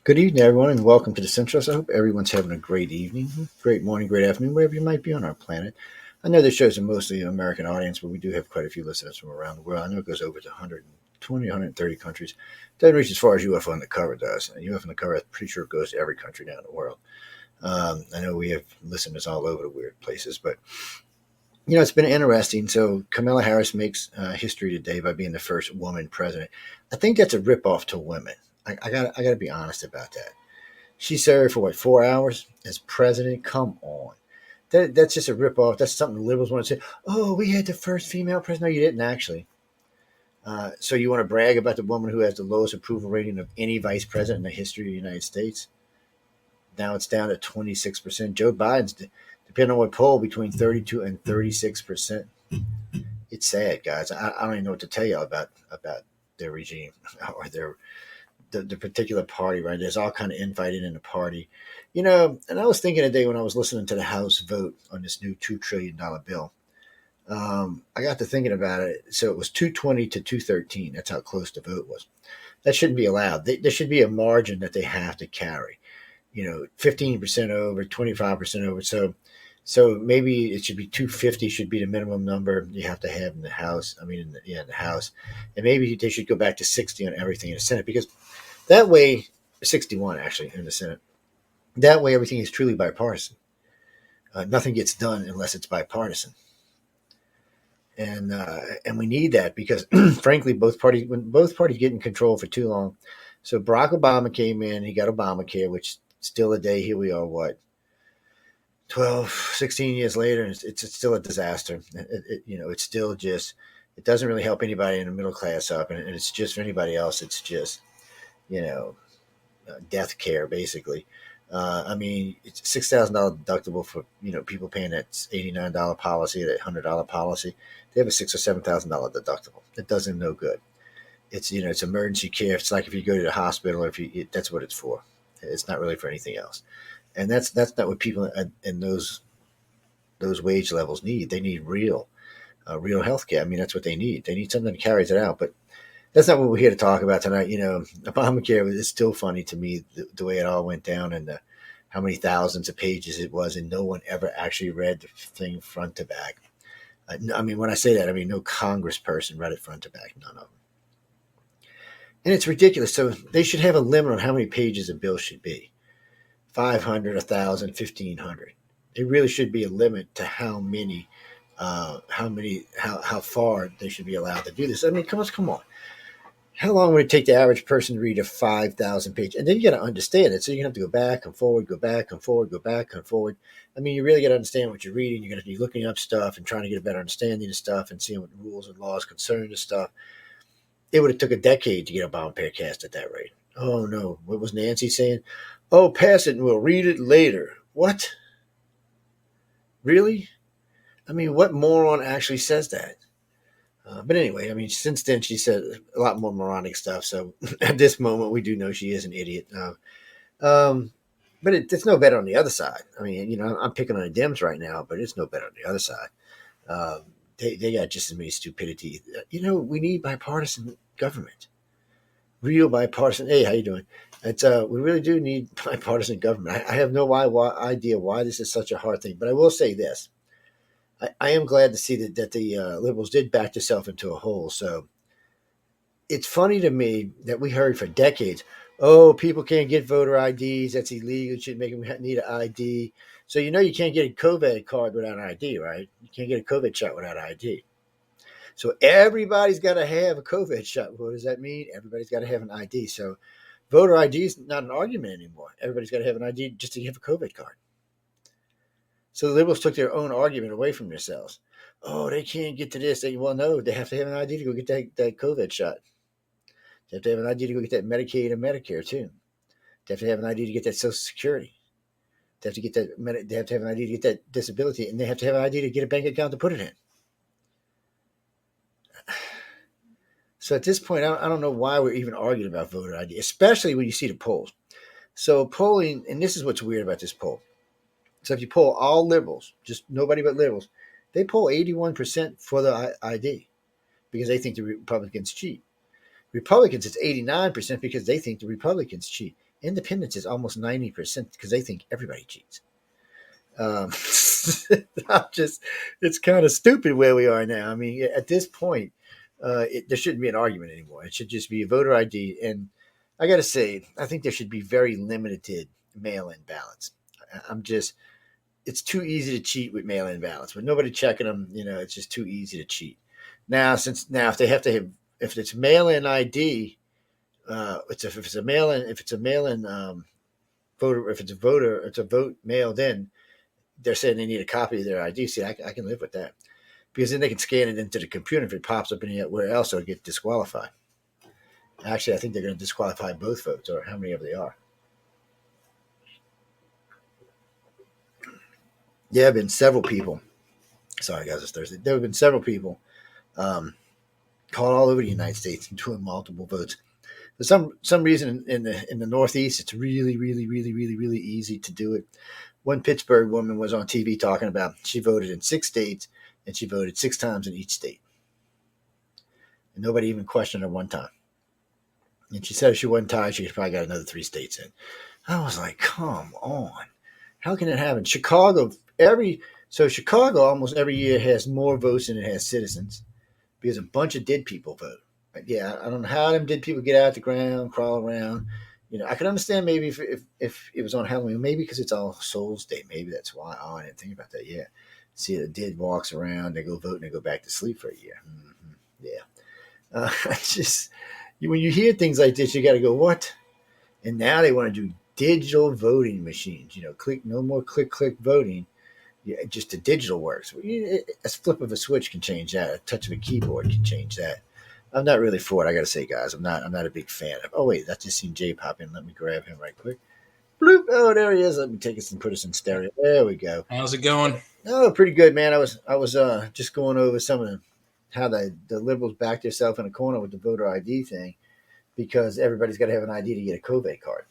Good evening, everyone, and welcome to the Centralist. I hope everyone's having a great evening, great morning, great afternoon, wherever you might be on our planet. I know this show's a mostly American audience, but we do have quite a few listeners from around the world. I know it goes over to 120, 130 countries. Doesn't reach as far as UFO Undercover does. And UFO Undercover, I'm pretty sure, goes to every country now in the world. I know we have listeners all over the weird places, but it's been interesting. So Kamila Harris makes history today by being the first woman president. I think that's a ripoff to women. I got to be honest about that. She served for what, 4 hours as president? Come on. That's just a ripoff. That's something the liberals want to say. Oh, we had the first female president. No, you didn't actually. So you want to brag about the woman who has the lowest approval rating of any vice president in the history of the United States? Now it's down to 26%. Joe Biden's, depending on what poll, between 32 and 36%. It's sad, guys. I don't even know what to tell you about their regime or the particular party, right? There's all kind of infighting in the party, And I was thinking today when I was listening to the House vote on this new $2 trillion bill, I got to thinking about it. So it was 220 to 213. That's how close the vote was. That shouldn't be allowed. There should be a margin that they have to carry. 15% over, 25% over. So maybe it should be 250 should be the minimum number you have to have in the House. I mean, in the House, and maybe they should go back to 60 on everything in the Senate because that way, 61 actually in the Senate. That way, everything is truly bipartisan. Nothing gets done unless it's bipartisan, and we need that because, frankly, when both parties get in control for too long. So Barack Obama came in, he got Obamacare, which still a day here we are. What 12, 16 years later, it's still a disaster. It's still just it doesn't really help anybody in the middle class up, and it's just for anybody else. It's just you know death care, basically. I mean, it's $6,000 deductible for people paying that $89 policy, that $100 policy. They have a $6,000 or $7,000 deductible. It does them no good. It's emergency care. It's like if you go to the hospital, or that's what it's for. It's not really for anything else. And that's not what people in those wage levels need. They need real health care. I mean, that's what they need. They need something that carries it out. But that's not what we're here to talk about tonight. Obamacare is still funny to me, the way it all went down and how many thousands of pages it was, and no one ever actually read the thing front to back. I mean, when I say that, I mean no congressperson read it front to back, none of them. And it's ridiculous. So they should have a limit on how many pages a bill should be. 500, 1,000, 1,500. It really should be a limit to how far they should be allowed to do this. I mean, come on. How long would it take the average person to read a 5,000 page? And then you got to understand it. So you have to go back and forward, go back and forward, go back and forward. I mean, you really got to understand what you're reading. You're going to be looking up stuff and trying to get a better understanding of stuff and seeing what rules and laws concern the stuff. It would have took a decade to get Obamacare passed at that rate. Oh, no. What was Nancy saying? Oh, pass it and we'll read it later. What? Really? I mean, what moron actually says that? But anyway, I mean, since then she said a lot more moronic stuff. So at this moment, we do know she is an idiot. But it's no better on the other side. I mean, I'm picking on the Dems right now, but it's no better on the other side. They got just as many stupidity. We need bipartisan government, real bipartisan. Hey, how you doing? We really do need bipartisan government. I have no idea why this is such a hard thing, but I will say this. I am glad to see that the liberals did back themselves into a hole. So it's funny to me that we heard for decades, oh, people can't get voter IDs. That's illegal. You should make them need an ID. So you can't get a COVID card without an ID, right? You can't get a COVID shot without an ID. So everybody's got to have a COVID shot. What does that mean? Everybody's got to have an ID. So voter ID is not an argument anymore. Everybody's got to have an ID just to have a COVID card. So the liberals took their own argument away from themselves. Oh, they can't get to this. No, they have to have an ID to go get that COVID shot. They have to have an ID to go get that Medicaid and Medicare too. They have to have an ID to get that Social Security. They have to get that. They have to have an ID to get that disability, and they have to have an ID to get a bank account to put it in. So at this point, I don't know why we're even arguing about voter ID, especially when you see the polls. So polling, and this is what's weird about this poll. So if you poll all liberals, just nobody but liberals, they poll 81% for the ID because they think the Republicans cheat. Republicans, it's 89% because they think the Republicans cheat. Independence is almost 90% because they think everybody cheats. Um, it's kind of stupid where we are now. I mean, at this point, there shouldn't be an argument anymore. It should just be a voter ID. And I got to say, I think there should be very limited mail-in ballots. I'm just, it's too easy to cheat with mail-in ballots. With nobody checking them, it's just too easy to cheat. Now, if they have to have, if it's mail-in ID, if it's a mail-in voter, if it's a voter, it's a vote mailed in. They're saying they need a copy of their ID. See, I can live with that because then they can scan it into the computer. If it pops up anywhere else, it'll get disqualified. Actually, I think they're going to disqualify both votes, or how many of they are. There have been several people. Sorry, guys, it's Thursday. There have been several people caught all over the United States and doing multiple votes. For some reason in the Northeast, it's really, really, really, really, really easy to do it. One Pittsburgh woman was on TV talking about she voted in 6 states and she voted 6 times in each state. And nobody even questioned her one time. And she said if she wasn't tired, she probably got another 3 states in. I was like, come on. How can it happen? Chicago almost every year has more votes than it has citizens because a bunch of dead people vote. Yeah, I don't know how them dead people get out the ground, crawl around. I could understand maybe if it was on Halloween, maybe because it's All Souls Day. Maybe that's why. Oh, I didn't think about that. Yeah. See, the dead walks around, they go vote, and they go back to sleep for a year. Mm-hmm. Yeah. It's just, when you hear things like this, you got to go, what? And now they want to do digital voting machines. No more click voting. Yeah, just the digital works. A flip of a switch can change that. A touch of a keyboard can change that. I'm not really for it. I got to say, guys, I'm not a big fan of. Oh wait, that just seen Jay pop in. Let me grab him right quick. Bloop. Oh, there he is. Let me take us and put us in stereo. There we go. How's it going? Oh, pretty good, man. I was just going over some of how the liberals backed themselves in a corner with the voter ID thing because everybody's got to have an ID to get a COVID card.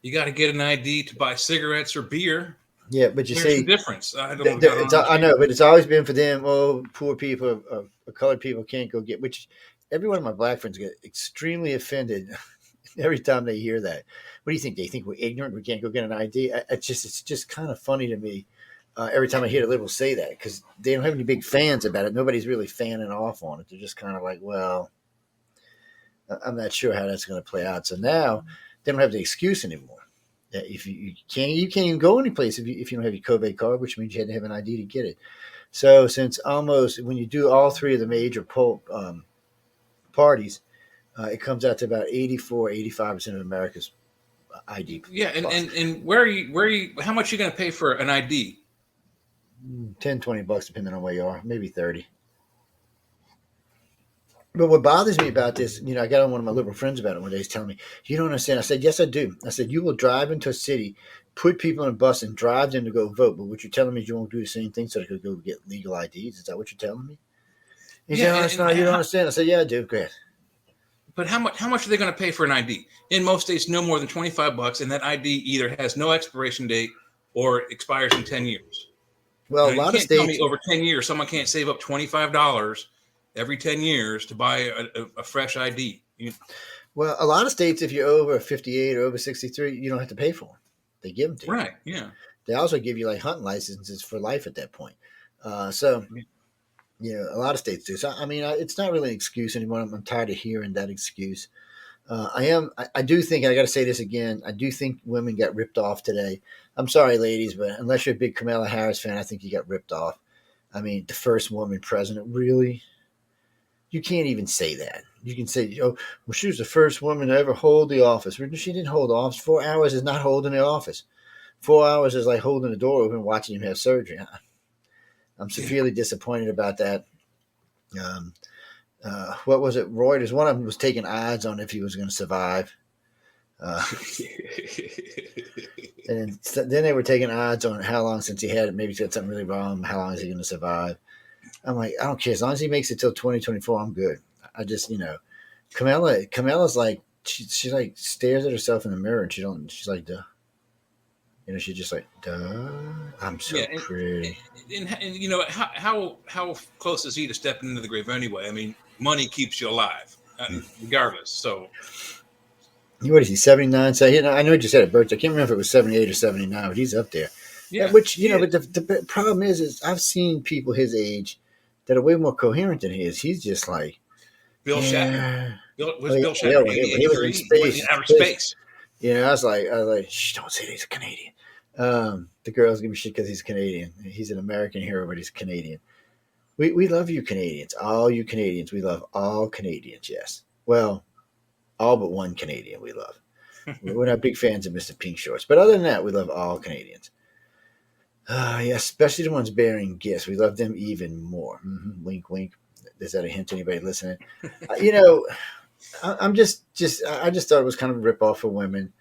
You got to get an ID to buy cigarettes or beer. Yeah, but there's a difference. I don't know. I know, but it's always been for them. Oh, poor people, colored people can't go get. Which every one of my black friends get extremely offended every time they hear that. What do you think? They think we're ignorant. We can't go get an ID. It's just kind of funny to me every time I hear the liberals say that because they don't have any big fans about it. Nobody's really fanning off on it. They're just kind of like, well, I'm not sure how that's going to play out. So now they don't have the excuse anymore. If you can't even go anyplace if you don't have your COVID card, which means you had to have an ID to get it. So since almost when you do all 3 of the major parties, it comes out to about 85% of America's ID. Yeah, and where are you? How much are you going to pay for an ID? $10-$20 depending on where you are, maybe 30. But what bothers me about this, I got on one of my liberal friends about it one day. He's telling me, you don't understand. I said, yes, I do. I said, you will drive into a city, put people in a bus, and drive them to go vote. But what you're telling me is you won't do the same thing so they could go get legal IDs. Is that what you're telling me? He said, no, you don't understand. I said, yeah, I do. Go ahead. But how much are they going to pay for an ID? In most states, no more than $25, and that ID either has no expiration date or expires in 10 years. Well, a lot of states, tell me over 10 years, someone can't save up $25 every 10 years to buy a fresh ID. Well, a lot of states, if you're over 58 or over 63, you don't have to pay for them. They give them to you. Right, yeah. They also give you like hunting licenses for life at that point. So, a lot of states do. So, I mean, it's not really an excuse anymore. I'm tired of hearing that excuse. I do think, and I got to say this again, I do think women got ripped off today. I'm sorry, ladies, but unless you're a big Kamila Harris fan, I think you got ripped off. I mean, the first woman president, really? You can't even say that. You can say, well, she was the first woman to ever hold the office. She didn't hold the office. 4 hours is not holding the office. 4 hours is like holding the door open, watching him have surgery. I'm severely disappointed about that. What was it? Reuters, one of them was taking odds on if he was going to survive. And then they were taking odds on how long since he had it. Maybe he had something really wrong. How long is he going to survive? I'm like, I don't care. As long as he makes it till 2024, I'm good. I just, Camilla's like, she like stares at herself in the mirror and she's like, duh. She's just like, duh. I'm so pretty. And how close is he to stepping into the grave anyway? I mean, money keeps you alive, regardless. So, What is he, 79? So, I know he just had a birthday. I can't remember if it was 78 or 79, but he's up there. Yeah, Which, he but is. the problem is I've seen people his age that are way more coherent than he is. He's just like, Bill Shatner. yeah. Bill Oh, was yeah, Bill yeah, Shatner, when he was in 83. He went in space. outer space. I was like, shh, don't say that he's a Canadian. The girls give me shit because he's Canadian. He's an American hero, but he's Canadian. We love you Canadians, all you Canadians. We love all Canadians. Yes, well, all but one Canadian we love. We're not big fans of Mr. Pink Shorts, but other than that, we love all Canadians. Yeah, especially the ones bearing gifts. We love them even more. Wink, wink. Is that a hint to anybody listening? Uh, you know, I just thought it was kind of a rip off for women,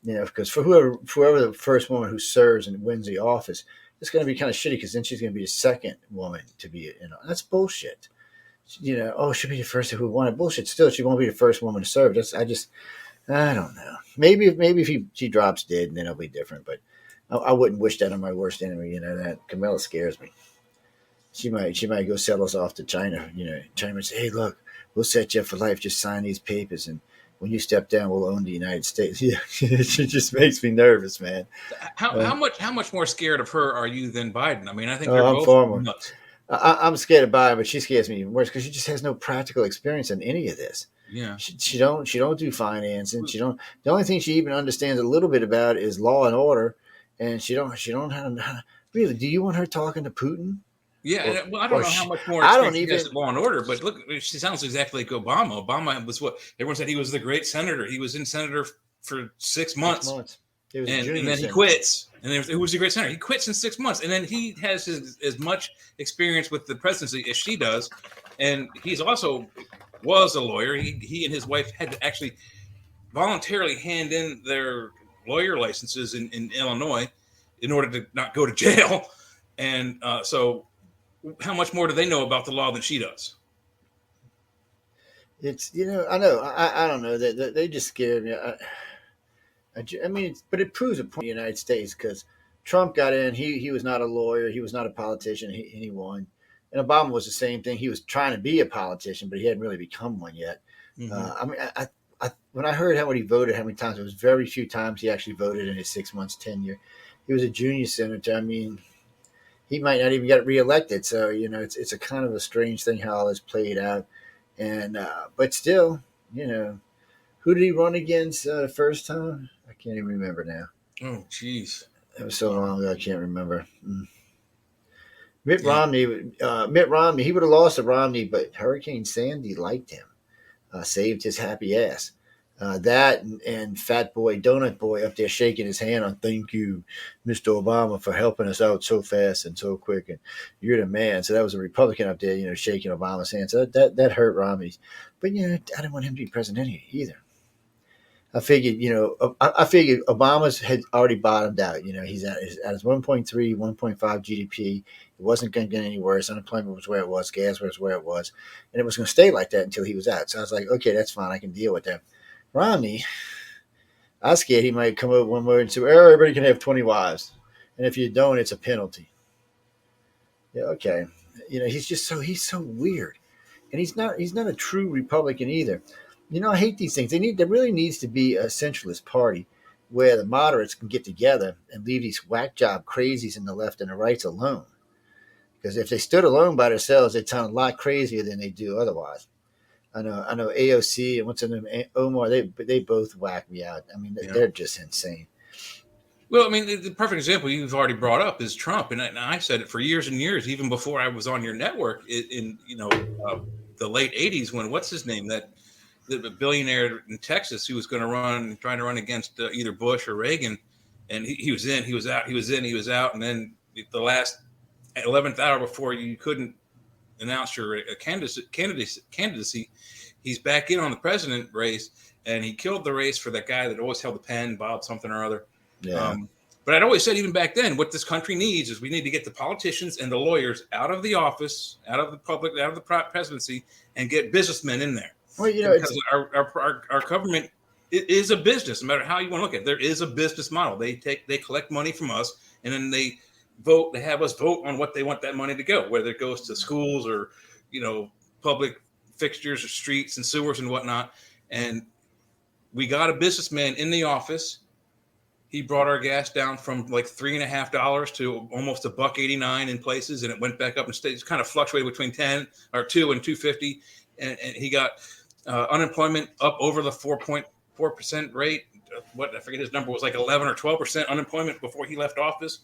because for whoever the first woman who serves and wins the office, it's going to be kind of shitty because then she's going to be the second woman to be, that's bullshit. Oh, she'll be the first who won it. Bullshit. Still, she won't be the first woman to serve. I don't know. Maybe if she drops dead, then it'll be different. But I wouldn't wish that on my worst enemy. That Kamila scares me. She might go sell us off to China. China might say, "Hey, look, we'll set you up for life. Just sign these papers, and when you step down, we'll own the United States." Yeah, she just makes me nervous, man. Uh, How much more scared of her are you than Biden? I mean, I think they're I'm both far more. nuts. I'm scared of Biden, but she scares me even worse because she just has no practical experience in any of this. Yeah. She don't do finance, and she don't. The only thing she even understands a little bit about is law and order, and she don't have. Really, do you want her talking to Putin? Yeah, Or well, I don't or know how she, much more I don't experience he has even. at Law and Order, but look, she sounds exactly like Obama. Obama was what everyone said he was the great senator. He was in senator for 6 months, 6 months. He was a and junior then he senator. quits. And then who was a great senator? He quits in 6 months, and then he has as much experience with the presidency as she does, and he's also was a lawyer. He and his wife had to actually voluntarily hand in their lawyer licenses in Illinois in order to not go to jail, and so how much more do they know about the law than she does? It's I know I don't know they just scare me. I mean, but it proves a point in the United States because Trump got in. He was not a lawyer. He was not a politician. And he won. And Obama was the same thing. He was trying to be a politician, but he hadn't really become one yet. Mm-hmm. I mean, when I heard how many voted, how many times, it was very few times he actually voted in his 6 months tenure. He was a junior senator. I mean, he might not even get reelected. So it's a kind of a strange thing how all this played out. And but still, you know, who did he run against the first time? I can't even remember now. Oh, jeez. It was so long ago, I can't remember. Mitt Yeah. Romney, Mitt Romney, he would have lost to Romney, but Hurricane Sandy liked him, saved his happy ass. That and Fat Boy, Donut Boy up there shaking his hand on thank you, Mr. Obama, for helping us out so fast and so quick. And you're the man. So that was a Republican up there, shaking Obama's hand. So that hurt Romney. But, I didn't want him to be president either. I figured, I figured Obama's had already bottomed out. He's at his 1.3, 1.5 GDP. It wasn't going to get any worse. Unemployment was where it was. Gas was where it was. And it was going to stay like that until he was out. So I was like, okay, that's fine. I can deal with that. Romney, I was scared he might come up one word and say, everybody can have 20 wives. And if you don't, it's a penalty. Yeah, okay. He's so weird. And he's not a true Republican either. I hate these things. There really needs to be a centralist party where the moderates can get together and leave these whack job crazies in the left and the rights alone. Because if they stood alone by themselves, they'd sound a lot crazier than they do otherwise. I know AOC and what's her name, Omar. They both whack me out. I mean, Yeah. they're just insane. Well, I mean, the perfect example you've already brought up is Trump, and I said it for years and years, even before I was on your network in the late '80s when what's his name, that the billionaire in Texas who was going to trying to run against either Bush or Reagan, and he was in, he was out, he was in, he was out, and then the last 11th hour before you couldn't announce your candidacy, he's back in on the president race, and he killed the race for that guy that always held the pen, Bob something or other. Yeah. But I'd always said, even back then, what this country needs is we need to get the politicians and the lawyers out of the office, out of the public, out of the presidency, and get businessmen in there. Well, Because our government is a business, no matter how you want to look at it. There is a business model. They collect money from us, and then they vote. They have us vote on what they want that money to go, whether it goes to schools or public fixtures or streets and sewers and whatnot. And we got a businessman in the office. He brought our gas down from like $3.50 to almost $1.89 in places, and it went back up and stayed. It's kind of fluctuated between 10 or 2 and 2.50, and he got unemployment up over the 4.4% rate. What I forget his number was like 11 or 12% unemployment before he left office.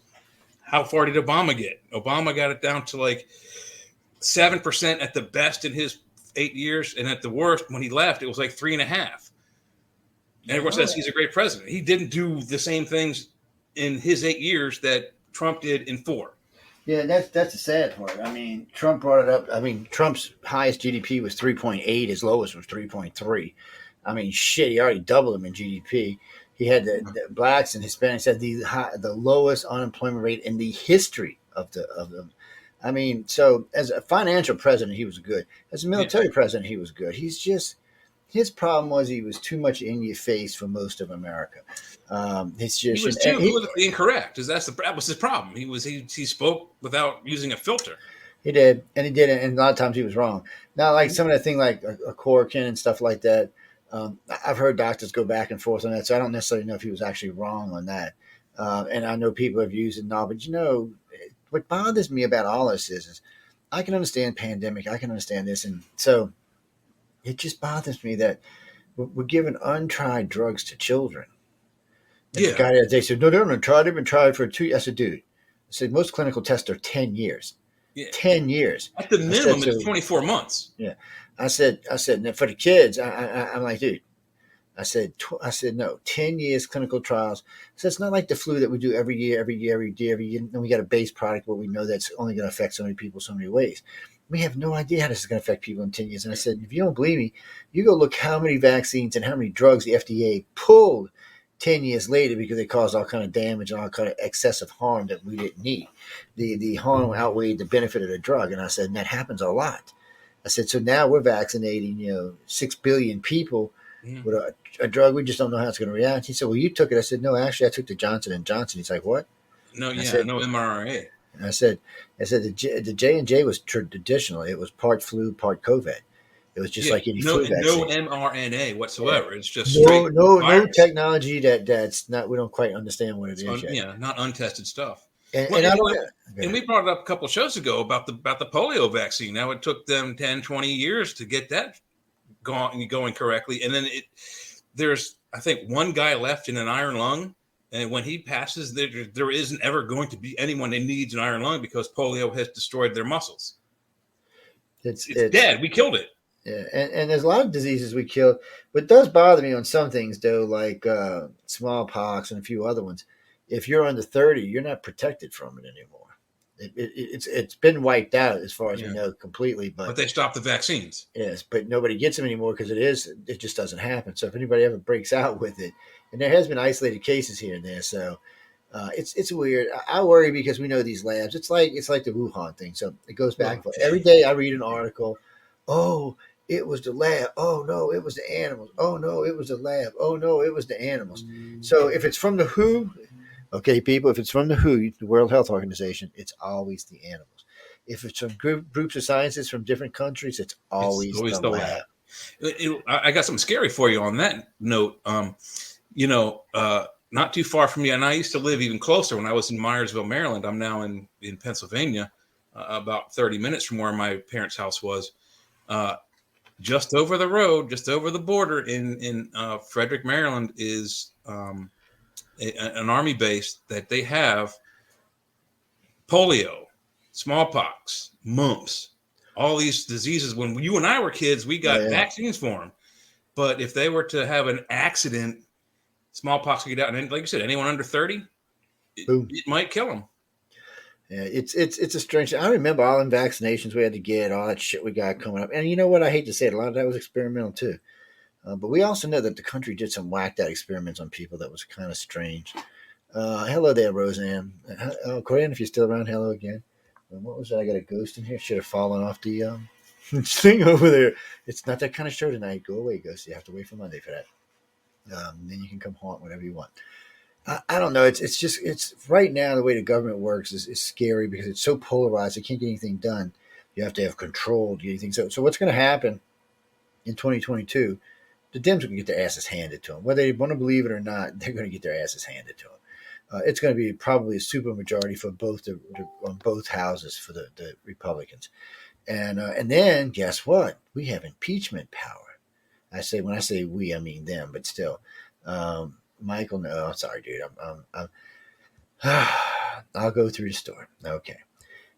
How far did Obama get? Obama got it down to like 7% at the best in his 8 years, and at the worst when he left, it was like 3.5%. And everyone says he's a great president. He didn't do the same things in his 8 years that Trump did in 4. Yeah, that's the sad part. I mean, Trump brought it up. I mean, Trump's highest GDP was 3.8. His lowest was 3.3. I mean, shit, he already doubled him in GDP. He had the blacks and Hispanics had the lowest unemployment rate in the history of them. I mean, so as a financial president, he was good. As a military president, he was good. His problem was he was too much in your face for most of America. It's just he was too politically incorrect. That was his problem. He spoke without using a filter. He did, and a lot of times he was wrong. Now, like some of the thing like a Corkin and stuff like that, I've heard doctors go back and forth on that, so I don't necessarily know if he was actually wrong on that. And I know people have used it now, but what bothers me about all this is I can understand pandemic, I can understand this, and so it just bothers me that we're giving untried drugs to children. And the guy, they said, no, they've been tried for 2 years. I said, dude, most clinical tests are 10 years. Yeah. 10 years. At the minimum, it's 24 months. Yeah. I said, for the kids, I'm like, dude, I said, no, 10 years clinical trials. So it's not like the flu that we do every year. And we got a base product where we know that's only going to affect so many people so many ways. We have no idea how this is going to affect people in 10 years. And I said, if you don't believe me, you go look how many vaccines and how many drugs the FDA pulled 10 years later because they caused all kind of damage and all kind of excessive harm that we didn't need. The harm outweighed the benefit of the drug. And I said, and that happens a lot. I said, so now we're vaccinating, 6 billion people with a drug. We just don't know how it's going to react. He said, well, you took it. I said, no, actually, I took the Johnson & Johnson. He's like, what? No, no mRNA. And I said the J&J was traditional. It was part flu, part COVID. It was just like any flu vaccine. No mRNA whatsoever. Yeah. It's just no technology that's not. We don't quite understand what it is yet. Not untested stuff. And we brought it up a couple of shows ago about the polio vaccine. Now it took them 10, 20 years to get that going correctly, and then there's I think one guy left in an iron lung. And when he passes, there isn't ever going to be anyone that needs an iron lung because polio has destroyed their muscles. It's dead. We killed it. Yeah, and there's a lot of diseases we killed. What does bother me on some things, though, like smallpox and a few other ones, if you're under 30, you're not protected from it anymore. It's been wiped out as far as we know completely. But they stopped the vaccines. Yes, but nobody gets them anymore because it just doesn't happen. So if anybody ever breaks out with it, and there has been isolated cases here and there, so it's weird. I worry because we know these labs. It's like the Wuhan thing. So it goes back. Every day I read an article. Oh, it was the lab. Oh no, it was the animals. Oh no, it was the lab. Oh no, it was the animals. So if it's from the WHO, okay, people, if it's from the WHO, the World Health Organization, it's always the animals. If it's from groups of scientists from different countries, it's always the lab. I got something scary for you on that note. Not too far from me, and I used to live even closer when I was in Myersville, Maryland. I'm now in Pennsylvania, about 30 minutes from where my parents' house was. Just over the road, just over the border in Frederick, Maryland, is an army base that they have polio, smallpox, mumps, all these diseases. When you and I were kids, we got vaccines for them. But if they were to have an accident, smallpox could get out. And like you said, anyone under 30, it might kill them. Yeah, it's a strange thing. I remember all the vaccinations we had to get, all that shit we got coming up. And you know what? I hate to say it, a lot of that was experimental too. But we also know that the country did some whacked out experiments on people that was kind of strange. Hello there, Roseanne. Corinne, if you're still around, hello again. What was that? I got a ghost in here. Should have fallen off the thing over there. It's not that kind of show tonight. Go away, ghost. You have to wait for Monday for that. Then you can come haunt whatever you want. I don't know. It's right now the way the government works is scary because it's so polarized. They can't get anything done. You have to have control to get anything. So what's going to happen in 2022? the Dems are going to get their asses handed to them. Whether they want to believe it or not, they're going to get their asses handed to them. It's going to be probably a super majority for on both houses for the Republicans. And then guess what? We have impeachment power. When I say we, I mean them, but still. Michael, no, sorry, dude. I'll go through the story. Okay.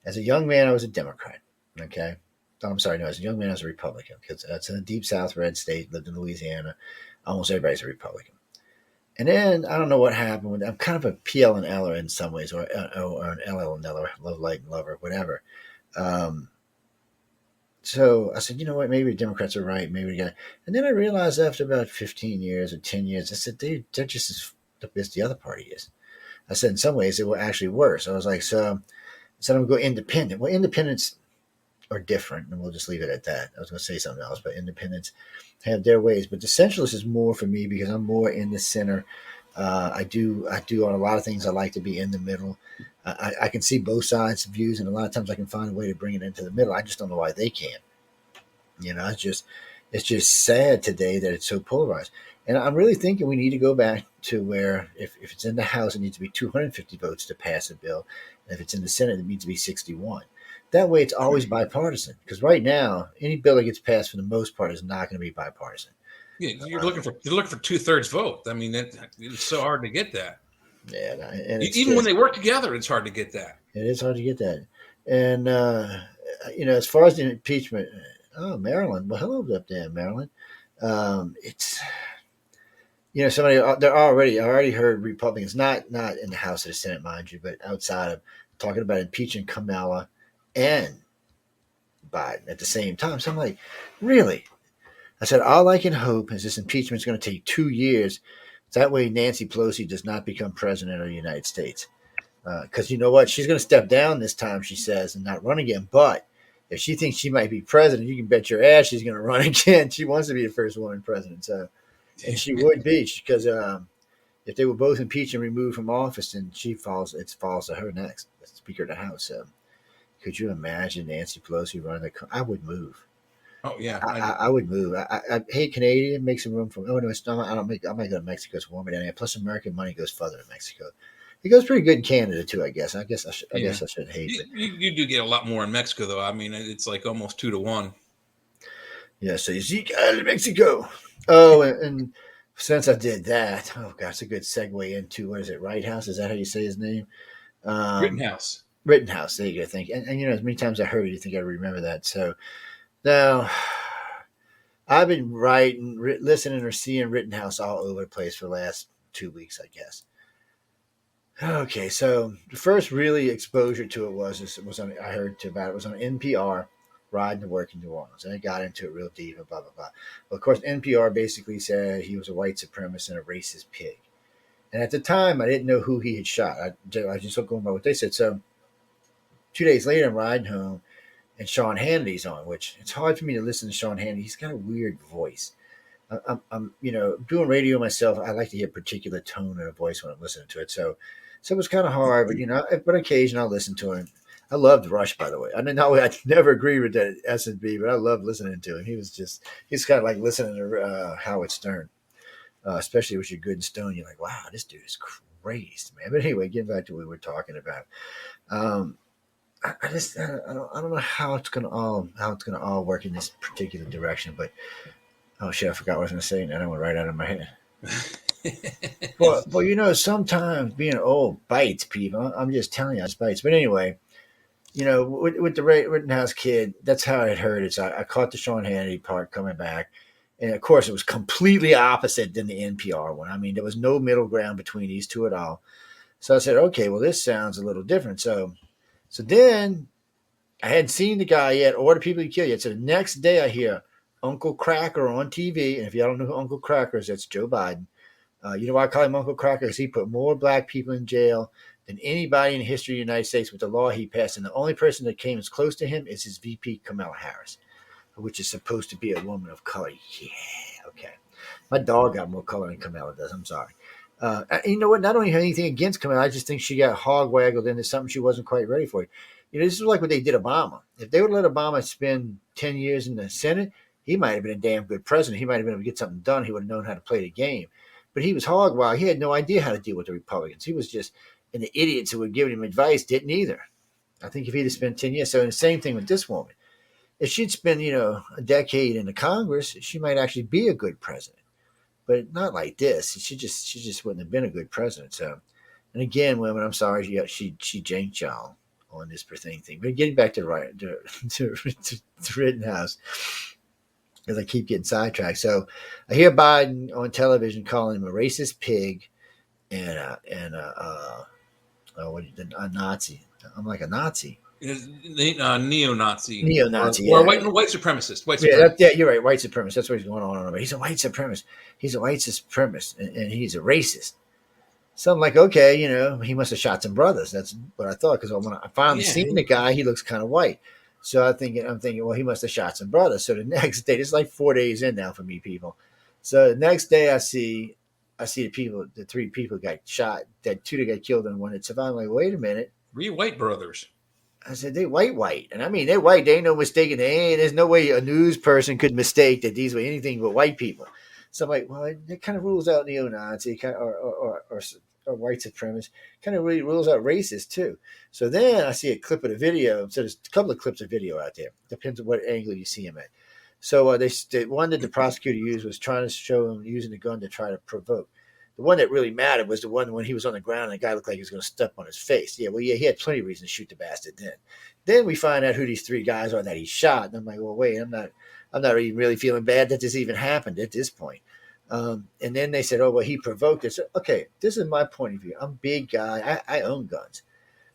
As a young man, I was a Democrat. Okay. Oh, I'm sorry, no, as a young man, I was a Republican because that's in a deep South red state, lived in Louisiana. Almost everybody's a Republican. And then I don't know what happened. I'm kind of a PL and Eller in some ways, or an LL and Eller, love, light, and lover, whatever. Um, so I said, you know what? Maybe the Democrats are right. Maybe we got. And then I realized after about 15 years or 10 years, I said, they're just as as the other party is. I said, in some ways, it were actually worse. I was like, so I'm going to go independent. Well, independents are different, and we'll just leave it at that. I was going to say something else, but independents have their ways. But the centralist is more for me because I'm more in the center. I do on a lot of things. I like to be in the middle. I can see both sides' views, and a lot of times I can find a way to bring it into the middle. I just don't know why they can't. It's just sad today that it's so polarized. And I'm really thinking we need to go back to where if it's in the House, it needs to be 250 votes to pass a bill. And if it's in the Senate, it needs to be 61. That way it's always bipartisan. Because right now, any bill that gets passed for the most part is not going to be bipartisan. Yeah, you're looking for 2/3 vote. I mean, it's so hard to get that. Yeah, and Even when they work together, it's hard to get that. It is hard to get that. And as far as the impeachment, Maryland. Well, hello up there, Maryland. It's somebody I already heard Republicans, not in the House or the Senate, mind you, but outside of talking about impeaching Kamala and Biden at the same time. So I'm like, really? I said, all I can hope is this impeachment is going to take 2 years. That way, Nancy Pelosi does not become president of the United States. Because you know what? She's going to step down this time, she says, and not run again. But if she thinks she might be president, you can bet your ass she's going to run again. She wants to be the first woman president. So, and she would be, because if they were both impeached and removed from office, then it falls to her next, as Speaker of the House. So, could you imagine Nancy Pelosi running I would move. Oh yeah, I would move. Hey, Canadian, make some room for. Oh no, it's not. I might go to Mexico. It's warmer down here. Plus, American money goes further in Mexico. It goes pretty good in Canada too. I guess I should hate it. You do get a lot more in Mexico, though. I mean, it's like almost 2-1. Yeah. So you see, Mexico. Oh, and since I did that, oh gosh, it's a good segue into what is it? Rittenhouse? Is that how you say his name? Rittenhouse. Rittenhouse. There you go. Thank you. And as many times I heard it, you think I remember that. So now I've been listening, or seeing Rittenhouse all over the place for the last 2 weeks, I guess. Okay, so the first really exposure to it was on I heard about it was on NPR, riding to work in New Orleans, and I got into it real deep and blah blah blah. Well, of course, NPR basically said he was a white supremacist and a racist pig. And at the time, I didn't know who he had shot. I just going by what they said. So 2 days later, I'm riding home, and Sean Hannity's on, which it's hard for me to listen to Sean Hannity. He's got a weird voice. I'm doing radio myself. I like to hear a particular tone in a voice when I'm listening to it. So it was kind of hard, but occasionally I'll listen to him. I loved Rush, by the way. I never agree with that S&B, but I loved listening to him. He's kind of like listening to Howard Stern, especially with your good and stone. You're like, wow, this dude is crazy, man. But anyway, getting back to what we were talking about. I don't know how it's gonna all work in this particular direction, but oh shit, I forgot what I was gonna say, and I went right out of my head. Well, sometimes being old bites people. I'm just telling you, it bites. But anyway, with the Rittenhouse kid, that's how I had heard it. So I caught the Sean Hannity part coming back, and of course, it was completely opposite than the NPR one. I mean, there was no middle ground between these two at all. So I said, okay, well, this sounds a little different. So then I hadn't seen the guy yet or the people he killed yet. So the next day I hear Uncle Cracker on TV. And if y'all don't know who Uncle Cracker is, that's Joe Biden. You know why I call him Uncle Cracker? Because he put more black people in jail than anybody in the history of the United States with the law he passed. And the only person that came as close to him is his VP, Kamila Harris, which is supposed to be a woman of color. Yeah, okay. My dog got more color than Kamila does. I'm sorry. You know what? Not only have anything against Kamala, I just think she got hog waggled into something she wasn't quite ready for. This is like what they did Obama. If they would let Obama spend 10 years in the Senate, he might have been a damn good president. He might have been able to get something done. He would have known how to play the game. But he was hog wild. He had no idea how to deal with the Republicans. He was just, and the idiots who were giving him advice didn't either. I think if he'd have spent 10 years, so the same thing with this woman. If she'd spent, a decade in the Congress, she might actually be a good president. But not like this. She just wouldn't have been a good president. So, and again, women, I'm sorry, she janked y'all on this thing. But getting back to Rittenhouse, because I keep getting sidetracked. So I hear Biden on television calling him a racist pig and a Nazi. I'm like a Nazi. Neo-Nazi. Neo-Nazi. Or white supremacist. Yeah, you're right. White supremacist. That's what he's going on about. He's a white supremacist. He's a white supremacist, and he's a racist. So I'm like, okay, he must have shot some brothers. That's what I thought, because when I finally seen the guy, he looks kind of white. So I'm thinking, well, he must have shot some brothers. So the next day, it's like 4 days in now for me, people. So the next day, I see the three people got shot. That two that got killed and one that survived. I'm like, wait a minute. 3 white brothers. I said, they white. And I mean, they're white. They ain't no mistaking. There's no way a news person could mistake that these were anything but white people. So I'm like, well, it kind of rules out neo-Nazi or white supremacist. Kind of really rules out racist too. So then I see a clip of the video. So there's a couple of clips of video out there. Depends on what angle you see him at. So the one that the prosecutor used was trying to show him using the gun to try to provoke. The one that really mattered was the one when he was on the ground and the guy looked like he was going to step on his face. Yeah, he had plenty of reason to shoot the bastard then. Then we find out who these 3 guys are that he shot. And I'm like, well, wait, I'm not even really feeling bad that this even happened at this point. And then they said, oh, well, he provoked it. So, okay, this is my point of view. I'm a big guy. I own guns.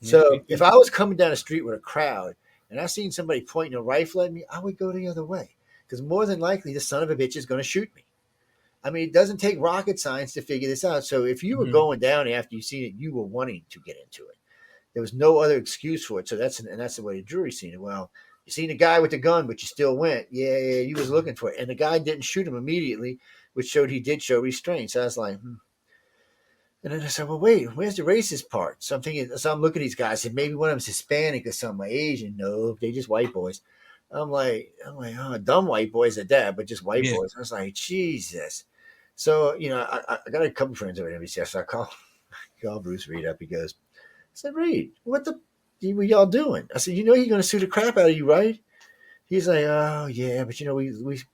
So if I was coming down the street with a crowd and I seen somebody pointing a rifle at me, I would go the other way. Because more than likely, the son of a bitch is going to shoot me. I mean, it doesn't take rocket science to figure this out. So if you were going down after you seen it, you were wanting to get into it. There was no other excuse for it. So that's the way the jury seen it. Well, you seen the guy with the gun, but you still went. Yeah, you was looking for it. And the guy didn't shoot him immediately, which showed he did show restraint. So I was like, And then I said, well, wait, where's the racist part? So I'm looking at these guys. I said, maybe one of them's Hispanic or something, Asian. No, they just white boys. I'm like, oh, dumb white boys at that, but just white boys. I was like, Jesus. So, I got a couple friends over at NBC. So I call Bruce Reed up. He goes, I said, Reed, what y'all doing? I said, he's going to sue the crap out of you, right? He's like, oh, yeah, but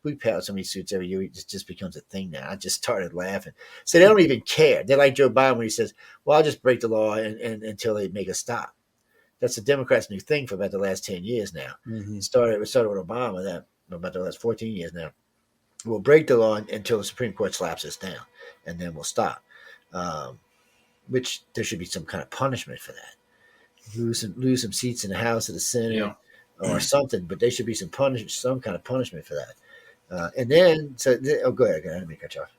we pay out so many suits every year. It just becomes a thing now. I just started laughing. So they don't even care. They're like Joe Biden when he says, well, I'll just break the law and until they make a stop. That's the Democrats' new thing for about the last 10 years now. It started with Obama, about the last 14 years now. We'll break the law until the Supreme Court slaps us down, and then we'll stop. Which there should be some kind of punishment for that. Lose some seats in the House or the Senate or something, but there should be some kind of punishment for that. And then, go ahead. Let me cut you off.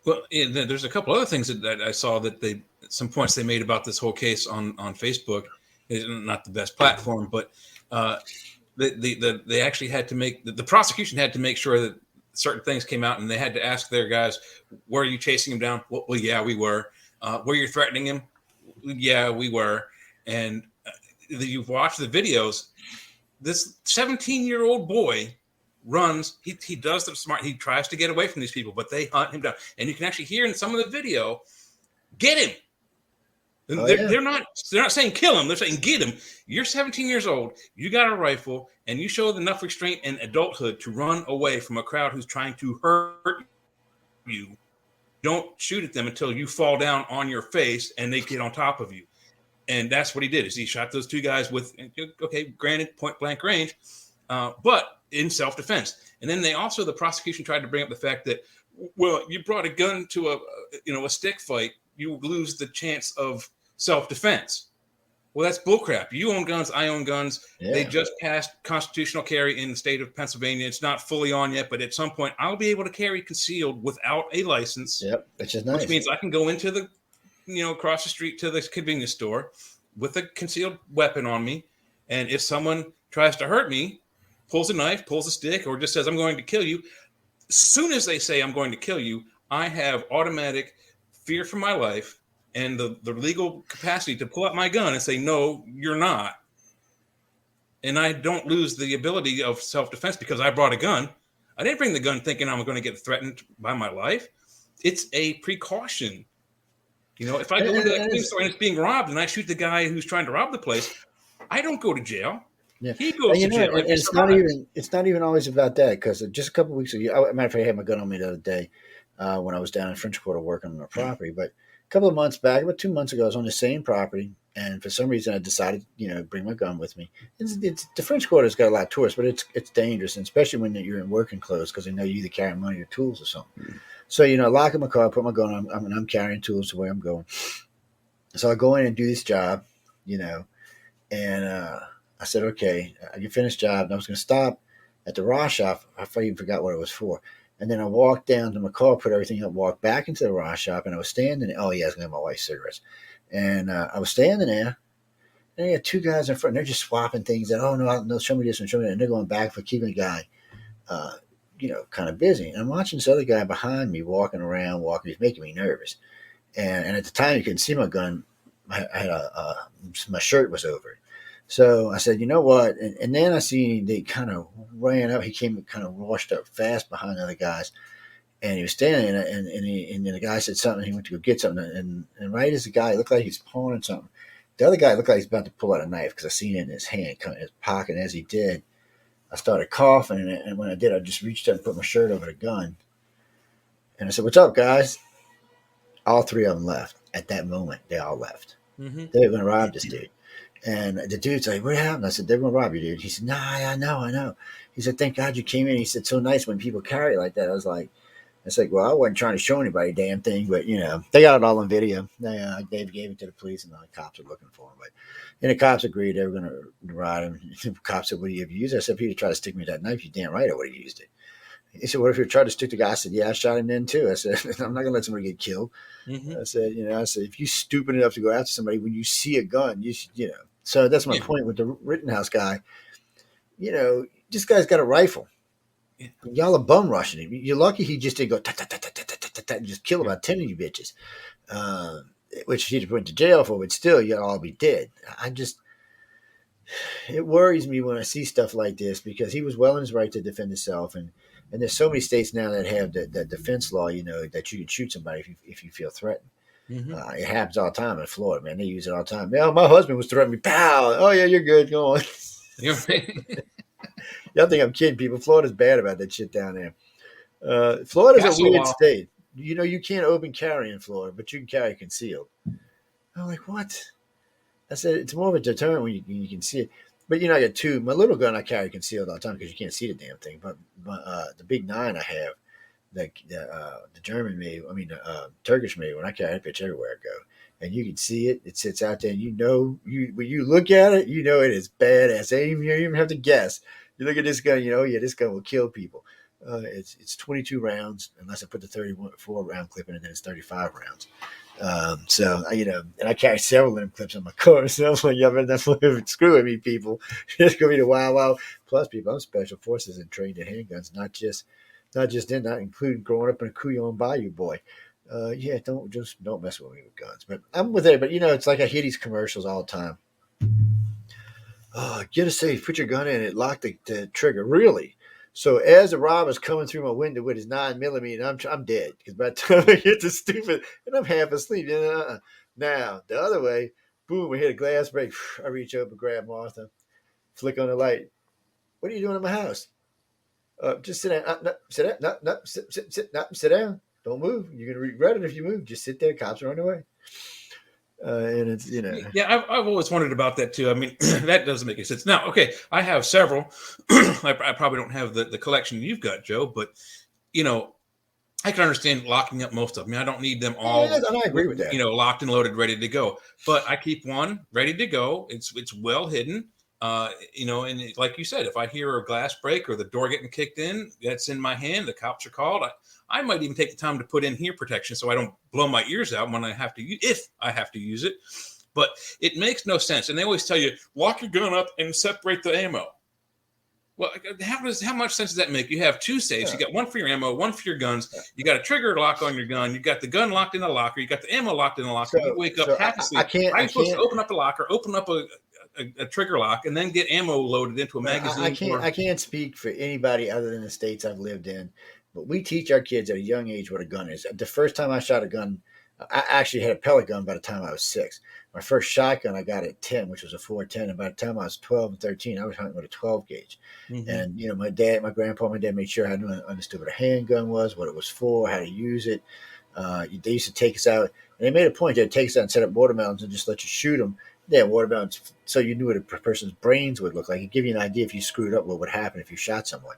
Well, there's a couple other things that I saw that some points they made about this whole case on Facebook. It's not the best platform, but they actually had to the prosecution had to make sure that certain things came out, and they had to ask their guys, were you chasing him down? Well, yeah, we were. Were you threatening him? Yeah, we were. And you've watched the videos. This 17-year-old boy runs. He does the smart. He tries to get away from these people, but they hunt him down. And you can actually hear in some of the video, get him. They're not saying kill him. They're saying get him. You're 17 years old. You got a rifle, and you showed enough restraint and adulthood to run away from a crowd who's trying to hurt you. Don't shoot at them until you fall down on your face and they get on top of you. And that's what he did. Is he shot those 2 guys with, granted, point blank range, but in self-defense. And then the prosecution tried to bring up the fact that, well, you brought a gun to a stick fight, you lose the chance of self-defense. Well, that's bullcrap. You own guns. I own guns. Yeah. They just passed constitutional carry in the state of Pennsylvania. It's not fully on yet, but at some point I'll be able to carry concealed without a license. Yep, which is nice. Which means I can go into the, across the street to the convenience store with a concealed weapon on me. And if someone tries to hurt me, pulls a knife, pulls a stick, or just says, I'm going to kill you, as soon as they say I'm going to kill you, I have automatic fear for my life and the legal capacity to pull out my gun and say, no, you're not. And I don't lose the ability of self-defense because I brought a gun. I didn't bring the gun thinking I'm going to get threatened by my life. It's a precaution. You know, if I go into that clothing store and it's being robbed and I shoot the guy who's trying to rob the place, I don't go to jail. Yeah, He goes and to jail. and it's not even always about that, because just a couple of weeks ago, matter of fact, I had my gun on me the other day when I was down in French Quarter working on a property. But a couple of months back, about 2 months ago, I was on the same property, and for some reason, I decided, bring my gun with me. It's the French Quarter's got a lot of tourists, but it's dangerous, and especially when you're in working clothes, because they know you either carry money or tools or something. So I lock in my car, put my gun on, I'm carrying tools to where I'm going. So I go in and do this job, and I said, okay, I can finish the job. And I was going to stop at the raw shop. I even forgot what it was for. And then I walked down to my car, put everything up, walked back into the raw shop, and I was standing there. Oh, yeah, I was going to get my wife's cigarettes. And I was standing there, and I had two guys in front, and they're just swapping things. And, oh, no, show me this and show me that. And they're going back for keeping the guy, kind of busy. And I'm watching this other guy behind me walking around. He's making me nervous. And at the time, you couldn't see my gun. I had my shirt was over it. So I said, you know what? And then I see they kind of ran up. He came kind of rushed up fast behind the other guys. And he was standing there, and then the guy said something. He went to go get something. And right as the guy looked like he's pulling something, the other guy looked like he's about to pull out a knife, because I seen it in his hand, kind of in his pocket. And as he did, I started coughing. And when I did, I just reached up and put my shirt over the gun. And I said, what's up, guys? All three of them left. At that moment, they all left. Mm-hmm. They were going to rob this dude. And the dude's like, what happened? I said, they're going to rob you, dude. He said, nah, I know. He said, thank God you came in. He said, so nice when people carry it like that. I was like, well, I wasn't trying to show anybody a damn thing, but, they got it all on video. They gave it to the police, and the cops are looking for him. And the cops agreed they were going to ride him. The cops said, what do you have used? I said, if he tried to stick me with that knife, you damn right I would have used it. He said, what if you tried to stick the guy? I said, yeah, I shot him then too. I said, I'm not going to let somebody get killed. Mm-hmm. I said, if you're stupid enough to go after somebody when you see a gun, you should, So that's my point with the Rittenhouse guy. This guy's got a rifle. Yeah. Y'all are bum rushing him. You're lucky he just didn't go and just kill about 10 of you bitches, which he'd went to jail for, but still, you'd all be dead. It worries me when I see stuff like this, because he was well in his right to defend himself. And there's so many states now that have the defense law, that you can shoot somebody if you feel threatened. Mm-hmm. It happens all the time in Florida, man. They use it all the time. Man, my husband was threatening me. Pow! Oh, yeah, you're good. Go on. Y'all think I'm kidding people. Florida's bad about that shit down there. Florida's a weird state. You can't open carry in Florida, but you can carry concealed. I'm like, what? I said, it's more of a deterrent when you can see it. But, I got two. My little gun I carry concealed all the time because you can't see the damn thing. But the big 9 I have, the German made, the Turkish made, when I carry it, pitch everywhere I go. And you can see it. It sits out there. And when you look at it, it is badass. You don't even have to guess. You look at this gun, this gun will kill people. It's 22 rounds, unless I put the 34 round clip in it, then it's 35 rounds. And I carry several of them clips on my car. So I'm like, that's what screw with me, people. It's gonna be the wild. Plus, people, I'm special forces and trained in handguns, not including growing up in a Couillon Bayou boy. Don't mess with me with guns. But I'm with it. But it's like I hear these commercials all the time. Oh, get a safe, put your gun in it, lock the trigger. Really? So as the robber's coming through my window with his 9mm, I'm dead, because by the time I get to stupid, and I'm half asleep. Now the other way, boom, we hit a glass break. I reach over, grab Martha, flick on the light. What are you doing in my house? Just sit down. No, sit down. No, sit down. Don't move. You're gonna regret it if you move. Just sit there. Cops are on their way. And it's yeah, I've always wondered about that too. That doesn't make any sense. Now, okay, I have several. I probably don't have the collection you've got, Joe, but I can understand locking up most of them. I don't need them all. Yeah, I agree with that. Locked and loaded, ready to go. But I keep one ready to go. It's well hidden. And like you said, if I hear a glass break or the door getting kicked in, that's in my hand. The cops are called. I might even take the time to put in ear protection so I don't blow my ears out when I have to, if I have to use it. But it makes no sense. And they always tell you, lock your gun up and separate the ammo. Well, how much sense does that make? You have two safes. Yeah. You got one for your ammo, one for your guns. Yeah. You got a trigger lock on your gun. You got the gun locked in the locker. You got the ammo locked in the locker. You wake up half asleep. I'm supposed to open up the locker, open up a a trigger lock and then get ammo loaded into a Well, magazine. I can't speak for anybody other than the states I've lived in, but we teach our kids at a young age what a gun is. The first time I shot a gun, I actually had a pellet gun by the time I was 6. My first shotgun I got at 10, which was a 410, and by the time I was 12 and 13, I was hunting with a 12 gauge. Mm-hmm. And my dad, my grandpa, my dad made sure I understood what a handgun was, what it was for, how to use it. They used to take us out, and they made a point. They'd take us out and set up watermelons and just let you shoot them. Yeah, watermelons, so you knew what a person's brains would look like. It'd give you an idea if you screwed up what would happen if you shot someone.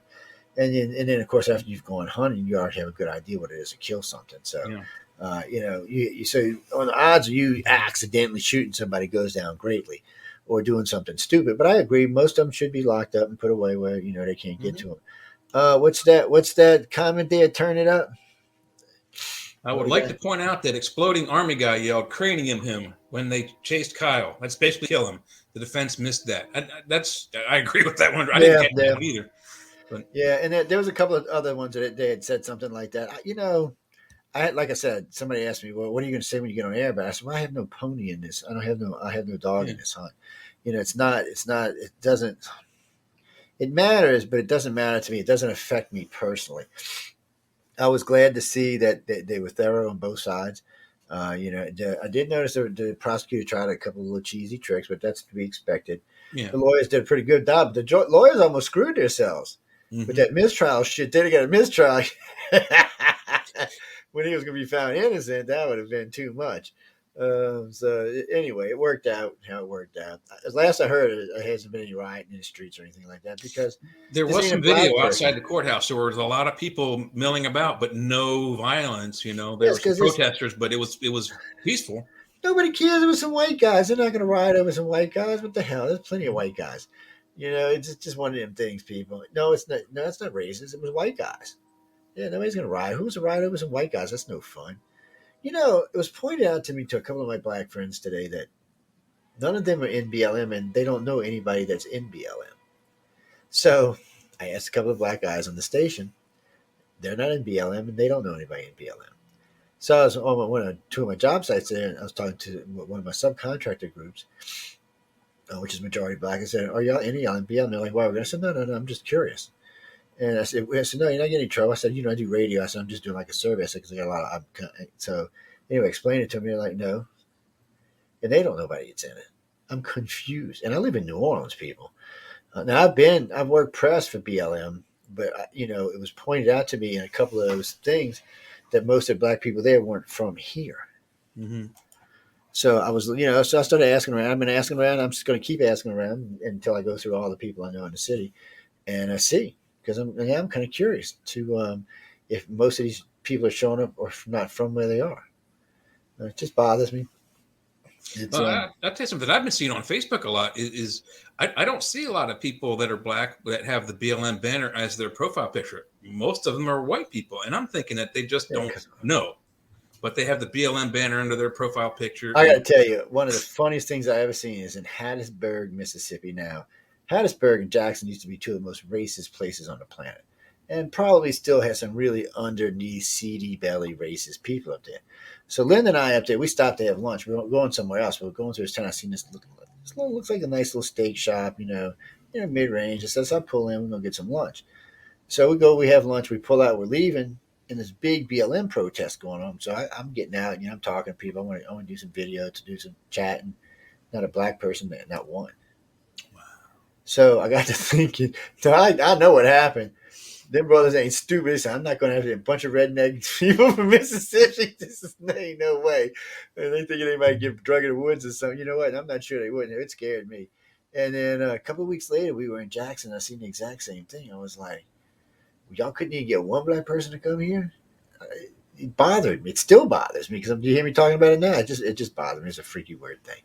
And then of course after you've gone hunting, you already have a good idea what it is to kill something. So, Yeah. So on the odds of you accidentally shooting somebody goes down greatly, or doing something stupid. But I agree, most of them should be locked up and put away where they can't get Mm-hmm. to them. What's that? What's that comment there? Turn it up. I What would we like to got? point out that exploding army guy yelled cranium him when they chased Kyle. That's basically kill him. The defense missed that. I agree with that one. I didn't Yeah, catch that yeah, one either. But yeah. And there was a couple of other ones that they had said something like that. Like I said, somebody asked me, "Well, what are you going to say when you get on air?" But I said, "Well, I have no pony in this. I have no dog yeah. in this hunt. It doesn't. It matters, but it doesn't matter to me. It doesn't affect me personally. I was glad to see that they were thorough on both sides. I did notice that the prosecutor tried a couple of little cheesy tricks, but that's to be expected. Yeah. The lawyers did a pretty good job. Lawyers almost screwed themselves with Mm-hmm. that mistrial shit. They'd have got a mistrial when he was going to be found innocent. That would have been too much. Anyway, it worked out how it worked out. As last I heard, it hasn't been any rioting in the streets or anything like that because There this was ain't a some black video person. outside the courthouse. There was a lot of people milling about, but no violence. There Yes, were some because this protesters, but it was peaceful. nobody cares. It was some white guys. They're not going to riot over some white guys. What the hell? There's plenty of white guys. It's just one of them things, people. No, it's not. No, it's not racist. It was white guys. Yeah, nobody's going to riot. Who's a riot over some white guys? That's no fun. It was pointed out to me to a couple of my black friends today that none of them are in BLM and they don't know anybody that's in BLM. So I asked a couple of black guys on the station. They're not in BLM and they don't know anybody in BLM. So I was on one of two of my job sites there, and I was talking to one of my subcontractor groups, which is majority black. I said, "Are y'all any y'all in BLM?" They're like, "Why?" I said, "No, no, no. I'm just curious." And I said, "No, you're not getting in trouble." I said, "I do radio." I said, "I'm just doing like a survey." I said, "Because I got a lot of." So anyway, explain it to me. They're like, "No," and they don't know nobody that's in it. I'm confused, and I live in New Orleans, people. Now I've worked press for BLM, but it was pointed out to me in a couple of those things that most of the black people there weren't from here. Mm-hmm. So so I started asking around. I've been asking around. I'm just going to keep asking around until I go through all the people I know in the city, and I see because I'm kind of curious to if most of these people are showing up or not from where they are. It just bothers me. It's I'll tell you something I've been seeing on Facebook a lot is I don't see a lot of people that are black that have the BLM banner as their profile picture. Most of them are white people, and I'm thinking that they just yeah, don't know, but they have the BLM banner under their profile picture. I got And to tell you, one of the funniest things I ever seen is in Hattiesburg, Mississippi. Now, Hattiesburg and Jackson used to be two of the most racist places on the planet, and probably still has some really underneath, seedy belly racist people up there. So Lynn and I up there, we stopped to have lunch. We were going somewhere else. We were going through this town. I seen looks like a nice little steak shop, mid range. I says, "I'll pull in. We're gonna get some lunch." So we go, we have lunch, we pull out, we're leaving, and this big BLM protest going on. So I'm getting out, I'm talking to people. I want to do some video, to do some chatting. Not a black person, not one. So I got to thinking, so I know what happened. Them brothers ain't stupid. They said, I'm not going to have a bunch of redneck people from Mississippi. Ain't no way. And they thinking they might get drug in the woods or something. You know what? I'm not sure they wouldn't. It scared me. And then a couple of weeks later, we were in Jackson. I seen the exact same thing. I was like, y'all couldn't even get one black person to come here. It bothered me. It still bothers me because you hear me talking about it now. It just bothers me. It's a freaky weird thing.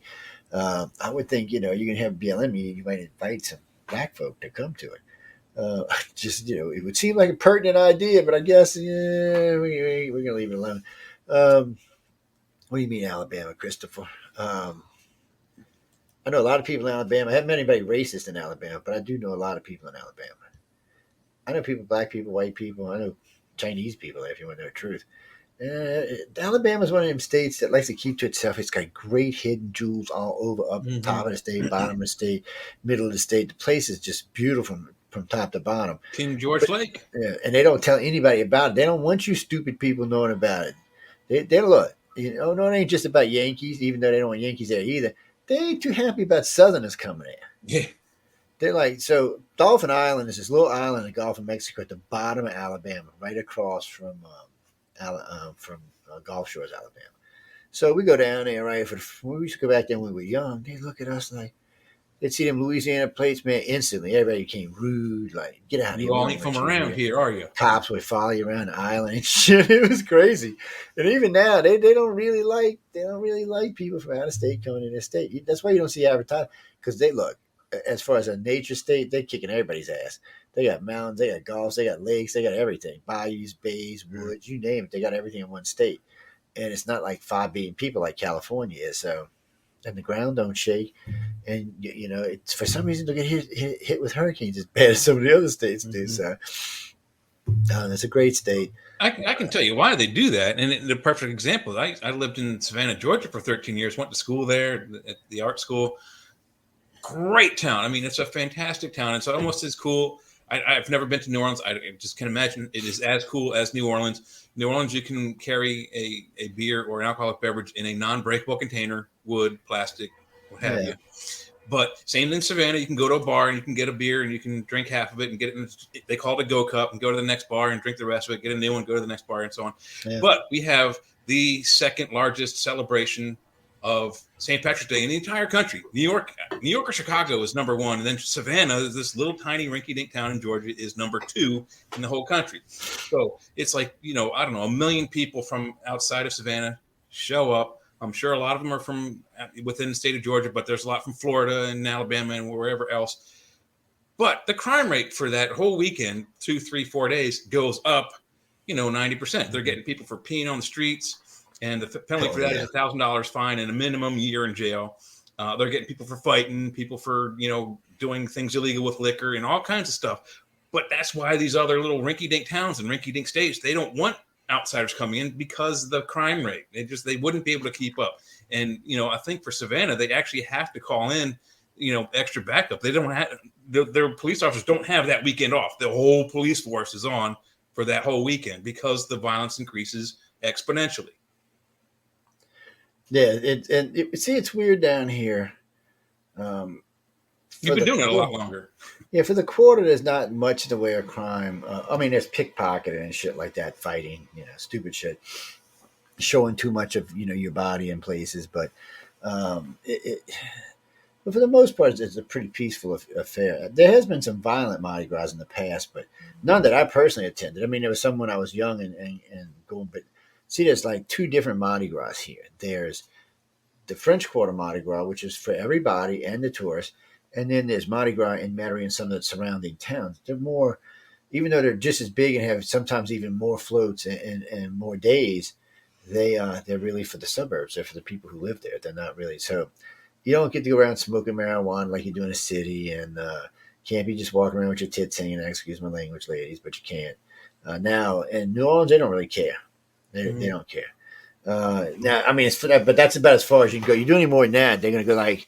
I would think you're gonna have BLM meeting. You might invite some black folk to come to it. It would seem like a pertinent idea, but I guess we're gonna leave it alone. What do you mean, Alabama, Christopher? I know a lot of people in Alabama. I haven't met anybody racist in Alabama, but I do know a lot of people in Alabama. I know people, black people, white people. I know Chinese people, if you want to know the truth. Alabama is one of them states that likes to keep to itself. It's got great hidden jewels all over, up top of the state, bottom of the state, middle of the state. The place is just beautiful from top to bottom. King George But Lake. yeah, and they don't tell anybody about it. They don't want you stupid people knowing about it. They look. No, it ain't just about Yankees, even though they don't want Yankees there either. They ain't too happy about Southerners coming in. Yeah. They're like, so Dolphin Island is this little island in the Gulf of Mexico at the bottom of Alabama, right across from Gulf Shores, Alabama. So we go down there, right? We used to go back there when we were young. They look at us like, they'd see them Louisiana plates, man, instantly. Everybody became rude, like, get out of here. You all ain't from around here, are you? Cops would follow you around the island and shit. It was crazy. And even now, they don't really like people from out of state coming in the state. That's why you don't see advertising, because they look, as far as a nature state, they're kicking everybody's ass. They got mountains, they got gulfs, they got lakes, they got everything. Bayous, bays, woods, you name it. They got everything in one state. And it's not like 5 billion people like California is. So, and the ground don't shake. And, it's for some reason they get hit with hurricanes as bad as some of the other states do. So, it's a great state. I can tell you why they do that. And the perfect example, I lived in Savannah, Georgia for 13 years, went to school there at the art school. Great town. I mean, it's a fantastic town. It's almost as cool. I've never been to New Orleans. I just can imagine it is as cool as New Orleans. New Orleans, you can carry a beer or an alcoholic beverage in a non-breakable container, wood, plastic, what have you. But same in Savannah, you can go to a bar and you can get a beer and you can drink half of it and get it in, they call it a go cup, and go to the next bar and drink the rest of it, get a new one, go to the next bar, and so on. Yeah. But we have the second largest celebration of St. Patrick's Day in the entire country. New York or Chicago is number one, and then Savannah, this little tiny rinky-dink town in Georgia, is number 2 in the whole country. So it's like, I don't know, 1 million people from outside of Savannah show up. I'm sure a lot of them are from within the state of Georgia, but there's a lot from Florida and Alabama and wherever else. But the crime rate for that whole weekend, 2, 3, 4 days, goes up, 90%. They're getting people for peeing on the streets. And the penalty for that is $1,000 fine and a minimum year in jail. They're getting people for fighting, people for, doing things illegal with liquor and all kinds of stuff. But that's why these other little rinky-dink towns and rinky-dink states, they don't want outsiders coming in because of the crime rate. They wouldn't be able to keep up. And, I think for Savannah, they actually have to call in, extra backup. They don't have, their police officers don't have that weekend off. The whole police force is on for that whole weekend because the violence increases exponentially. Yeah, it's weird down here. You've been doing it a lot longer. Yeah, for the quarter, there's not much in the way of crime. There's pickpocketing and shit like that, fighting, stupid shit, showing too much of your body in places. But but for the most part, it's a pretty peaceful affair. There has been some violent Mardi Gras in the past, but none that I personally attended. There was some when I was young and going, but. See, there's like 2 different Mardi Gras here. There's the French Quarter Mardi Gras, which is for everybody and the tourists. And then there's Mardi Gras in Metairie and some of the surrounding towns. They're more, even though they're just as big and have sometimes even more floats and more days, they're really for the suburbs. They're for the people who live there. They're not really. So you don't get to go around smoking marijuana like you do in a city, and can't be just walking around with your tits hanging. Excuse my language, ladies, but you can't. Now, in New Orleans, they don't really care. They don't care. Now, it's for that, but that's about as far as you can go. You do any more than that, they're going to go like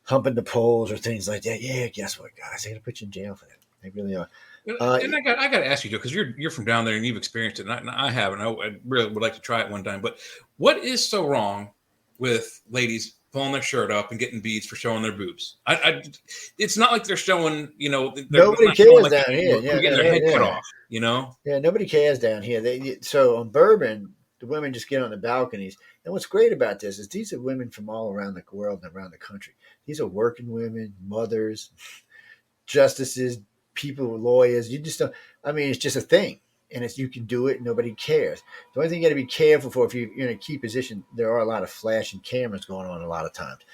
humping the poles or things like that. Yeah, guess what, guys? They're going to put you in jail for that. They really are. And I got to ask you, Joe, because you're from down there and you've experienced it, and I haven't. I really would like to try it one time. But what is so wrong with ladies pulling their shirt up and getting beads for showing their boobs? It's not like they're showing, nobody cares down here. Yeah, getting their head cut off. Yeah, nobody cares down here. So on Bourbon, the women just get on the balconies. And what's great about this is these are women from all around the world and around the country. These are working women, mothers, justices, people, lawyers. You just don't. It's just a thing, and you can do it. And nobody cares. The only thing you got to be careful for if you're in a key position, there are a lot of flashing cameras going on. A lot of times,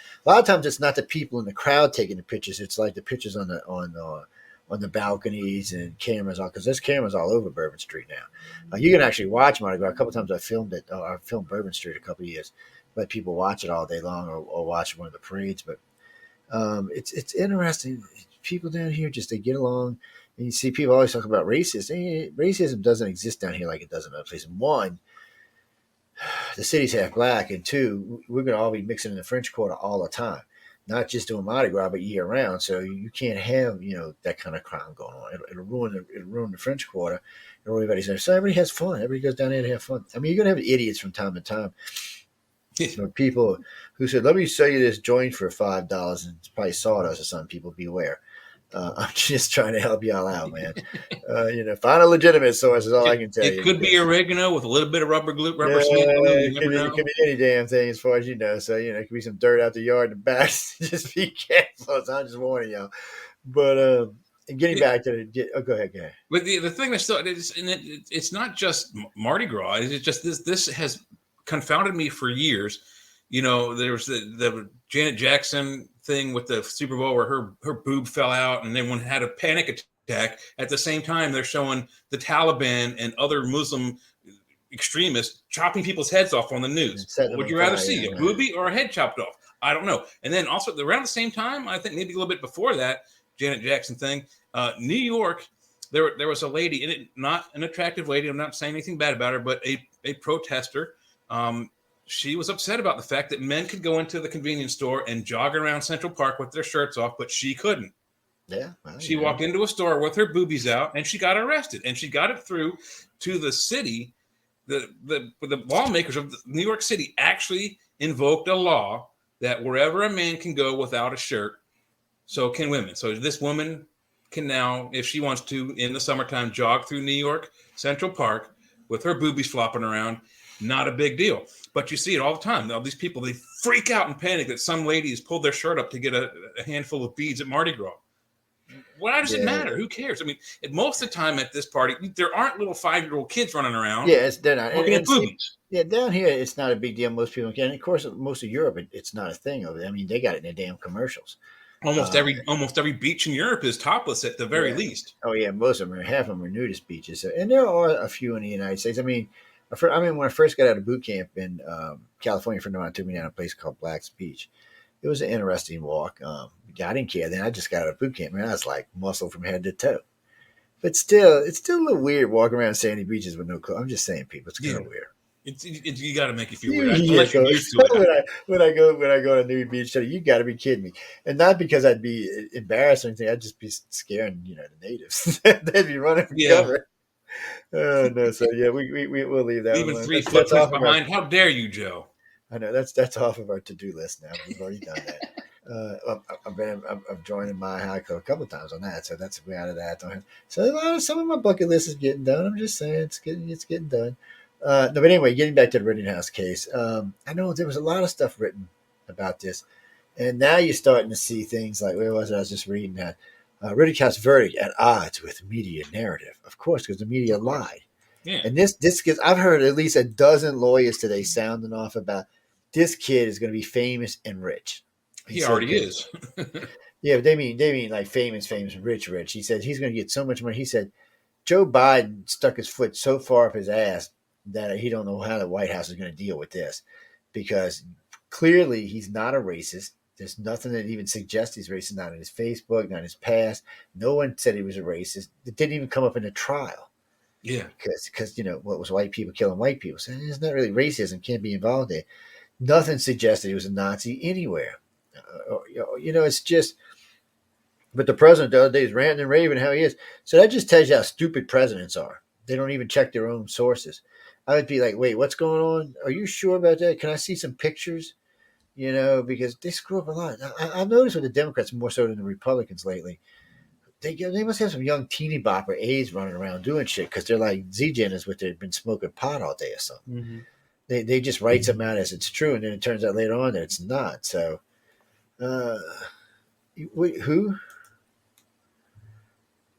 it's not the people in the crowd taking the pictures. It's like the pictures on the balconies and cameras on, because there's cameras all over Bourbon Street now. You can actually watch Mardi Gras. A couple times I filmed it. I filmed Bourbon Street a couple of years. Let people watch it all day long or watch one of the parades. But it's interesting. People down here they get along. And you see people always talk about racism. Racism doesn't exist down here like it does in other places. One, the city's half black, and two, we're going to all be mixing in the French Quarter all the time, not just doing Mardi Gras, but year round. So you can't have that kind of crime going on. It'll ruin the French Quarter. And everybody's there. So everybody has fun. Everybody goes down there to have fun. I mean, you're going to have idiots from time to time. People who said, "Let me sell you this joint for $5," and it's probably sawdust or something. People beware. I'm just trying to help y'all out, man. Find a legitimate source is all I can tell you. It could be oregano with a little bit of rubber cement glue. It could be any damn thing as far as you know. So, it could be some dirt out the yard in the back. Just be careful. So I'm just warning y'all. But getting back to go ahead. But the thing that's still, it's not just Mardi Gras. It's just this has confounded me for years. There was the Janet Jackson thing with the Super Bowl where her boob fell out and everyone had a panic attack. At the same time, they're showing the Taliban and other Muslim extremists chopping people's heads off on the news. Would you rather see a boobie or a head chopped off? I don't know. And then also around the same time, I think maybe a little bit before that Janet Jackson thing, New York, there was a lady, and not an attractive lady. I'm not saying anything bad about her, but a protester. She was upset about the fact that men could go into the convenience store and jog around Central Park with their shirts off, but she couldn't. Yeah. She walked into a store with her boobies out, and she got arrested. And she got it through to the city. The lawmakers of New York City actually invoked a law that wherever a man can go without a shirt, so can women. So this woman can now, if she wants to, in the summertime, jog through New York Central Park with her boobies flopping around. Not a big deal. But you see it all the time. All these people, they freak out and panic that some ladies pulled their shirt up to get a handful of beads at Mardi Gras. Why does it matter? Who cares? I mean, most of the time at this party, there aren't little 5-year-old kids running around. Yeah, they're not. Looking at boobies. Yeah, down here, it's not a big deal. Most people can. And of course, most of Europe, it's not a thing over there. I mean, they got it in their damn commercials. Almost every beach in Europe is topless at the very least. Oh, yeah, most of them half of them are nudist beaches. And there are a few in the United States. I mean, when I first got out of boot camp in California, a friend of mine took me down to a place called Black's Beach. It was an interesting walk. I didn't care. Then I just got out of boot camp, and I was like muscle from head to toe. But still, it's still a little weird walking around sandy beaches with no clothes. I'm just saying, people, it's kind of weird. You got to make you feel weird. When I go to a nude beach, you got to be kidding me. And not because I'd be embarrassed or anything. I'd just be scaring the natives. They'd be running for cover. No, so we'll leave that. Even 3 footprints behind. How dare you, Joe? I know that's off of our to-do list now. We've already done that. I've joined in my high a couple of times on that, so that's way out of that. So some of my bucket list is getting done. I'm just saying it's getting done. No, but anyway, getting back to the Rittenhouse case, I know there was a lot of stuff written about this, and now you're starting to see things like where was it? I was just reading that. Rittenhouse verdict at odds with media narrative, of course, because the media lied. Yeah. And this gets, I've heard at least a dozen lawyers today sounding off about this kid is going to be famous and rich. He already is. Yeah, but they mean like famous, rich. He said he's going to get so much money. He said Joe Biden stuck his foot so far up his ass that he don't know how the White House is going to deal with this, because clearly he's not a racist. There's nothing that even suggests he's racist, not in his Facebook, not in his past. No one said he was a racist. It didn't even come up in the trial. Yeah. Because what was white people killing white people? So it's not really racism, can't be involved there. Nothing suggests that he was a Nazi anywhere. It's just, but the president the other day is ranting and raving how he is. So that just tells you how stupid presidents are. They don't even check their own sources. I would be like, wait, what's going on? Are you sure about that? Can I see some pictures? Because they screw up a lot. I've noticed with the Democrats more so than the Republicans lately. They must have some young teeny bopper A's running around doing shit because they're like Z-Gen with they've been smoking pot all day or something. Mm-hmm. They just write something out as it's true, and then it turns out later on that it's not. So, who?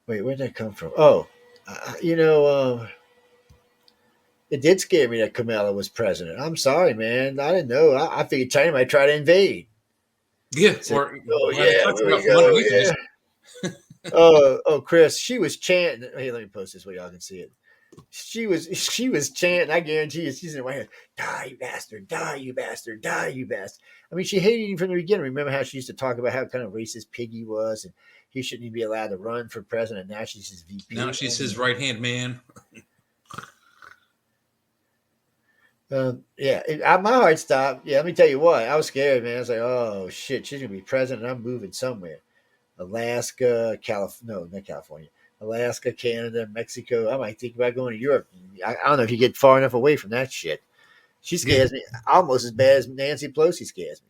Wait, where'd that come from? Oh, it did scare me that Kamala was president. I'm sorry, man. I didn't know. I figured China might try to invade. Yeah. Chris, she was chanting. Hey, let me post this so y'all can see it. She was chanting. I guarantee you, she's in my head. Die, you bastard! Die, you bastard! Die, you bastard! I mean, she hated him from the beginning. Remember how she used to talk about how kind of racist pig he was, and he shouldn't even be allowed to run for president. Now she's his VP. Now she's his right hand man. My heart stopped. Yeah, let me tell you what. I was scared, man. I was like, "Oh shit, she's gonna be president. I'm moving somewhere. Alaska, California. No, not California. Alaska, Canada, Mexico. I might think about going to Europe. I don't know if you get far enough away from that shit. She Yeah, scares me almost as bad as Nancy Pelosi scares me.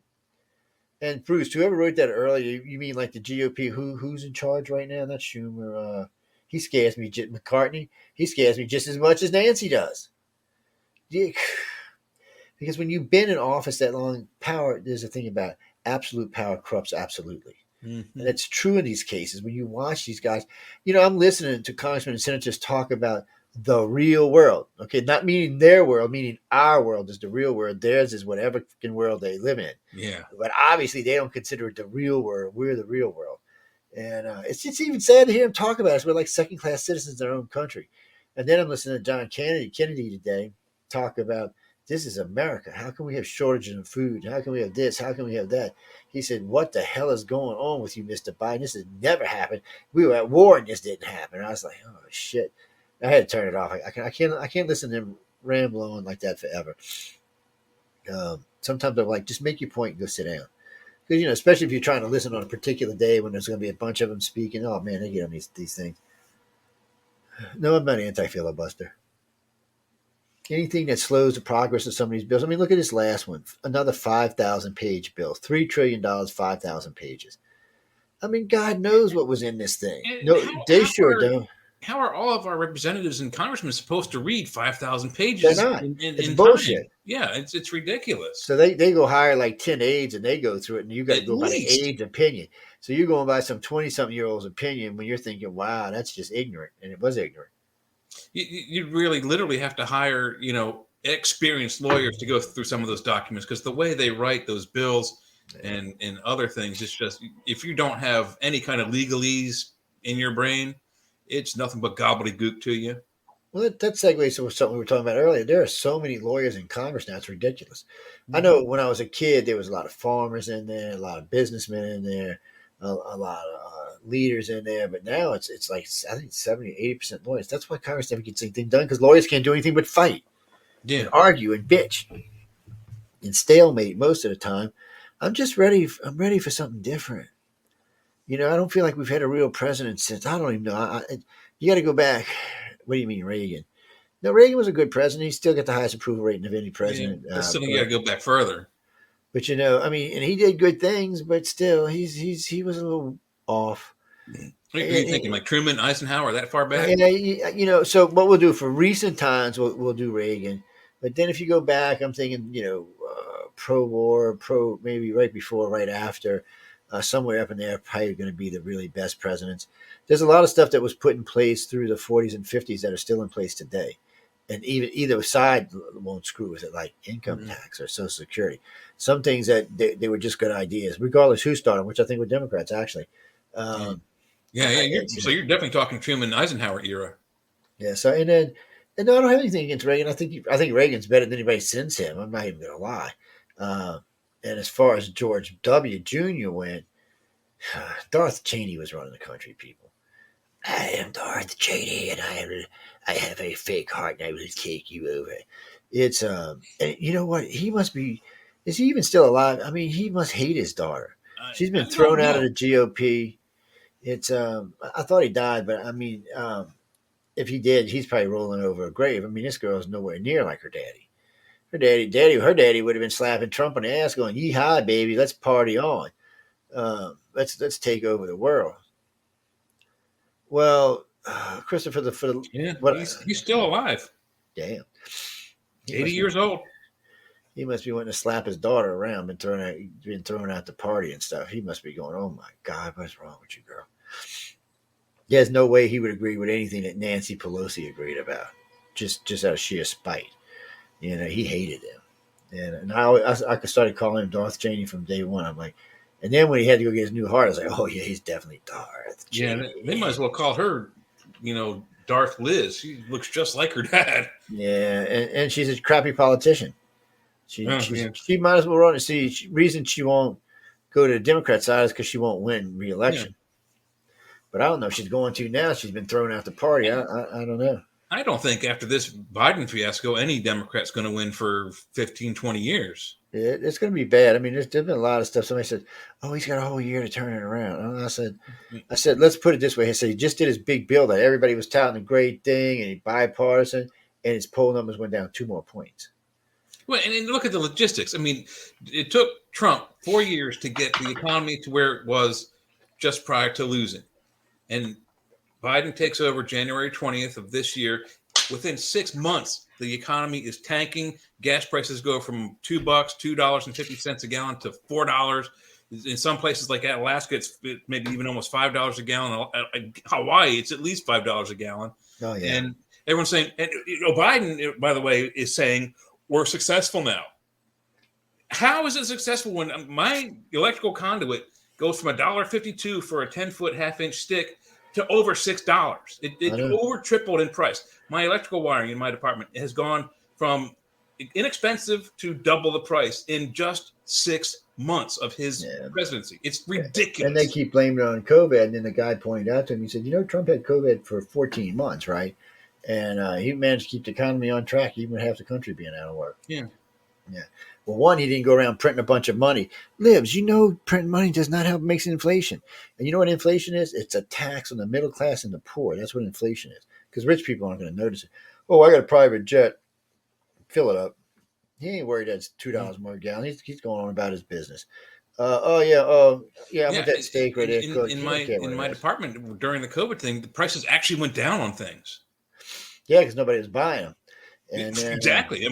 And Bruce, whoever wrote that earlier, you mean like the GOP? Who's in charge right now? Not Schumer. He scares me. McCartney. He scares me just as much as Nancy does. Yeah, because when you've been in office that long, power. There's a thing about absolute power corrupts absolutely. And hmm it's true in these cases. When you watch these guys, I'm listening to congressmen and senators talk about the real world. Okay, not meaning their world, meaning our world is the real world. Theirs is whatever fucking world they live in. yeah. But obviously, they don't consider it the real world. We're the real world. And it's just even sad to hear him talk about us. We're like second class citizens in our own country. And then I'm listening to John Kennedy today talk about this is America. How can we have shortages of food? How can we have this? How can we have that? He said, "What the hell is going on with you, Mr. Biden? This has never happened. We were at war and this didn't happen." And I was like, "Oh shit!" I had to turn it off. I can't listen to him ramble on like that forever. Sometimes I'm like, just make your point and go sit down. Because especially if you're trying to listen on a particular day when there's going to be a bunch of them speaking. Oh man, they get on these things. No, I'm not anti-filibuster. Anything that slows the progress of some of these bills. I mean, look at this last one. Another 5,000 page bill. $3 trillion, 5,000 pages. I mean, God knows what was in this thing. And No, they sure are don't. how are all of our representatives and congressmen supposed to read 5,000 They're pages not. It's in time? bullshit. Yeah, it's ridiculous. So they go hire like 10 aides and they go through it, and you got to At go by the least aide's opinion. So you're going by some 20-something-year-old's opinion when you're thinking, wow, that's just ignorant. And it was ignorant. you really literally have to hire experienced lawyers to go through some of those documents because the way they write those bills Yeah. and other things, it's just if you don't have any kind of legalese in your brain, it's nothing but gobbledygook to you. Well, that segues to something we were talking about earlier. There are so many lawyers in Congress now; it's ridiculous. I Mhm. know when I was a kid, there was a lot of farmers in there, a lot of businessmen in there, a lot of leaders in there. But now it's like I think 70, 80% lawyers. That's why Congress never gets anything done because lawyers can't do anything but fight and Yeah. argue and bitch and stalemate most of the time. I'm just ready. I'm ready for something different. I don't feel like we've had a real president since I don't even know. You got to go back. What do you mean, Reagan? No, Reagan was a good president. He still got the highest approval rating of any Yeah, president. but still, you got But to go back further. I mean, and he did good things, but still, he was a little off. Are you thinking like Truman, Eisenhower, that far back? So what we'll do for recent times, we'll do Reagan. But then if you go back, I'm thinking, pro-war, maybe right before, right after, somewhere up in there, probably going to be the really best presidents. There's a lot of stuff that was put in place through the 40s and 50s that are still in place today. And even either side won't screw with it, like income Mhm. tax or Social Security. Some things that they were just good ideas, regardless who started, which I think were Democrats actually. Yeah, Um, yeah. you So know, you're definitely talking Truman, Eisenhower era. yeah. So and no, I don't have anything against Reagan. I think Reagan's better than anybody since him. I'm not even going to lie. Uh, and as far as George W. Jr. went, Darth Cheney was running the country. People, I am Darth Cheney, and I have a fake heart, and I will take you over. It's and you know what? He must be. Is he even still alive? I mean, he must hate his daughter. She's been I don't thrown out of know. the GOP. It's I thought he died, but I mean, if he did, he's probably rolling over a grave. I mean, this girl's nowhere near like her daddy. Her daddy would have been slapping Trump on the ass, going, "Yeehaw, baby, let's party on. Let's take over the world." Well, Christopher, for the Yeah, what? he's still alive, Damn, he 80 must be years old. he must be wanting to slap his daughter around, been thrown out the party and stuff. He must be going, "Oh my God, what's wrong with you, girl?" There's no way he would agree with anything that Nancy Pelosi agreed about, just out of sheer spite. He hated him. And I started calling him Darth Cheney from day one. I'm like, and then when he had to go get his new heart, I was like, oh yeah, he's definitely Darth Yeah, Cheney. they might as well call her, Darth Liz. She looks just like her dad. Yeah, and she's a crappy politician. Oh, yeah, She might as well run. See, reason she won't go to the Democrat side is because she won't win yeah. re-election. But I don't know if she's going to now. She's been thrown out the party. I don't know. I don't think after this Biden fiasco, any Democrat's going to win for 15, 20 years. It's going to be bad. I mean, there's been a lot of stuff. Somebody said, "Oh, he's got a whole year to turn it around." And I said, let's put it this way. He said he just did his big bill that everybody was touting a great thing, and he bipartisan, and his poll numbers went down 2 more points. Well, and look at the logistics. I mean, it took Trump 4 years to get the economy to where it was just prior to losing. And Biden takes over January 20th of this year. Within 6 months, the economy is tanking. Gas prices go from $2, $2.50 a gallon to $4. In some places like Alaska, it's maybe even almost $5 a gallon. Hawaii, it's at least $5 a gallon. Oh yeah. And everyone's saying, and Biden, by the way, is saying we're successful now. How is it successful when my electrical conduit goes from $1.52 for a 10-foot half-inch stick to over $6? It over tripled in price. My electrical wiring in my department has gone from inexpensive to double the price in just 6 months of his presidency. It's ridiculous. And they keep blaming it on COVID. And then the guy pointed out to him, he said, Trump had COVID for 14 months, right? And he managed to keep the economy on track, even with half the country being out of work. Yeah. Well, one, he didn't go around printing a bunch of money. Libs, printing money does not help mix inflation. And you know what inflation is? It's a tax on the middle class and the poor. That's what inflation is. Because rich people aren't going to notice it. Oh, I got a private jet. Fill it up. He ain't worried that's $2 more a gallon. He's going on about his business. I want that steak right there. In my department during the COVID thing, the prices actually went down on things. Yeah, because nobody was buying them. And exactly.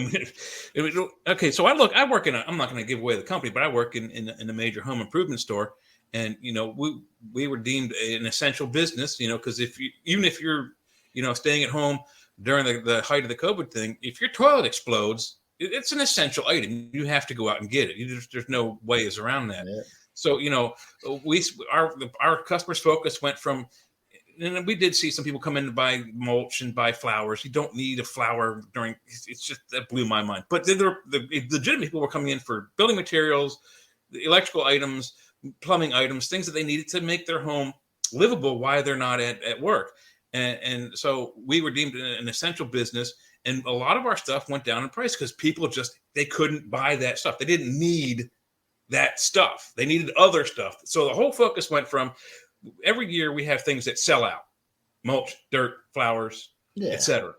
Okay, so I work in I'm not going to give away the company, but I work in a major home improvement store, and we were deemed an essential business, because even if you're staying at home during the height of the COVID thing, if your toilet explodes, it's an essential item. You have to go out and get it. There's no ways around that. Yeah. So our customers' focus went from. And we did see some people come in to buy mulch and buy flowers. You don't need a flower it's just, that blew my mind. But the legitimate people were coming in for building materials, electrical items, plumbing items, things that they needed to make their home livable while they're not at work. And so we were deemed an essential business. And a lot of our stuff went down in price because people they couldn't buy that stuff. They didn't need that stuff. They needed other stuff. So the whole focus went from, every year we have things that sell out: mulch, dirt, flowers, etc.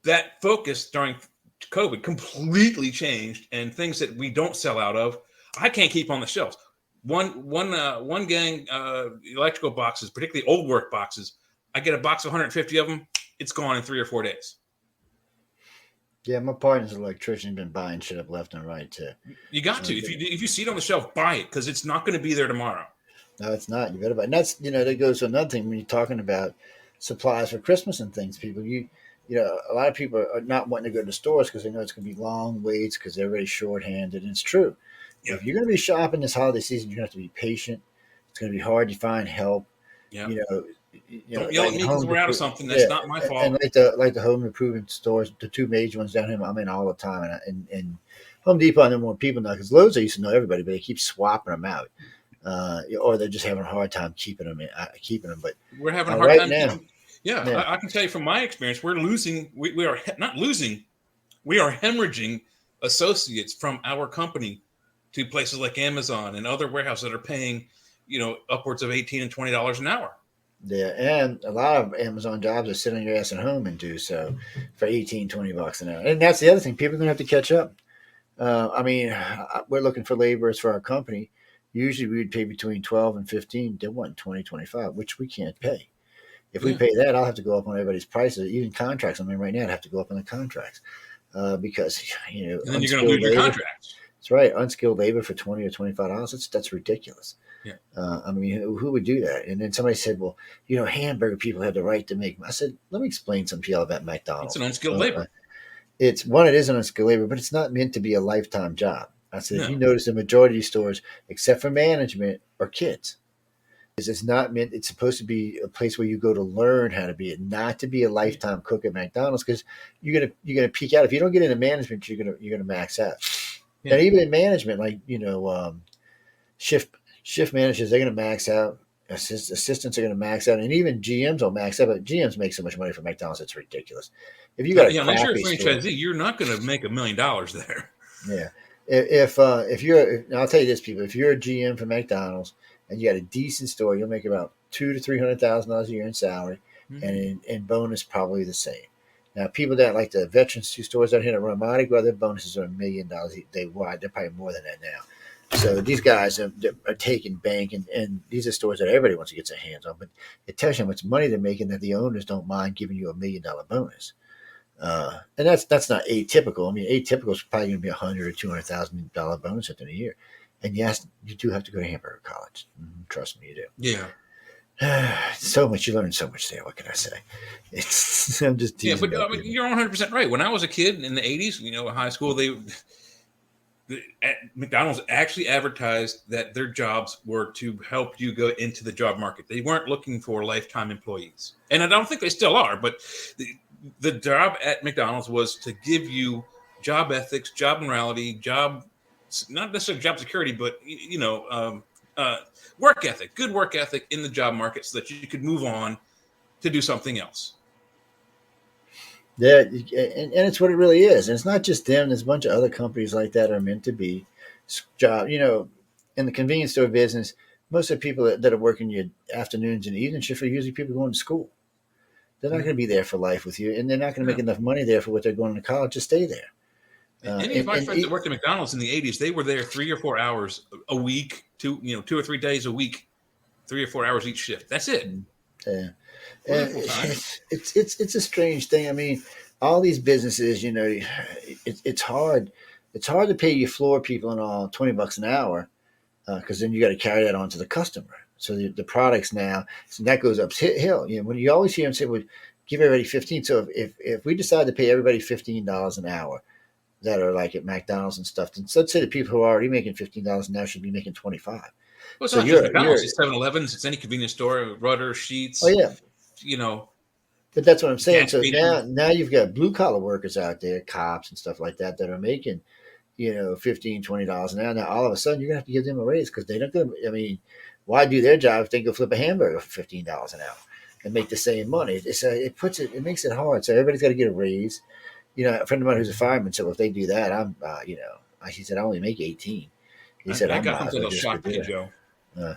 That focus during COVID completely changed, and things that we don't sell out of, I can't keep on the shelves. One gang electrical boxes, particularly old work boxes, I get a box of 150 of them. It's gone in 3 or 4 days. Yeah, my partner's an electrician. He's been buying shit up left and right too. You got to. If you see it on the shelf, buy it, because it's not going to be there tomorrow. No, it's not. You better buy. And that's that goes to another thing when you're talking about supplies for Christmas and things. People, a lot of people are not wanting to go to stores because they know it's going to be long waits because everybody's shorthanded. And it's true. Yeah. If you're going to be shopping this holiday season, you're going to have to be patient. It's going to be hard to find help. Yeah. Don't yell at me because we're out of something. That's not my fault. And like the home improvement stores, the two major ones down here, I'm in all the time. And Home Depot, I know more people now because Lowe's, I used to know everybody, but they keep swapping them out. Or they're just having a hard time keeping them. But we're having a hard time now. I can tell you from my experience, we're losing. We are not losing. We are hemorrhaging associates from our company to places like Amazon and other warehouses that are paying, upwards of $18 and $20 an hour. Yeah, and a lot of Amazon jobs are sitting your ass at home and do so for $18, $20 an hour. And that's the other thing. People are going to have to catch up. We're looking for laborers for our company. Usually we would pay between 12 and 15. They want 20, 25, which we can't pay. If we pay that, I'll have to go up on everybody's prices. Even contracts. Right now I'd have to go up on the contracts because, and then you're going to lose your contracts. That's right. Unskilled labor for $20 or $25. That's ridiculous. Yeah. Who would do that? And then somebody said, well, hamburger people have the right to make. I said, let me explain something to y'all about McDonald's. It's an unskilled labor. It is an unskilled labor, but it's not meant to be a lifetime job. I said, if you notice the majority of these stores, except for management, are kids. It's not meant, it's supposed to be a place where you go to learn how to be it, not to be a lifetime cook at McDonald's, because you're gonna peak out. If you don't get into management, you're gonna max out. Yeah. And even in management, shift managers, they're gonna max out. Assistants are going to max out, and even GMs will max out. But GMs make so much money from McDonald's, it's ridiculous. If you got a Unless you're a crappy store, franchisee, you're not going to make $1 million there. yeah. If you're, I'll tell you this, people, if you're a GM for McDonald's and you got a decent store, you'll make about $200,000 to $300,000 a year in salary, and Mhm. in bonus probably the same. Now, people that like the veterans stores out here in Ramadi, well, their bonuses are $1 million. They're probably more than that now. So these guys are taking bank, and these are stores that everybody wants to get their hands on. But it tells you how much money they're making that the owners don't mind giving you $1 million bonus. And that's not atypical. I mean, atypical is probably going to be $100,000 or $200,000 bonus at the end of the year. And yes, you do have to go to Hamburger College. Trust me, you do. Yeah. So much, you learn so much there. What can I say? I'm just Yeah, teasing but I mean, people. you're 100% right. When I was a kid in the 80s, in high school, McDonald's actually advertised that their jobs were to help you go into the job market. They weren't looking for lifetime employees. And I don't think they still are, but the job at McDonald's was to give you job ethics, job morality, not necessarily job security, but work ethic, good work ethic in the job market so that you could move on to do something else. Yeah, and it's what it really is. And it's not just them. There's a bunch of other companies like that are meant to be job. In the convenience store business, most of the people that are working your afternoons and evening shift are usually people going to school. They're not going to be there for life with you, and they're not going to make Yeah. enough money there for what they're going to college to stay there. Any of my friends that worked at McDonald's in the 80s, they were there 3 or 4 hours a week, 2 or 3 days a week, 3 or 4 hours each shift. That's it. Yeah. Wasn't full time. It's a strange thing. I mean, all these businesses, it's hard. It's hard to pay your floor people and all $20 an hour because then you got to carry that on to the customer. So the products now, so that goes up hill. When you always hear them say, "Well, give everybody 15." So if we decide to pay everybody $15 an hour that are like at McDonald's and stuff, then let's say the people who are already making $15 an hour should be making 25. Well, it's So not just you're McDonald's. It's 7-Elevens. It's any convenience store, Rutter, oh Sheets, yeah. you know, But that's what I'm saying. gas So stations. now you've got blue collar workers out there, cops and stuff like that are making, $15, $20 an hour. Now all of a sudden you're gonna have to give them a raise because they're not gonna. I mean, why do their job if they can go flip a hamburger for $15 an hour and make the same money? It makes it hard. So everybody's got to get a raise. A friend of mine who's a fireman said, well, if they do that, he said I only make 18. He said I I got might as something well that'll just go shock do you, it. Joe. Uh,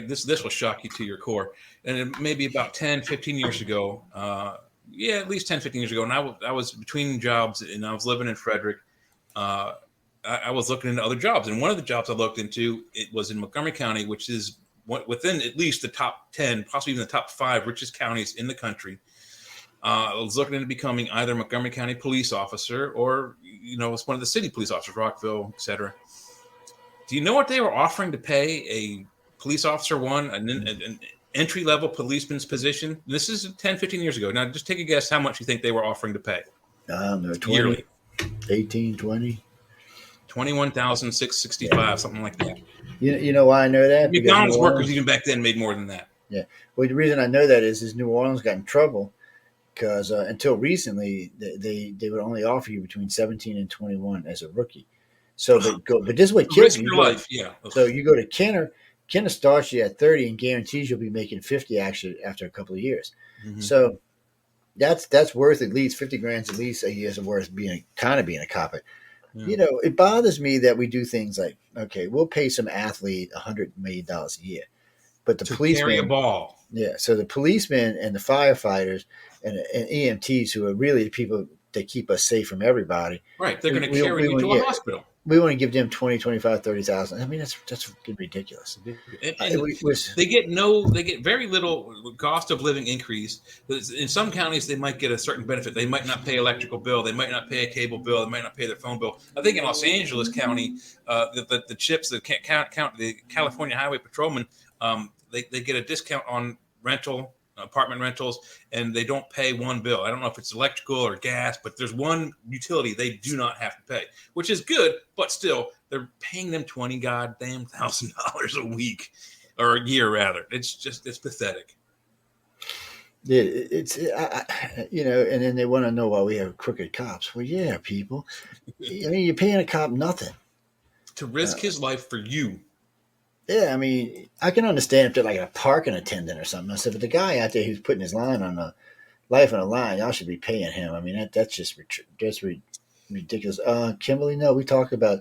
This will shock you to your core. And maybe about 10, 15 years ago, at least 10, 15 years ago, and I was between jobs and I was living in Frederick. Uh, I was looking into other jobs. And one of the jobs I looked into, it was in Montgomery County, which is within at least the top 10, possibly even the top 5 richest counties in the country. I was looking into becoming either Montgomery County police officer or, it's one of the city police officers, Rockville, etc. Do you know what they were offering to pay a police officer an entry level policeman's position? This is 10, 15 years ago. Now, just take a guess how much you think they were offering to pay I don't know, 20, yearly. 18, 20. 21,665, something like that. You know why I know that? Because New McDonald's workers Orleans. even back then made more than that. Yeah. Well, the reason I know that is New Orleans got in trouble because until recently they would only offer you between 17 and 21 as a rookie. So, but this is what kills Risk you. your life, yeah. So you go to Kenner. Kenner starts you at 30 and guarantees you'll be making 50 actually after a couple of years. Mm-hmm. So that's worth at least 50 grand at least a year's worth being a cop. Yeah. It bothers me that we do things like, okay, we'll pay some athlete $100 million a year, but the to policeman carry a ball. Yeah, so the policemen and the firefighters and EMTs, who are really the people that keep us safe from everybody, right? They're going to carry you to a hospital. We want to give them 20, 25, 30,000. I mean, that's ridiculous. And they get very little cost of living increase. In some counties, they might get a certain benefit. They might not pay electrical bill. They might not pay a cable bill. They might not pay their phone bill. I think in Los Angeles County, the CHIPs, the California Highway Patrolmen, they get a discount on apartment rentals, and they don't pay one bill. I don't know if it's electrical or gas, but there's one utility they do not have to pay, which is good, but still they're paying them $20,000 a week or a year rather. It's pathetic. Yeah, and then they want to know why we have crooked cops. Well, yeah, people. I mean, you're paying a cop nothing to risk his life for you. Yeah, I mean, I can understand if they're like a parking attendant or something. I said, but the guy out there who's putting his line on the life on the line, y'all should be paying him. I mean, that's just ridiculous. Kimberly, no, we talk about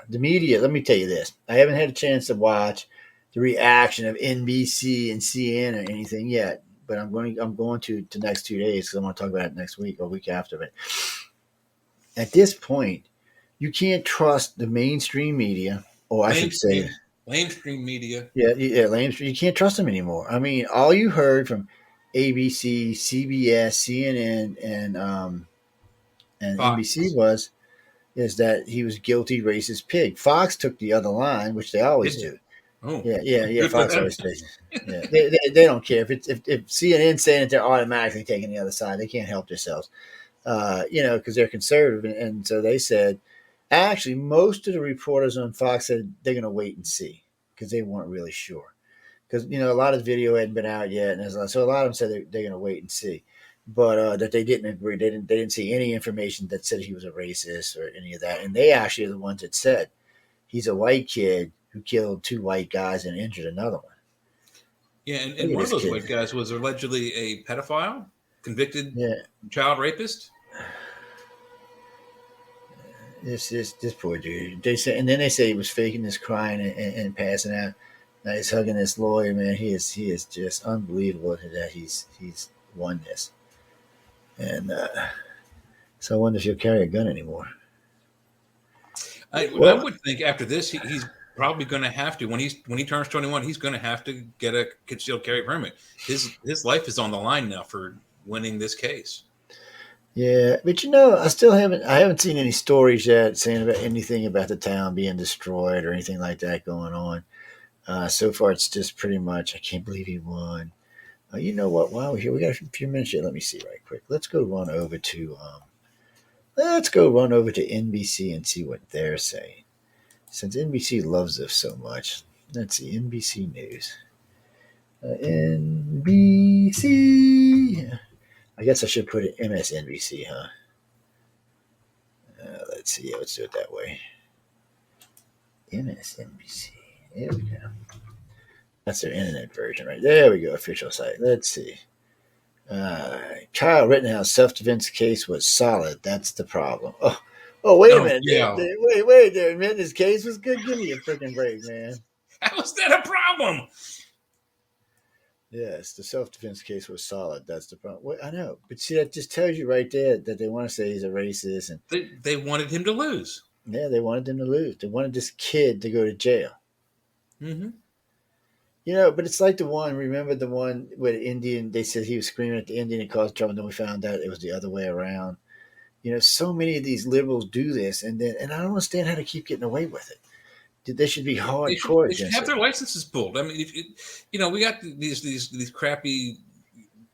the media. Let me tell you this: I haven't had a chance to watch the reaction of NBC and CNN or anything yet, but I'm going to the next 2 days because I want to talk about it next week or week after. But at this point, you can't trust the mainstream media, or I should say, Mainstream media, yeah, mainstream. You can't trust them anymore. I mean, all you heard from ABC, CBS, CNN, and NBC Fox. is that he was guilty racist pig. Fox took the other line, which they always Did they? do. Oh, Yeah. good for Fox them. always does. Yeah, they don't care if CNN saying it, they're automatically taking the other side. They can't help themselves, because they're conservative, and so they said. Actually, most of the reporters on Fox said they're going to wait and see because they weren't really sure. Because a lot of the video hadn't been out yet, and so a lot of them said they're going to wait and see, but that they didn't agree. They didn't see any information that said he was a racist or any of that, and they actually are the ones that said he's a white kid who killed two white guys and injured another one. Yeah, Look and at one of this those kid. white guys was allegedly a pedophile, convicted Yeah, child rapist. this poor dude. They say, and then they say he was faking his crying and passing out. Now he's hugging this lawyer, man. He is just unbelievable that he's won this. And so I wonder if he'll carry a gun anymore. I Well, would think after this, he's probably going to have to when he turns 21, he's going to have to get a concealed carry permit. His life is on the line now for winning this case. yeah, but I haven't seen any stories yet saying about anything about the town being destroyed or anything like that going on. So far, it's just pretty much. I can't believe he won. You know what? While we're here, we got a few minutes yet. Let me see right quick. Let's go run over to NBC and see what they're saying. Since NBC loves us so much, let's see NBC News. NBC. I guess I should put it MSNBC, huh? Let's see. Yeah, let's do it that way. MSNBC. There we go. That's their internet version, right? There we go. Official site. Let's see. Kyle Rittenhouse self-defense case was solid. That's the problem. Oh, wait a Oh minute. yeah, Wait there, man. His case was good. Give me a freaking break, man. how is that a problem? Yes, the self-defense case was solid. That's the problem. Well, I know, but see, that just tells you right there that they want to say he's a racist, and They wanted him to lose. yeah, they wanted him to lose. They wanted this kid to go to jail. Mm-hmm. But it's like the one. Remember the one where the Indian? They said he was screaming at the Indian and caused trouble. And then we found out it was the other way around. So many of these liberals do this, and I don't understand how they keep getting away with it. They should be hardcore They should against have it. their licenses pulled. I mean, we got these crappy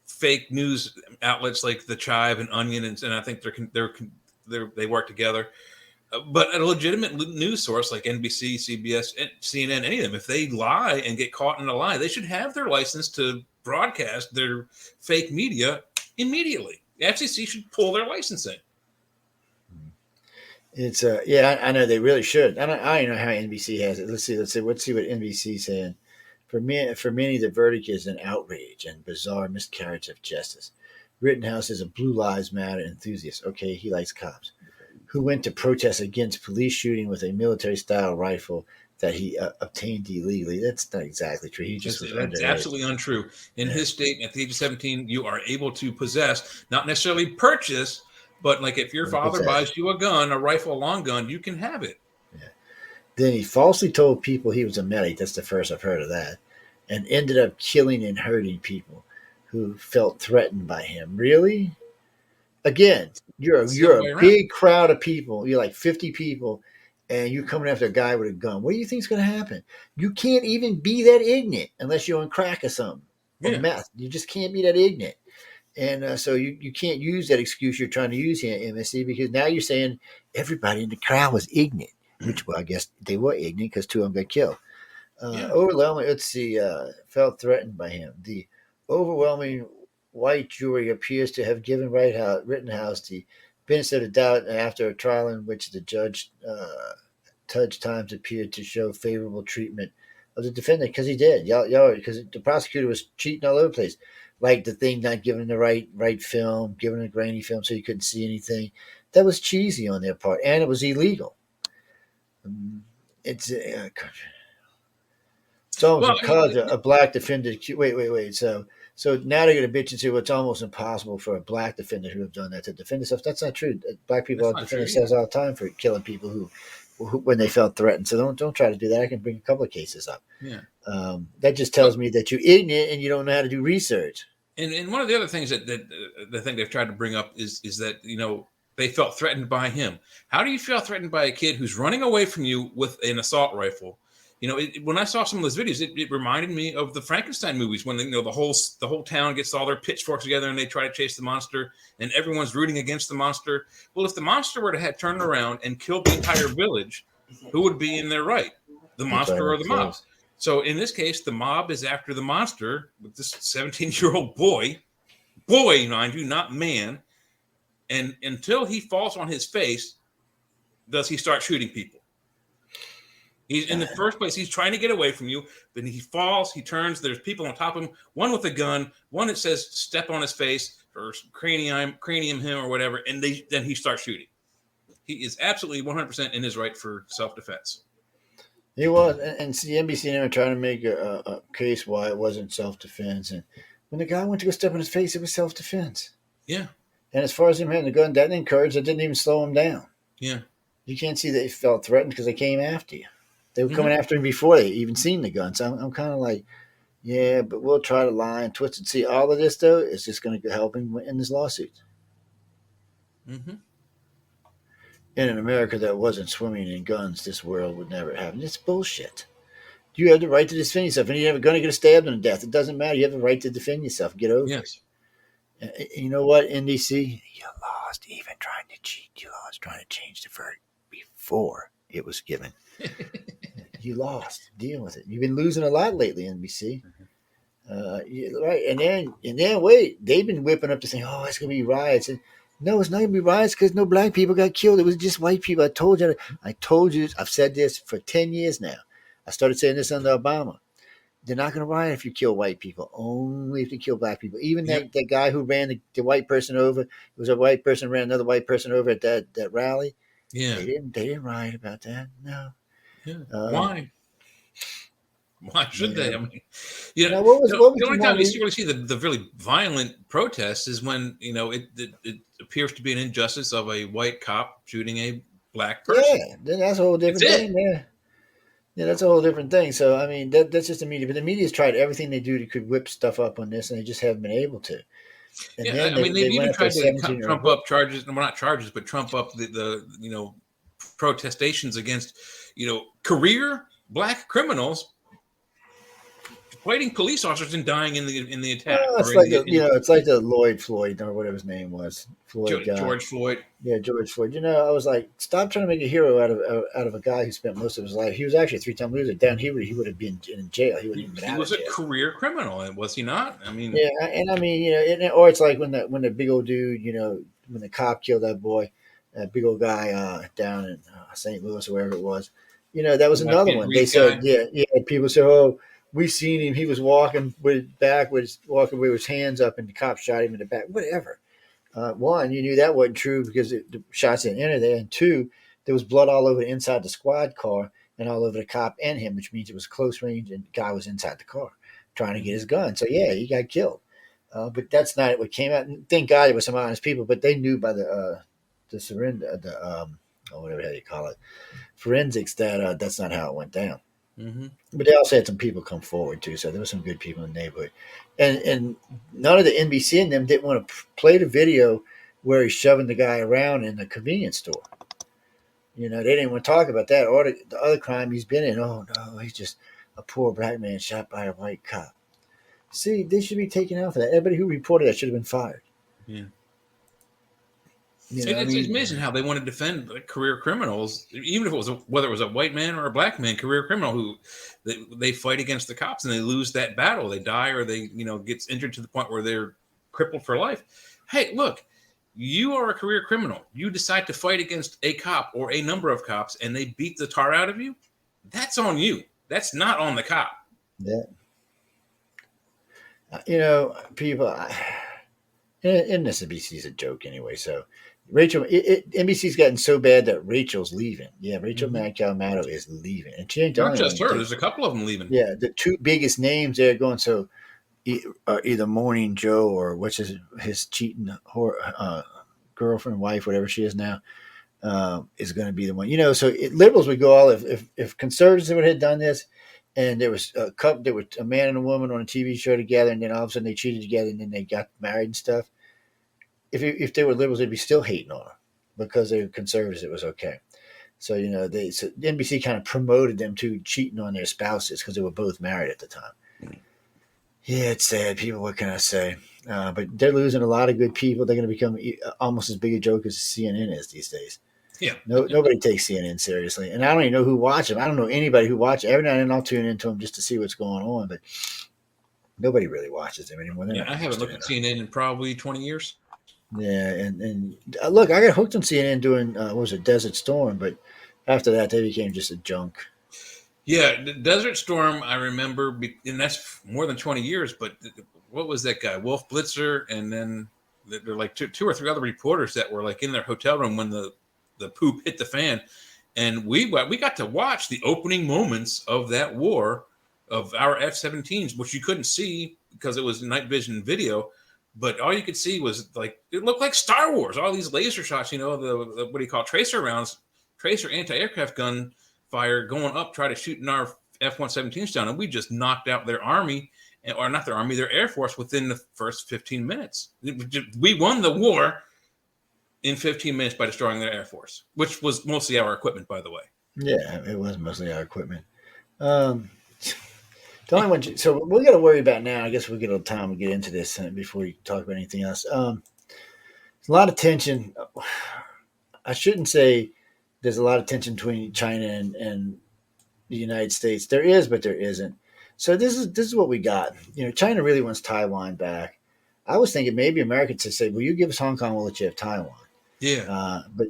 fake news outlets like the Chive and Onion, and I think they work together. But a legitimate news source like NBC, CBS, CNN, any of them, if they lie and get caught in a lie, they should have their license to broadcast their fake media immediately. The FCC should pull their licensing. It's yeah, I know they really should. I don't know how NBC has it. Let's see what NBC is saying. For many, the verdict is an outrage and bizarre miscarriage of justice. Rittenhouse is a Blue Lives Matter enthusiast. Okay, he likes cops. Who went to protest against police shooting with a military-style rifle that he obtained illegally. That's not exactly true. He just was That's underage. absolutely untrue. In Yeah, his state, at the age of 17, you are able to possess, not necessarily purchase, but like if your but father possess. buys you a gun, a rifle, a long gun, you can have it. Yeah. Then he falsely told people he was a medic. That's the first I've heard of that, and ended up killing and hurting people who felt threatened by him. Really? Again, you're It's the other you're way a around. big crowd of people. You're like 50 people, and you're coming after a guy with a gun. What do you think's going to happen? You can't even be that ignorant unless you're on crack or something or Yeah. meth. You just can't be that ignorant. And so you can't use that excuse you're trying to use here, MSC, because now you're saying everybody in the crowd was ignorant, which, well, I guess they were ignorant because two of them got killed. Yeah. Overwhelming, let's see, felt threatened by him. The overwhelming white jury appears to have given Rittenhouse the benefit of the doubt after a trial in which the judge Judge Times appeared to show favorable treatment of the defendant because he did. Y'all, because the prosecutor was cheating all over the place, like the thing not giving the right film, giving a grainy film so you couldn't see anything. That was cheesy on their part, and it was illegal. It's it's almost Well, because a black defender. Wait. So now they're going to bitch and say, well, it's almost impossible for a black defender who have done that to defend themselves. That's not true. Black people that's are not true defending either. themselves all the time for killing people who when they felt threatened. So don't try to do that. I can bring a couple of cases up. Yeah. That just tells me that you're ignorant and you don't know how to do research. And one of the other things that the thing they've tried to bring up is that they felt threatened by him. How do you feel threatened by a kid who's running away from you with an assault rifle? When I saw some of those videos, it reminded me of the Frankenstein movies when the whole town gets all their pitchforks together and they try to chase the monster and everyone's rooting against the monster. Well, if the monster were to have turned around and killed the entire village, who would be in their right? The monster or the mob? So in this case, the mob is after the monster with this 17-year-old boy, mind you, not man. And until he falls on his face, does he start shooting people? He's in the first place. He's trying to get away from you. Then he falls. He turns. There's people on top of him. One with a gun. One that says "step on his face" or cranium him or whatever. And then he starts shooting. He is absolutely 100% in his right for self-defense. He was, and the NBC and them were trying to make a case why it wasn't self-defense. And when the guy went to go step on his face, it was self-defense. Yeah. And as far as him having the gun, that encouraged. It didn't even slow him down. Yeah. You can't see that he felt threatened because they came after you. They were coming after him before they even seen the gun. So I'm kind of like, yeah, but we'll try to lie and twist and see. All of this, though, is just going to help him in this lawsuit. Mm-hmm. In an America that wasn't swimming in guns, this world would never happen. It's bullshit. You have the right to defend yourself. And you're never going to get stabbed to death. It doesn't matter. You have the right to defend yourself. Get over it. You know what, NDC? You lost even trying to cheat. You lost trying to change the verdict before it was given. You lost. Deal with it. You've been losing a lot lately, NBC. Right, and then wait, they've been whipping up to saying, "Oh, it's going to be riots." And no, it's not going to be riots because no black people got killed. It was just white people. I told you. I've said this for 10 years now. I started saying this under Obama. They're not going to riot if you kill white people. Only if you kill black people. Even that guy who ran the white person over. It was a white person ran another white person over at that rally. Yeah, they didn't riot about that. No. Yeah. Why? Why should they? I mean, what the only time you really see the really violent protests is when it appears to be an injustice of a white cop shooting a black person. Yeah, then that's a whole different thing. Yeah, that's a whole different thing. So I mean, that's just the media. But the media's tried everything they do to could whip stuff up on this, and they just haven't been able to. And then they've even tried to trump up charges. Well, not charges, but trump up the protestations against career black criminals fighting police officers and dying in the attack. It's like the Floyd or whatever his name was. George Floyd. Yeah, George Floyd. I was like, stop trying to make a hero out of a guy who spent most of his life. He was actually a 3-time loser. Down here, he would have been in jail. He wouldn't even been out of jail. He was a career criminal, was he not? I mean, yeah, and I mean, or it's like when the big old dude, when the cop killed that boy, that big old guy down in St. Louis or wherever it was. That was another one. They said, people said, oh, we seen him. He was walking with his hands up, and the cop shot him in the back. Whatever. One, you knew that wasn't true because the shots didn't enter there, and two, there was blood all over inside the squad car and all over the cop and him, which means it was close range, and the guy was inside the car trying to get his gun. So yeah, he got killed. But that's not what came out. And thank God it was some honest people, but they knew by the surrender, whatever you call it, forensics that that's not how it went down. Mm-hmm. But they also had some people come forward too, so there were some good people in the neighborhood, and none of the NBC and them didn't want to play the video where he's shoving the guy around in the convenience store. They didn't want to talk about that or the other crime he's been in. Oh no, he's just a poor black man shot by a white cop. See, they should be taken out for that. Everybody who reported that should have been fired. Yeah. It's amazing how they want to defend career criminals, even if whether it was a white man or a black man, career criminal who they fight against the cops and they lose that battle. They die or they gets injured to the point where they're crippled for life. Hey, look, You are a career criminal. You decide to fight against a cop or a number of cops, and they beat the tar out of you. That's on you. That's not on the cop. Yeah. People, and this NBC is a joke anyway. So NBC's gotten so bad that Rachel's leaving. Yeah, Rachel Mm-hmm. Maddow is leaving, and she ain't the Not only one. just her. There's a couple of them leaving. Yeah, the two biggest names there going. So either Morning Joe or what's his cheating girlfriend, wife, whatever she is now, is going to be the one. So liberals would go all if conservatives would have done this, and there was a couple, there was a man and a woman on a TV show together, and then all of a sudden they cheated together, and then they got married and stuff. If they were liberals, they'd be still hating on them because they were conservatives. It was okay. So NBC kind of promoted them to cheating on their spouses because they were both married at the time. Yeah, it's sad. People, what can I say? But they're losing a lot of good people. They're going to become almost as big a joke as CNN is these days. Yeah. Nobody takes CNN seriously. And I don't even know who watches them. I don't know anybody who watches. Every now and then I'll tune into them just to see what's going on, but nobody really watches them anymore. I haven't looked at CNN in probably 20 years. Yeah, and look, I got hooked on CNN doing, what was it, Desert Storm, but after that, they became just a junk. Yeah, the Desert Storm, I remember, and that's more than 20 years, but what was that guy? Wolf Blitzer, and then there were like two or three other reporters that were like in their hotel room when the poop hit the fan. And we got to watch the opening moments of that war of our F-17s, which you couldn't see because it was night vision video. But all you could see was it looked like Star Wars. All these laser shots, the what do you call tracer rounds, tracer anti-aircraft gun fire going up, try to shoot in our F-117s down, and we just knocked out their army, or not their army, their Air Force within the first 15 minutes. We won the war in 15 minutes by destroying their Air Force, which was mostly our equipment, by the way. Yeah, it was mostly our equipment. The only one, so we got to worry about now. I guess we'll get a little time to get into this before we talk about anything else. There's a lot of tension. I shouldn't say there's a lot of tension between China and the United States. There is, but there isn't. So this is what we got. China really wants Taiwan back. I was thinking maybe America should say, "Well, you give us Hong Kong, we'll let you have Taiwan." Yeah, but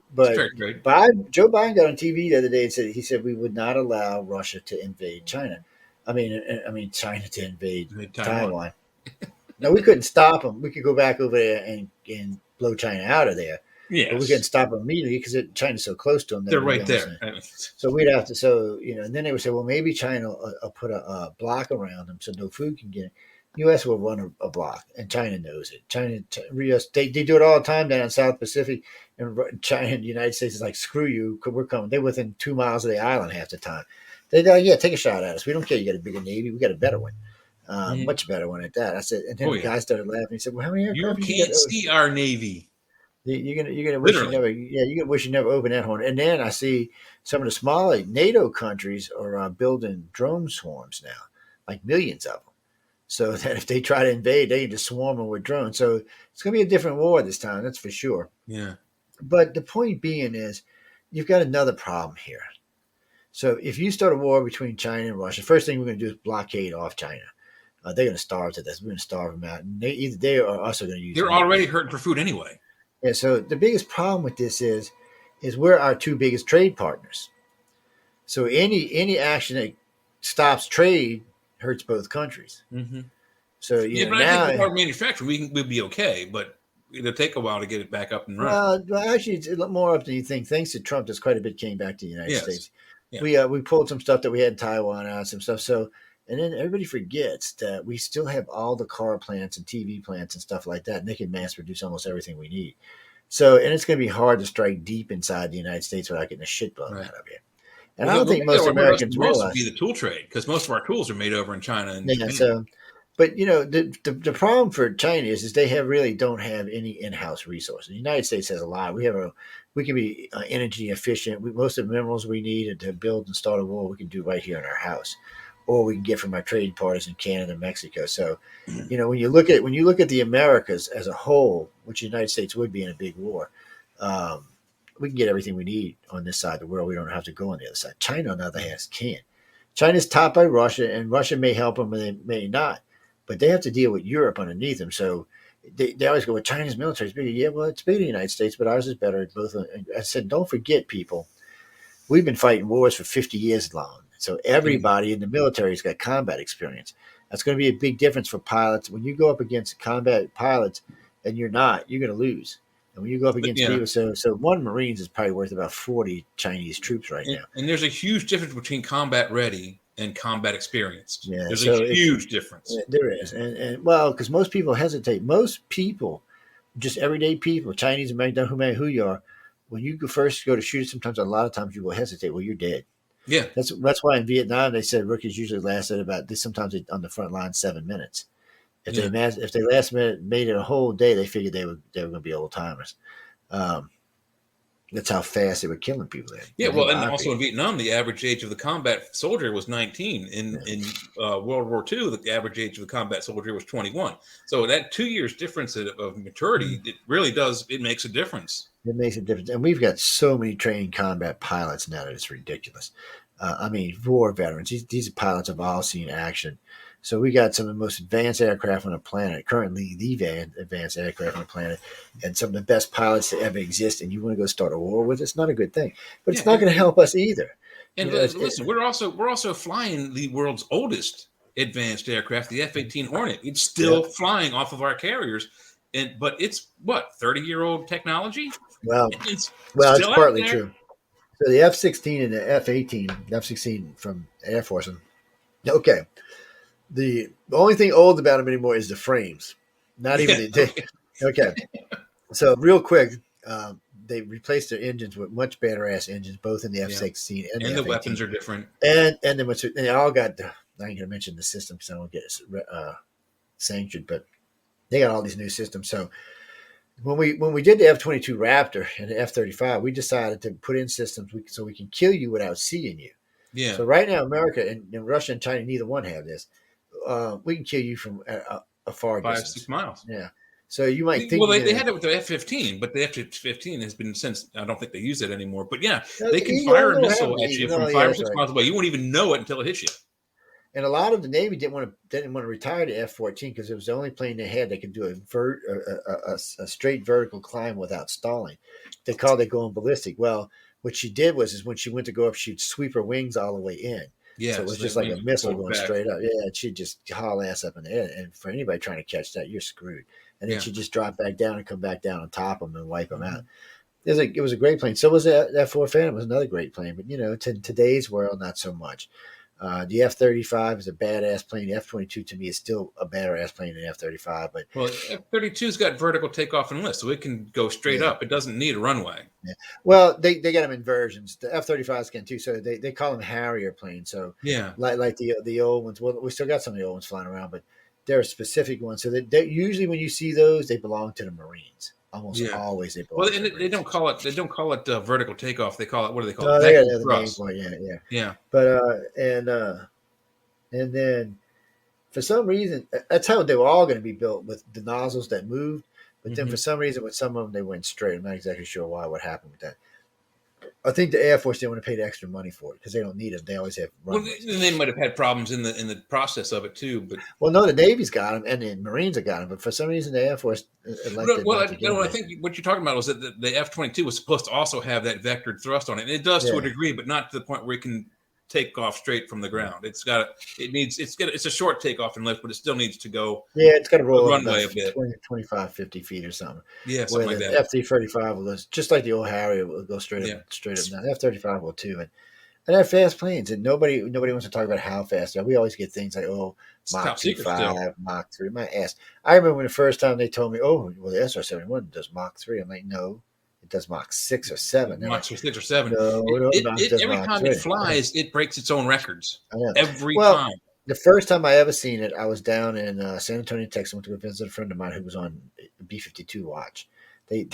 Joe Biden got on TV the other day and said we would not allow Russia to invade China. I mean China to invade Taiwan. No, we couldn't stop them. We could go back over there and blow China out of there. Yeah, but we couldn't stop them immediately because China's so close to them. They're right there. So we'd have to. And then they would say, well, maybe China will put a block around them so no food can get in. U.S. will run a block, and China knows it. They do it all the time down in South Pacific, and China and the United States is like, screw you, we're coming. They're within 2 miles of the island half the time. They're like, yeah, take a shot at us. We don't care. You got a bigger Navy. We got a better one. Much better one at that. I said, and then the guy started laughing. He said, well, how many aircraft you can't see our Navy? You're gonna wish you never opened that horn. And then I see some of the smaller NATO countries are building drone swarms now, like millions of them. So that if they try to invade, they can just swarm them with drones. So it's going to be a different war this time, that's for sure. Yeah. But the point being is, you've got another problem here. So if you start a war between China and Russia, first thing we're going to do is blockade off China. They're going to starve to this. We're going to starve them out. And they or us are going to use. They're already hurting for food anyway. Yeah. So the biggest problem with this is we're our two biggest trade partners. So any action that stops trade hurts both countries. Mm-hmm. So but I think with our manufacturing, we'll be okay, but it'll take a while to get it back up and running. Well, actually, it's a lot more up than you think. Thanks to Trump, there's quite a bit came back to the United States. Yeah. We pulled some stuff that we had in Taiwan out, some stuff. So, and then everybody forgets that we still have all the car plants and TV plants and stuff like that, and they can mass produce almost everything we need. So, and it's going to be hard to strike deep inside the United States without getting the shit blown out of you. And I don't think most Americans realize be the tool trade, because most of our tools are made over in China. And but the problem for China is they don't have any in-house resources. The United States has a lot. We can be energy efficient. Most of the minerals we need to build and start a war, we can do right here in our house, or we can get from our trade partners in Canada and Mexico. So, when you look at the Americas as a whole, which the United States would be in a big war, we can get everything we need on this side of the world. We don't have to go on the other side. China, on the other hand, can't. China's topped by Russia, and Russia may help them, and they may not. But they have to deal with Europe underneath them. So they always go, well, China's military is bigger. Yeah, well, it's bigger than the United States, but ours is better. Both. I said, don't forget, people, we've been fighting wars for 50 years long. So everybody in the military has got combat experience. That's going to be a big difference for pilots. When you go up against combat pilots and you're not, you're going to lose. And when you go up against Yeah. people, so one Marines is probably worth about 40 Chinese troops right now. And there's a huge difference between combat ready and combat experienced. Yeah, There's a so huge difference. there is, and well, because most people hesitate. Most people, just everyday people, Chinese, American, who you are, when you first go to shoot, sometimes a lot of times you will hesitate. Well, you're dead. Yeah. That's why in Vietnam they said rookies usually lasted about sometimes on the front line 7 minutes. If Yeah. they last minute made it a whole day, they figured they were going to be old timers. Um, that's how fast they were killing people there. Yeah, well, and also in Vietnam, the average age of the combat soldier was 19. In World War II, the average age of the combat soldier was 21. So that 2 years difference of maturity, it really does. It makes a difference. It makes a difference, and we've got so many trained combat pilots now that it's ridiculous. I mean, war veterans. These pilots have all seen action. So we got some of the most advanced aircraft on the planet, currently the advanced aircraft on the planet, and some of the best pilots that ever exist. And you want to go start a war with? It's not a good thing, but it's not going to help us either. And listen, we're also flying the world's oldest advanced aircraft, the F-18 Hornet. It's still flying off of our carriers, but it's what 30-year-old technology. Well, it's partly true. So the F-16 and the F-18, F-16 from Air Force, okay. The only thing old about them anymore is the frames. Not even okay. So real quick, they replaced their engines with much better ass engines, both in the F-16 and the F-18. weapons are different. And then they all got. I ain't gonna mention the system because I don't get sanctioned, but they got all these new systems. So when we did the F-22 Raptor and the F-35, we decided to put in systems so we can kill you without seeing you. Yeah. So right now, America and Russia and China, neither one have this. We can kill you from a far distance. 5-6 miles. Yeah. So you might think. Well, they had it with the F-15, but the F-15 has been since. I don't think they use it anymore. But yeah, they can fire a missile at you from 5 or 6 miles away. You won't even know it until it hits you. And a lot of the Navy didn't want to retire the F-14 because it was the only plane they had that could do a straight vertical climb without stalling. They called it going ballistic. Well, what she did was when she went to go up, she'd sweep her wings all the way in. Yeah, so it was just like a missile going straight up. Yeah, she'd just haul ass up in the air. And for anybody trying to catch that, you're screwed. And then she'd just drop back down and come back down on top of them and wipe them out. It was a great plane. So was that F-4 Phantom was another great plane. But, today's world, not so much. The F-35 is a badass plane. The F-22 to me is still a better ass plane than the F-35. But F-32's got vertical takeoff and lift, so it can go straight up. It doesn't need a runway. Yeah. Well, they got them in versions. The F-35s can too. So they call them Harrier planes. So like the old ones. Well, we still got some of the old ones flying around, but there are specific ones. So they usually when you see those, they belong to the Marines. Almost always they belong. Well, and they don't call it vertical takeoff. They call it, what do they call it? They got the name for it. Yeah. But and then for some reason that's how they were all going to be built with the nozzles that moved. But then for some reason with some of them they went straight. I'm not exactly sure what happened with that. I think the Air Force didn't want to pay the extra money for it because they don't need it. They always have runways. Well, they might have had problems in the process of it too. But no, the Navy's got them and the Marines have got them. But for some reason, the Air Force. I think what you're talking about was that the F-22 was supposed to also have that vectored thrust on it. And it does to a degree, but not to the point where it can take off straight from the ground. It's a short takeoff and lift, but it still needs to go. Yeah, it's got to roll runway a bit, 25, 50 feet or something. Yeah, something like that. F-35 will just like the old Harrier will go straight up now. F-35 will too, and they're fast planes, and nobody wants to talk about how fast they are. We always get things like Mach 2.5, Mach 3. My ass. I remember when the first time they told me, the SR-71 does Mach 3. I'm like, no. It does Mach 6 or 7. Mach 6 or 7. No, every time it flies, it breaks its own records. Every time. The first time I ever seen it, I was down in San Antonio, Texas. I went to go visit a friend of mine who was on B-52 watch. They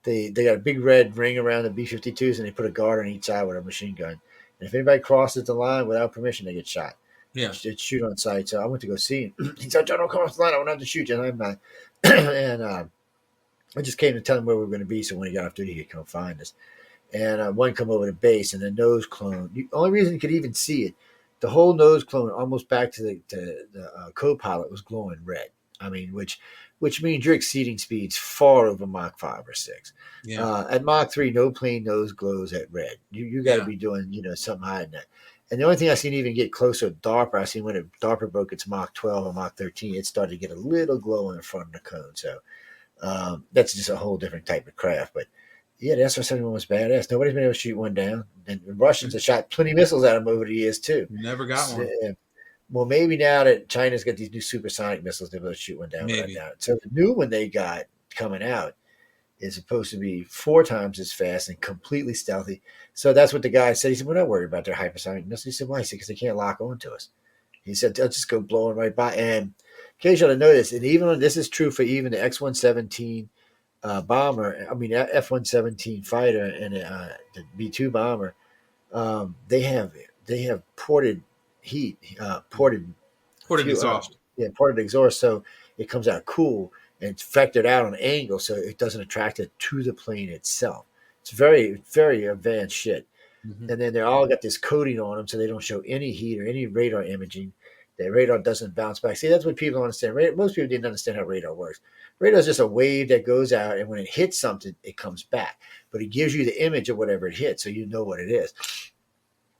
got a big red ring around the B-52s, and they put a guard on each side with a machine gun. And if anybody crosses the line without permission, they get shot. Yeah. They'd shoot on sight. So I went to go see him. He said, "Don't come off the line. I won't have to shoot you." And I'm not. And I just came to tell him where we were going to be, so when he got off duty, he could come find us. And one come over to base, and the nose clone. The only reason you could even see it, the whole nose clone, almost back to the co-pilot, was glowing red. I mean, which which means your exceeding speeds far over Mach 5 or 6. Yeah. At Mach 3, no plane nose glows at red. You got to Yeah. be doing, something higher than that. And the only thing I seen even get closer to DARPA, I seen when DARPA broke its Mach 12 or Mach 13, it started to get a little glow in the front of the cone. So that's just a whole different type of craft. But yeah, the SR-71 was badass. Nobody's been able to shoot one down. And the Russians have shot plenty of missiles at them over the years, too. Never got So, one. well, maybe now that China's got these new supersonic missiles, they're able to shoot one down, but I Maybe. doubt it. So the new one they got coming out is supposed to be 4 times as fast and completely stealthy. So that's what the guy said. He said, we're not worried about their hypersonic missiles. He said, why? He said, because they can't lock onto us. He said, they'll just go blowing right by. And in case you ought to know this, and even on, this is true for even the X-117 bomber, I mean, F-117 fighter and the B-2 bomber, they have ported heat, ported Ported fuel, exhaust. ported exhaust, so it comes out cool and it's factored out on angle, so it doesn't attract it to the plane itself. It's very, very advanced shit. Mm-hmm. And then they all got this coating on them, so they don't show any heat or any radar imaging. The radar doesn't bounce back. See, that's what people don't understand. Most people didn't understand how radar works. Radar is just a wave that goes out, and when it hits something, it comes back. But it gives you the image of whatever it hits, so you know what it is.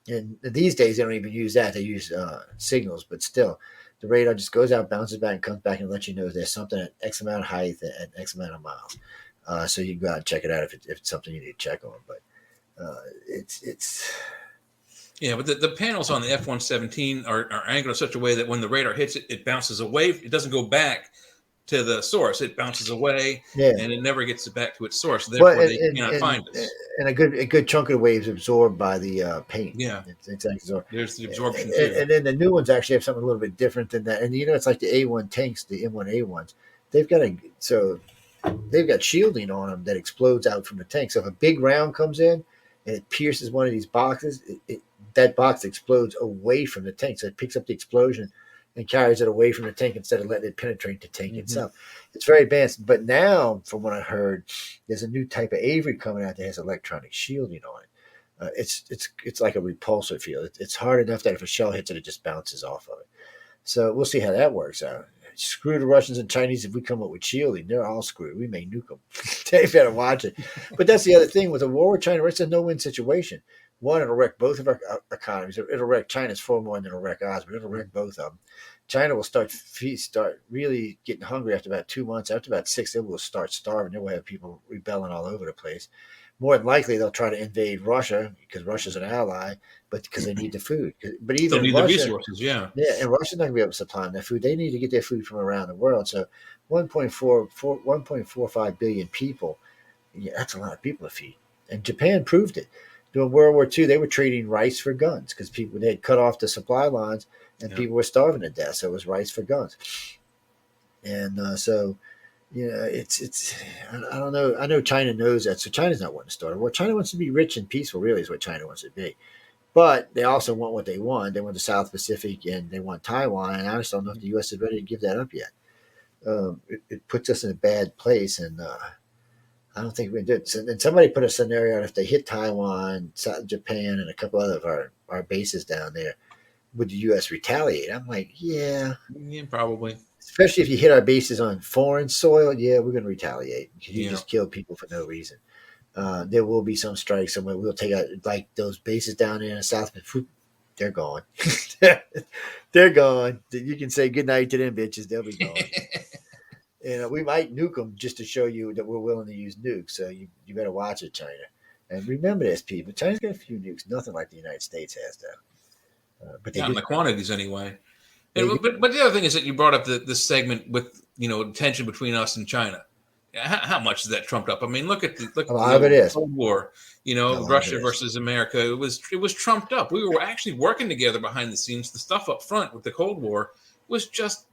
And these days, they don't even use that. They use signals, but still, the radar just goes out, bounces back, and comes back and lets you know there's something at X amount of height and X amount of miles. So you can go out and check it out if it's something you need to check on. But it's Yeah, but the panels on the F-117 are angled in such a way that when the radar hits it, it bounces away. It doesn't go back to the source. It bounces away, and it never gets it back to its source. Therefore, they cannot find us. And a good chunk of the waves absorbed by the paint. Yeah, it's absorbed. There's the absorption too. And then the new ones actually have something a little bit different than that. And it's like the A1 tanks, the M1A1s. They've got shielding on them that explodes out from the tank. So if a big round comes in and it pierces one of these boxes, that box explodes away from the tank. So it picks up the explosion and carries it away from the tank instead of letting it penetrate the tank itself. It's very advanced. But now, from what I heard, there's a new type of Avery coming out that has electronic shielding on it. It's like a repulsor field. It's hard enough that if a shell hits it, it just bounces off of it. So we'll see how that works out. Screw the Russians and Chinese if we come up with shielding. They're all screwed. We may nuke them. They better watch it. But that's the other thing. With a war with China, it's a no-win situation. One, it'll wreck both of our economies. It'll wreck China's far more than it'll wreck ours, but it'll wreck both of them. China will start really getting hungry after about 2 months. After about 6, they will start starving. They will have people rebelling all over the place. More than likely, they'll try to invade Russia because Russia's an ally, but because they need the food. But even they need Russia, the resources, yeah. And Russia's not going to be able to supply them that food. They need to get their food from around the world. So 1.45 billion people, that's a lot of people to feed. And Japan proved it. During World War II, they were trading rice for guns because they had cut off the supply lines and people were starving to death. So it was rice for guns. And it's I don't know. I know China knows that. So China's not wanting to start. Well, China wants to be rich and peaceful, really, is what China wants to be. But they also want what they want. They want the South Pacific and they want Taiwan. And I just don't know if the U.S. is ready to give that up yet. It puts us in a bad place. And I don't think we can do it. And somebody put a scenario on if they hit Taiwan, Japan, and a couple other of our bases down there, would the U.S. retaliate? I'm like, yeah, probably. Especially if you hit our bases on foreign soil, yeah, we're going to retaliate because you just kill people for no reason. There will be some strikes somewhere. We'll take out like those bases down there in the South. They're gone. They're gone. You can say goodnight to them bitches. They'll be gone. And we might nuke them just to show you that we're willing to use nukes. So you better watch it, China. And remember this, people. China's got a few nukes. Nothing like the United States has, though. But they not in the quantities anyway. But the other thing is that you brought up this segment with tension between us and China. How much is that trumped up? I mean, look at the Cold War. Russia versus America. It was trumped up. We were actually working together behind the scenes. The stuff up front with the Cold War was just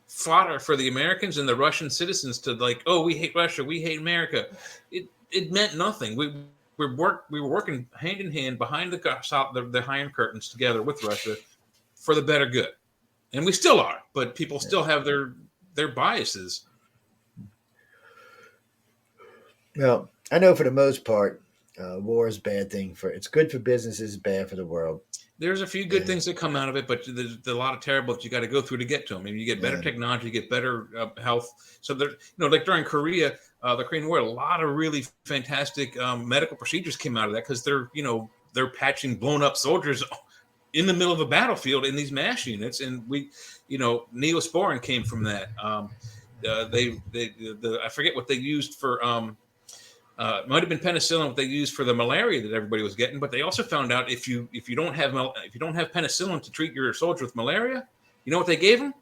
fodder for the Americans and the Russian citizens to we hate Russia, we hate America. It meant nothing. We were working hand in hand behind the Iron Curtains together with Russia for the better good. And we still are, but people still have their biases. Well, I know for the most part, War is a bad thing for. It's good for businesses, bad for the world. There's a few good And, things that come out of it, but there's a lot of terrible that you got to go through to get to them. I mean, you get better and technology, you get better health. So there, like during Korea, the Korean War, a lot of really fantastic medical procedures came out of that because they're patching blown up soldiers in the middle of a battlefield in these mass units, and Neosporin came from that. I forget what they used for. It might have been penicillin what they used for the malaria that everybody was getting, but they also found out if you don't have penicillin to treat your soldier with malaria, you know what they gave them?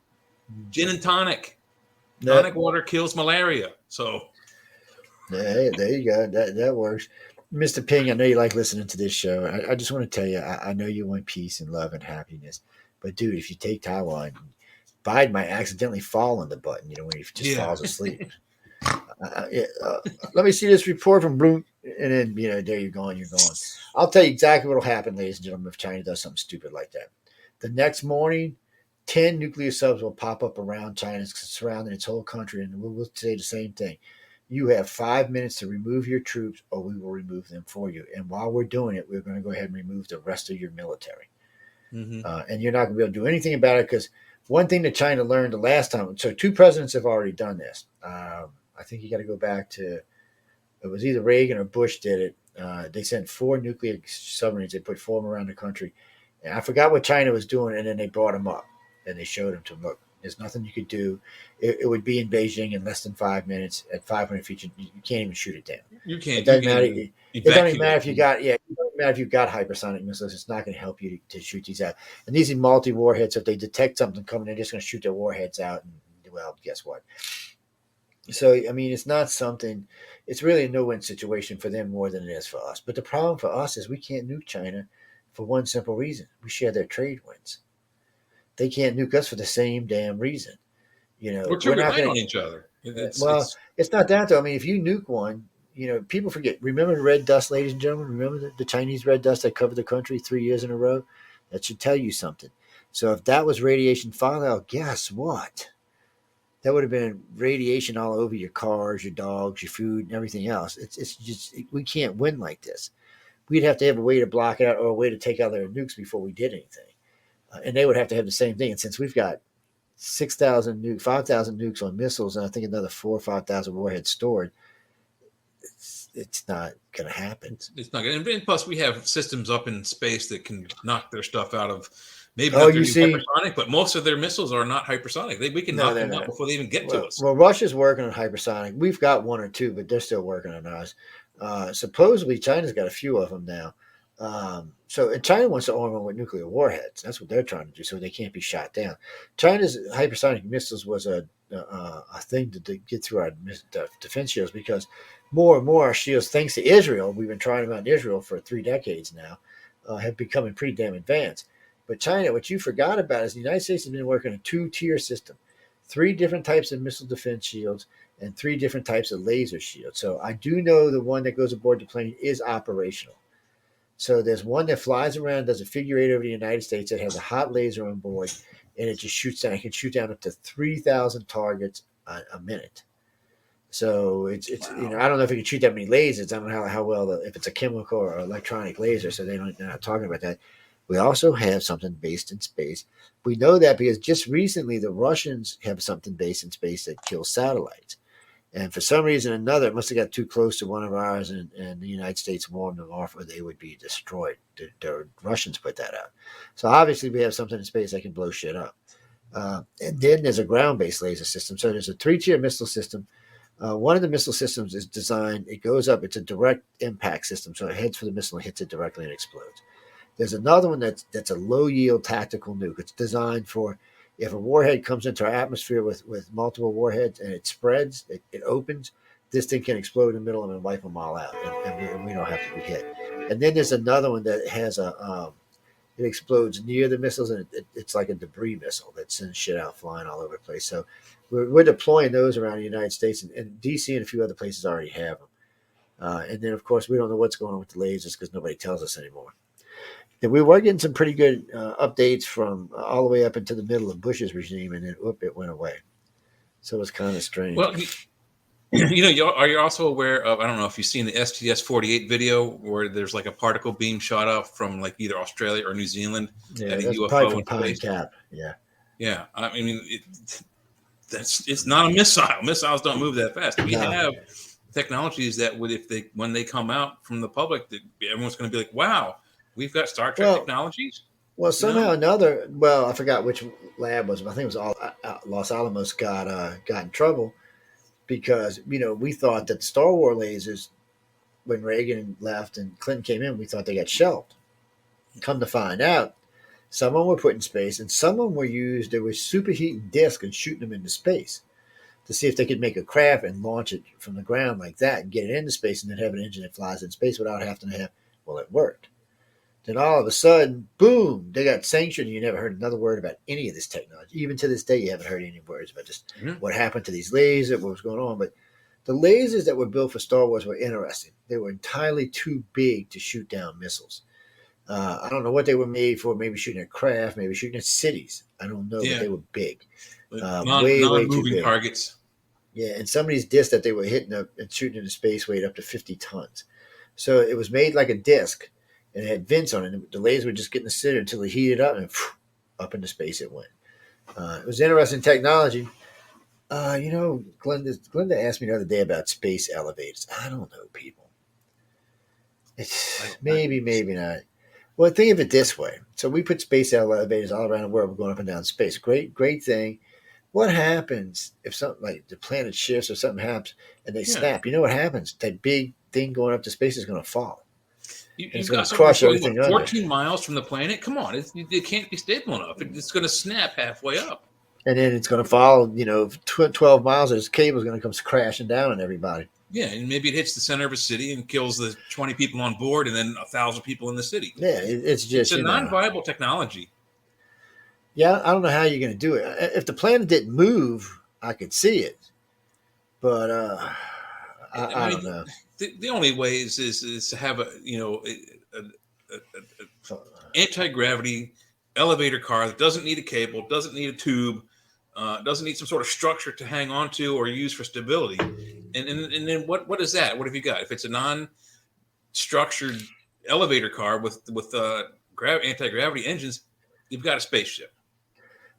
Gin and tonic. Tonic that, water kills malaria. So there you go. That works. Mr. Ping, I know you like listening to this show. I just want to tell you, I know you want peace and love and happiness. But, dude, if you take Taiwan, Biden might accidentally fall on the button, when he just yeah, falls asleep. Yeah, let me see this report from Bloom. And then, there you're going. I'll tell you exactly what will happen, ladies and gentlemen, if China does something stupid like that. The next morning, 10 nuclear subs will pop up around China, surrounding its whole country, and we'll say the same thing. You have 5 minutes to remove your troops, or we will remove them for you. And while we're doing it, we're going to go ahead and remove the rest of your military. mm-hmm. And you're not going to be able to do anything about it because one thing that China learned the last time, so two presidents have already done this. I think you got to go back to, it was either Reagan or Bush did it. They sent 4 nuclear submarines. They put 4 of them around the country. And I forgot what China was doing, and then they brought them up. And they showed them to them, look, there's nothing you could do. It would be in Beijing in less than 5 minutes. At 500 feet, you can't even shoot it down. You can't. It doesn't You matter. can It doesn't even matter evacuate. if you got, it doesn't matter if you've got hypersonic missiles. It's not going to help you to shoot these out. And these are multi-warheads. So if they detect something coming, they're just going to shoot their warheads out. And, well, guess what? So, I mean, it's not something, it's really a no-win situation for them more than it is for us. But the problem for us is we can't nuke China for one simple reason. We share their trade winds. They can't nuke us for the same damn reason. We're too We're not reliant going on to, each other. well, it's not that though. I mean, if you nuke one, people forget. Remember the red dust, ladies and gentlemen? Remember the Chinese red dust that covered the country 3 years in a row? That should tell you something. So if that was radiation fallout, guess what? That would have been radiation all over your cars, your dogs, your food, and everything else. It's just we can't win like this. We'd have to have a way to block it out or a way to take out their nukes before we did anything, and they would have to have the same thing. And since we've got 6,000 nukes, 5,000 nukes on missiles, and I think another 4 or 5,000 warheads stored, it's not going to happen. It's not good. And plus, we have systems up in space that can knock their stuff out of. Maybe Oh, not their you new see, hypersonic, but most of their missiles are not hypersonic. We can no, knock no, them out no. before they even get to Well, us. well, Russia's working on hypersonic. We've got 1 or 2, but they're still working on ours. Supposedly, China's got a few of them now. And China wants to arm them with nuclear warheads. That's what they're trying to do, so they can't be shot down. China's hypersonic missiles was a thing to get through our defense shields because more and more our shields, thanks to Israel, we've been trying them out in Israel for 3 decades now, have become pretty damn advanced. But China, what you forgot about is the United States has been working a 2-tier system, 3 different types of missile defense shields and 3 different types of laser shields. So I do know the one that goes aboard the plane is operational. So there's one that flies around, does a figure 8 over the United States that has a hot laser on board, and it just shoots down. It can shoot down up to 3,000 targets a minute. So it's Wow. I don't know if it can shoot that many lasers. I don't know how well if it's a chemical or electronic laser. So they're not talking about that. We also have something based in space. We know that because just recently the Russians have something based in space that kills satellites. And for some reason or another, it must have got too close to one of ours, and the United States warned them off, or they would be destroyed. The Russians put that out. So obviously, we have something in space that can blow shit up. And then there's a ground-based laser system. So there's a 3-tier missile system. One of the missile systems is designed. It goes up. It's a direct impact system, so it heads for the missile and hits it directly and explodes. There's another one that's a low yield tactical nuke. It's designed for if a warhead comes into our atmosphere with multiple warheads and it spreads, it opens, this thing can explode in the middle and wipe them all out, and we don't have to be hit. And then there's another one that has it explodes near the missiles, and it's like a debris missile that sends shit out flying all over the place. So we're deploying those around the United States, and DC and a few other places already have them. And then, of course, we don't know what's going on with the lasers because nobody tells us anymore. And we were getting some pretty good updates from all the way up into the middle of Bush's regime, and then it went away. So it was kind of strange. Well, Are you also aware of? I don't know if you've seen the STS-48 video where there's like a particle beam shot up from like either Australia or New Zealand Yeah, at a that's probably UFO from in Pine space. Cap. Yeah. Yeah, I mean, it's not a missile. Missiles don't move that fast. We No. have technologies that would, if they when they come out from the public, that everyone's going to be like, "Wow, we've got Star Trek Well, technologies." well, You know? somehow or another. Well, I forgot which lab was. I think it was all Los Alamos got in trouble because we thought that the Star War lasers, when Reagan left and Clinton came in, we thought they got shelved. Come to find out, some of them were put in space, and some of them were used. They were superheating discs and shooting them into space to see if they could make a craft and launch it from the ground like that and get it into space and then have an engine that flies in space without having to have. Well, it worked. Then all of a sudden, boom, they got sanctioned. And you never heard another word about any of this technology. Even to this day, you haven't heard any words about just Yeah. what happened to these lasers, what was going on. But the lasers that were built for Star Wars were interesting. They were entirely too big to shoot down missiles. I don't know what they were made for. Maybe shooting at craft, maybe shooting at cities. I don't know, but Yeah, they were big, like way too non-moving big. targets. Yeah, and some of these discs that they were hitting up and shooting into space weighed up to 50 tons. So it was made like a disc, and it had vents on it. And the lasers would just get in the center until they heated up, and up into space it went. It was interesting technology. Glenda asked me the other day about space elevators. I don't know, people. It's maybe not. Well, think of it this way. So we put space elevators all around the world. We're going up and down space. Great thing. What happens if something like the planet shifts or something happens and they Yeah, snap? You know what happens? That big thing going up to space is going to fall and it's you've going got to something that's crush going what everything under. 14 miles from the planet. Come on, it can't be stable enough. It's going to snap halfway up. And then it's going to fall, 12 miles, and this cable is going to come crashing down on everybody. Yeah, and maybe it hits the center of a city and kills the 20 people on board, and then 1,000 people in the city. Yeah, it's It's just, a non-viable technology. Yeah, I don't know how you're going to do it. If the planet didn't move, I could see it. But I don't know. The only way is to have a anti-gravity elevator car that doesn't need a cable, doesn't need a tube, doesn't need some sort of structure to hang on to or use for stability. And then what is that? What have you got? If it's a non-structured elevator car with anti-gravity engines, you've got a spaceship.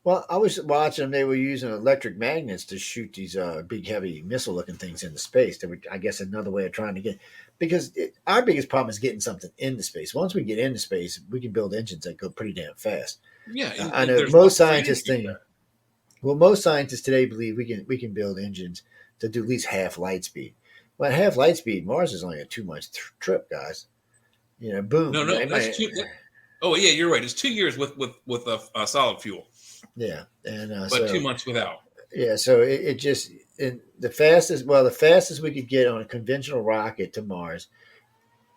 Well, I was watching them. They were using electric magnets to shoot these big, heavy missile-looking things into space. They were, I guess, another way of trying to get. Because our biggest problem is getting something into space. Once we get into space, we can build engines that go pretty damn fast. Yeah, I know there's most lots of training scientists to do think. that. Well, most scientists today believe we can build engines that do at least half light speed. Well, at half light speed, Mars is only a 2 month trip, guys. Boom. No, that's too. Oh yeah, you're right. It's 2 years with a solid fuel, Yeah, and but 2 months without. yeah, so it just the fastest we could get on a conventional rocket to Mars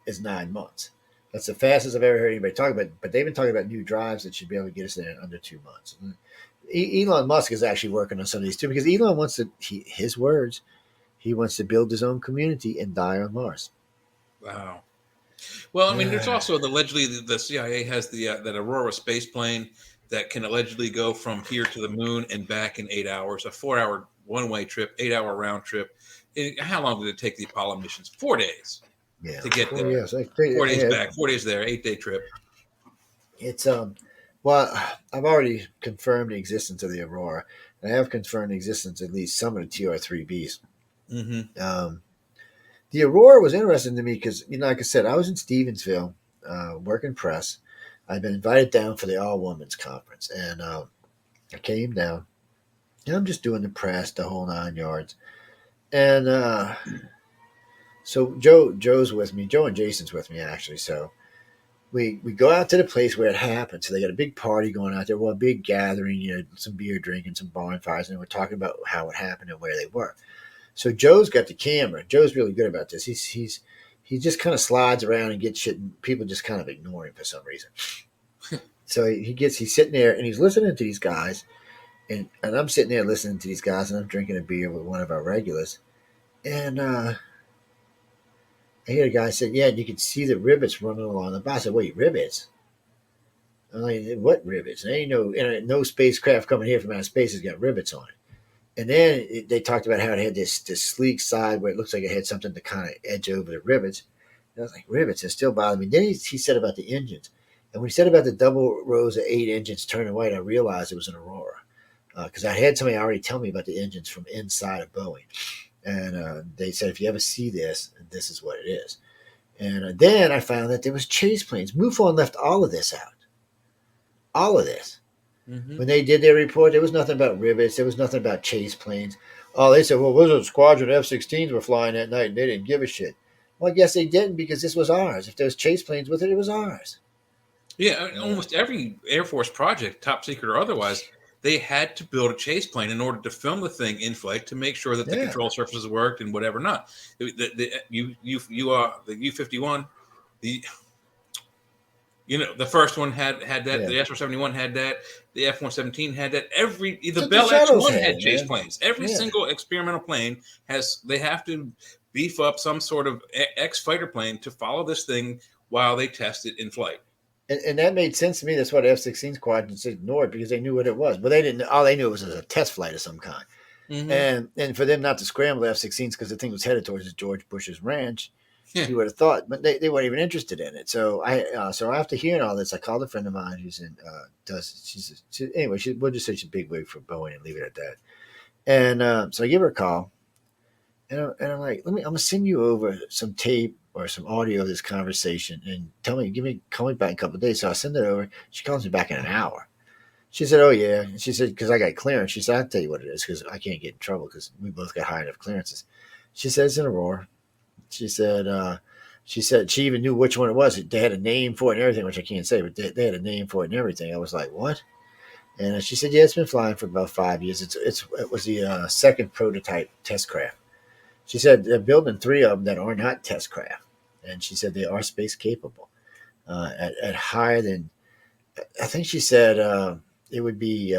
is 9 months. That's the fastest I've ever heard anybody talk about. But they've been talking about new drives that should be able to get us there in under 2 months. Elon Musk is actually working on some of these too, because Elon wants to. His words, he wants to build his own community and die on Mars. Wow. Well, I mean, there's also allegedly the CIA has that Aurora space plane that can allegedly go from here to the moon and back in 8 hours, a 4 hour one-way trip, 8 hour round trip. And how long did it take the Apollo missions? 4 days Yeah, to get there. yes, 4 days yeah, back, 4 days there, 8 day trip. it's Well, I've already confirmed the existence of the Aurora. And I have confirmed the existence of at least some of the TR-3Bs. Mm-hmm. The Aurora was interesting to me because, like I said, I was in Stevensville working press. I'd been invited down for the all women's conference, and I came down. And I'm just doing the press, the whole 9 yards, and so Joe's with me. Joe and Jason's with me actually. So we go out to the place where it happened. So they got a big party going out there. Well, a big gathering, some beer drinking, some bonfires, and we're talking about how it happened and where they were. So Joe's got the camera. Joe's really good about this. He just kind of slides around and gets shit, and people just kind of ignore him for some reason. So he's sitting there and he's listening to these guys, and I'm sitting there listening to these guys, and I'm drinking a beer with one of our regulars, and I hear a guy say, "Yeah, you can see the rivets running along the bottom." I said, "Wait, rivets?" I'm like, "What rivets? There ain't no spacecraft coming here from outer space has got rivets on it." And then they talked about how it had this sleek side where it looks like it had something to kind of edge over the rivets. And I was like, rivets, it still bothered me. Then he said about the engines. And when he said about the double rows of 8 engines turning white, I realized it was an Aurora. Because I had somebody already tell me about the engines from inside of Boeing. And they said, if you ever see this, this is what it is. And then I found that there was chase planes. MUFON left all of this out. All of this. Mm-hmm. When they did their report, there was nothing about rivets. There was nothing about chase planes. Oh, they said, well, those squadron F-16s were flying that night, and they didn't give a shit. Well, I guess they didn't because this was ours. If there was chase planes with it, it was ours. Yeah, almost every Air Force project, top secret or otherwise, they had to build a chase plane in order to film the thing in flight to make sure that the control surfaces worked and whatever not. The U-51, the first one had that. Yeah. The SR-71 had that. The F-117 had that. The Bell X-1 had chase planes. Every single experimental plane they have to beef up some sort of X-fighter plane to follow this thing while they test it in flight. And that made sense to me. That's why the F-16 squadrons ignored, because they knew what it was. But they didn't. All they knew was it was a test flight of some kind. Mm-hmm. And for them not to scramble the F-16s because the thing was headed towards George Bush's ranch, you would have thought. But they weren't even interested in it. So after hearing all this, I called a friend of mine who's in we'll just say she's a big wig for Boeing and leave it at that. And so I give her a call, and I'm like, I'm gonna send you over some tape or some audio of this conversation, and call me back in a couple of days. So I send it over. She calls me back in an hour. She said, oh, yeah. And she said, because I got clearance. She said, I'll tell you what it is, because I can't get in trouble because we both got high enough clearances. She said, it's an Aurora. She said she even knew which one it was. They had a name for it and everything, which I can't say, but they had a name for it and everything. I was like, what? And she said, yeah, it's been flying for about 5 years. It was the second prototype test craft. She said they're building 3 of them that are not test craft. And she said they are space capable at higher than, I think she said it would be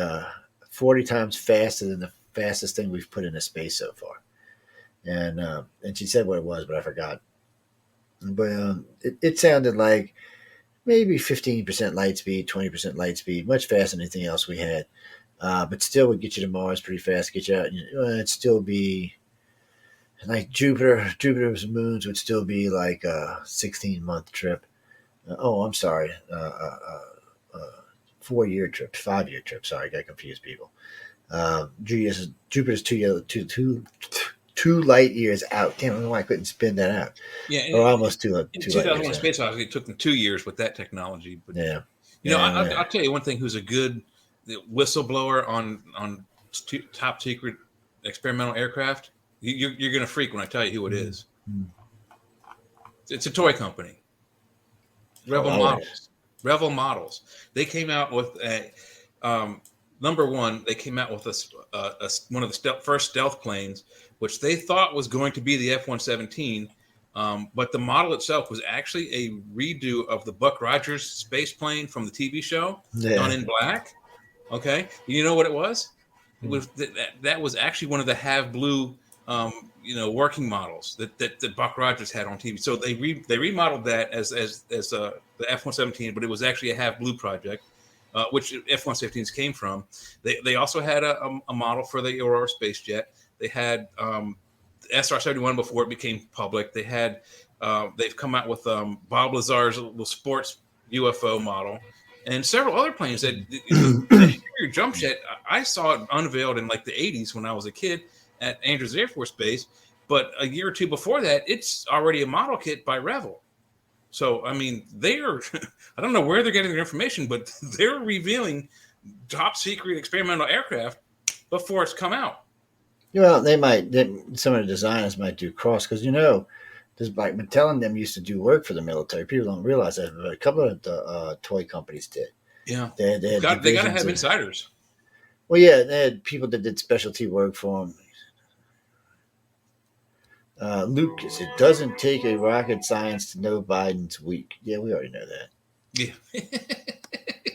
40 times faster than the fastest thing we've put into space so far. And she said what it was, but I forgot. But it sounded like maybe 15% light speed, 20% light speed, much faster than anything else we had. But still would get you to Mars pretty fast, get you out. It'd still be like Jupiter's moons would still be like a 16-month trip. I'm sorry. 4-year trip, 5-year trip. Sorry, I got confused, people. Jupiter's 2 light years out. Damn, I don't know why I couldn't spin that out. Yeah, or almost 2 light years. 2001 Space Odyssey, it took them 2 years with that technology. But I'll tell you one thing: who's a good whistleblower on top secret experimental aircraft? You're going to freak when I tell you who it is. Mm-hmm. It's a toy company. Revel Models. They came out with number one. They came out with one of the first stealth planes, which they thought was going to be the F-117, but the model itself was actually a redo of the Buck Rogers space plane from the TV show, done in black. Okay, you know what it was? It was that was actually one of the Have Blue working models that Buck Rogers had on TV. So they remodeled that as the F-117, but it was actually a Have Blue project, which F-117s came from. They also had a model for the Aurora space jet. They had the SR-71 before it became public. They had they've come out with Bob Lazar's little sports UFO model and several other planes that the jump jet. I saw it unveiled in like the 80s when I was a kid at Andrews Air Force Base, but a year or two before that, it's already a model kit by Revel. So, I mean, they're, I don't know where they're getting their information, but they're revealing top secret experimental aircraft before it's come out. Well, some of the designers might do cross, because, just like Mattel and them used to do work for the military. People don't realize that, but a couple of the toy companies did. Yeah. They got to have insiders. Well, yeah, they had people that did specialty work for them. Lucas, it doesn't take a rocket science to know Biden's weak. Yeah, we already know that. Yeah.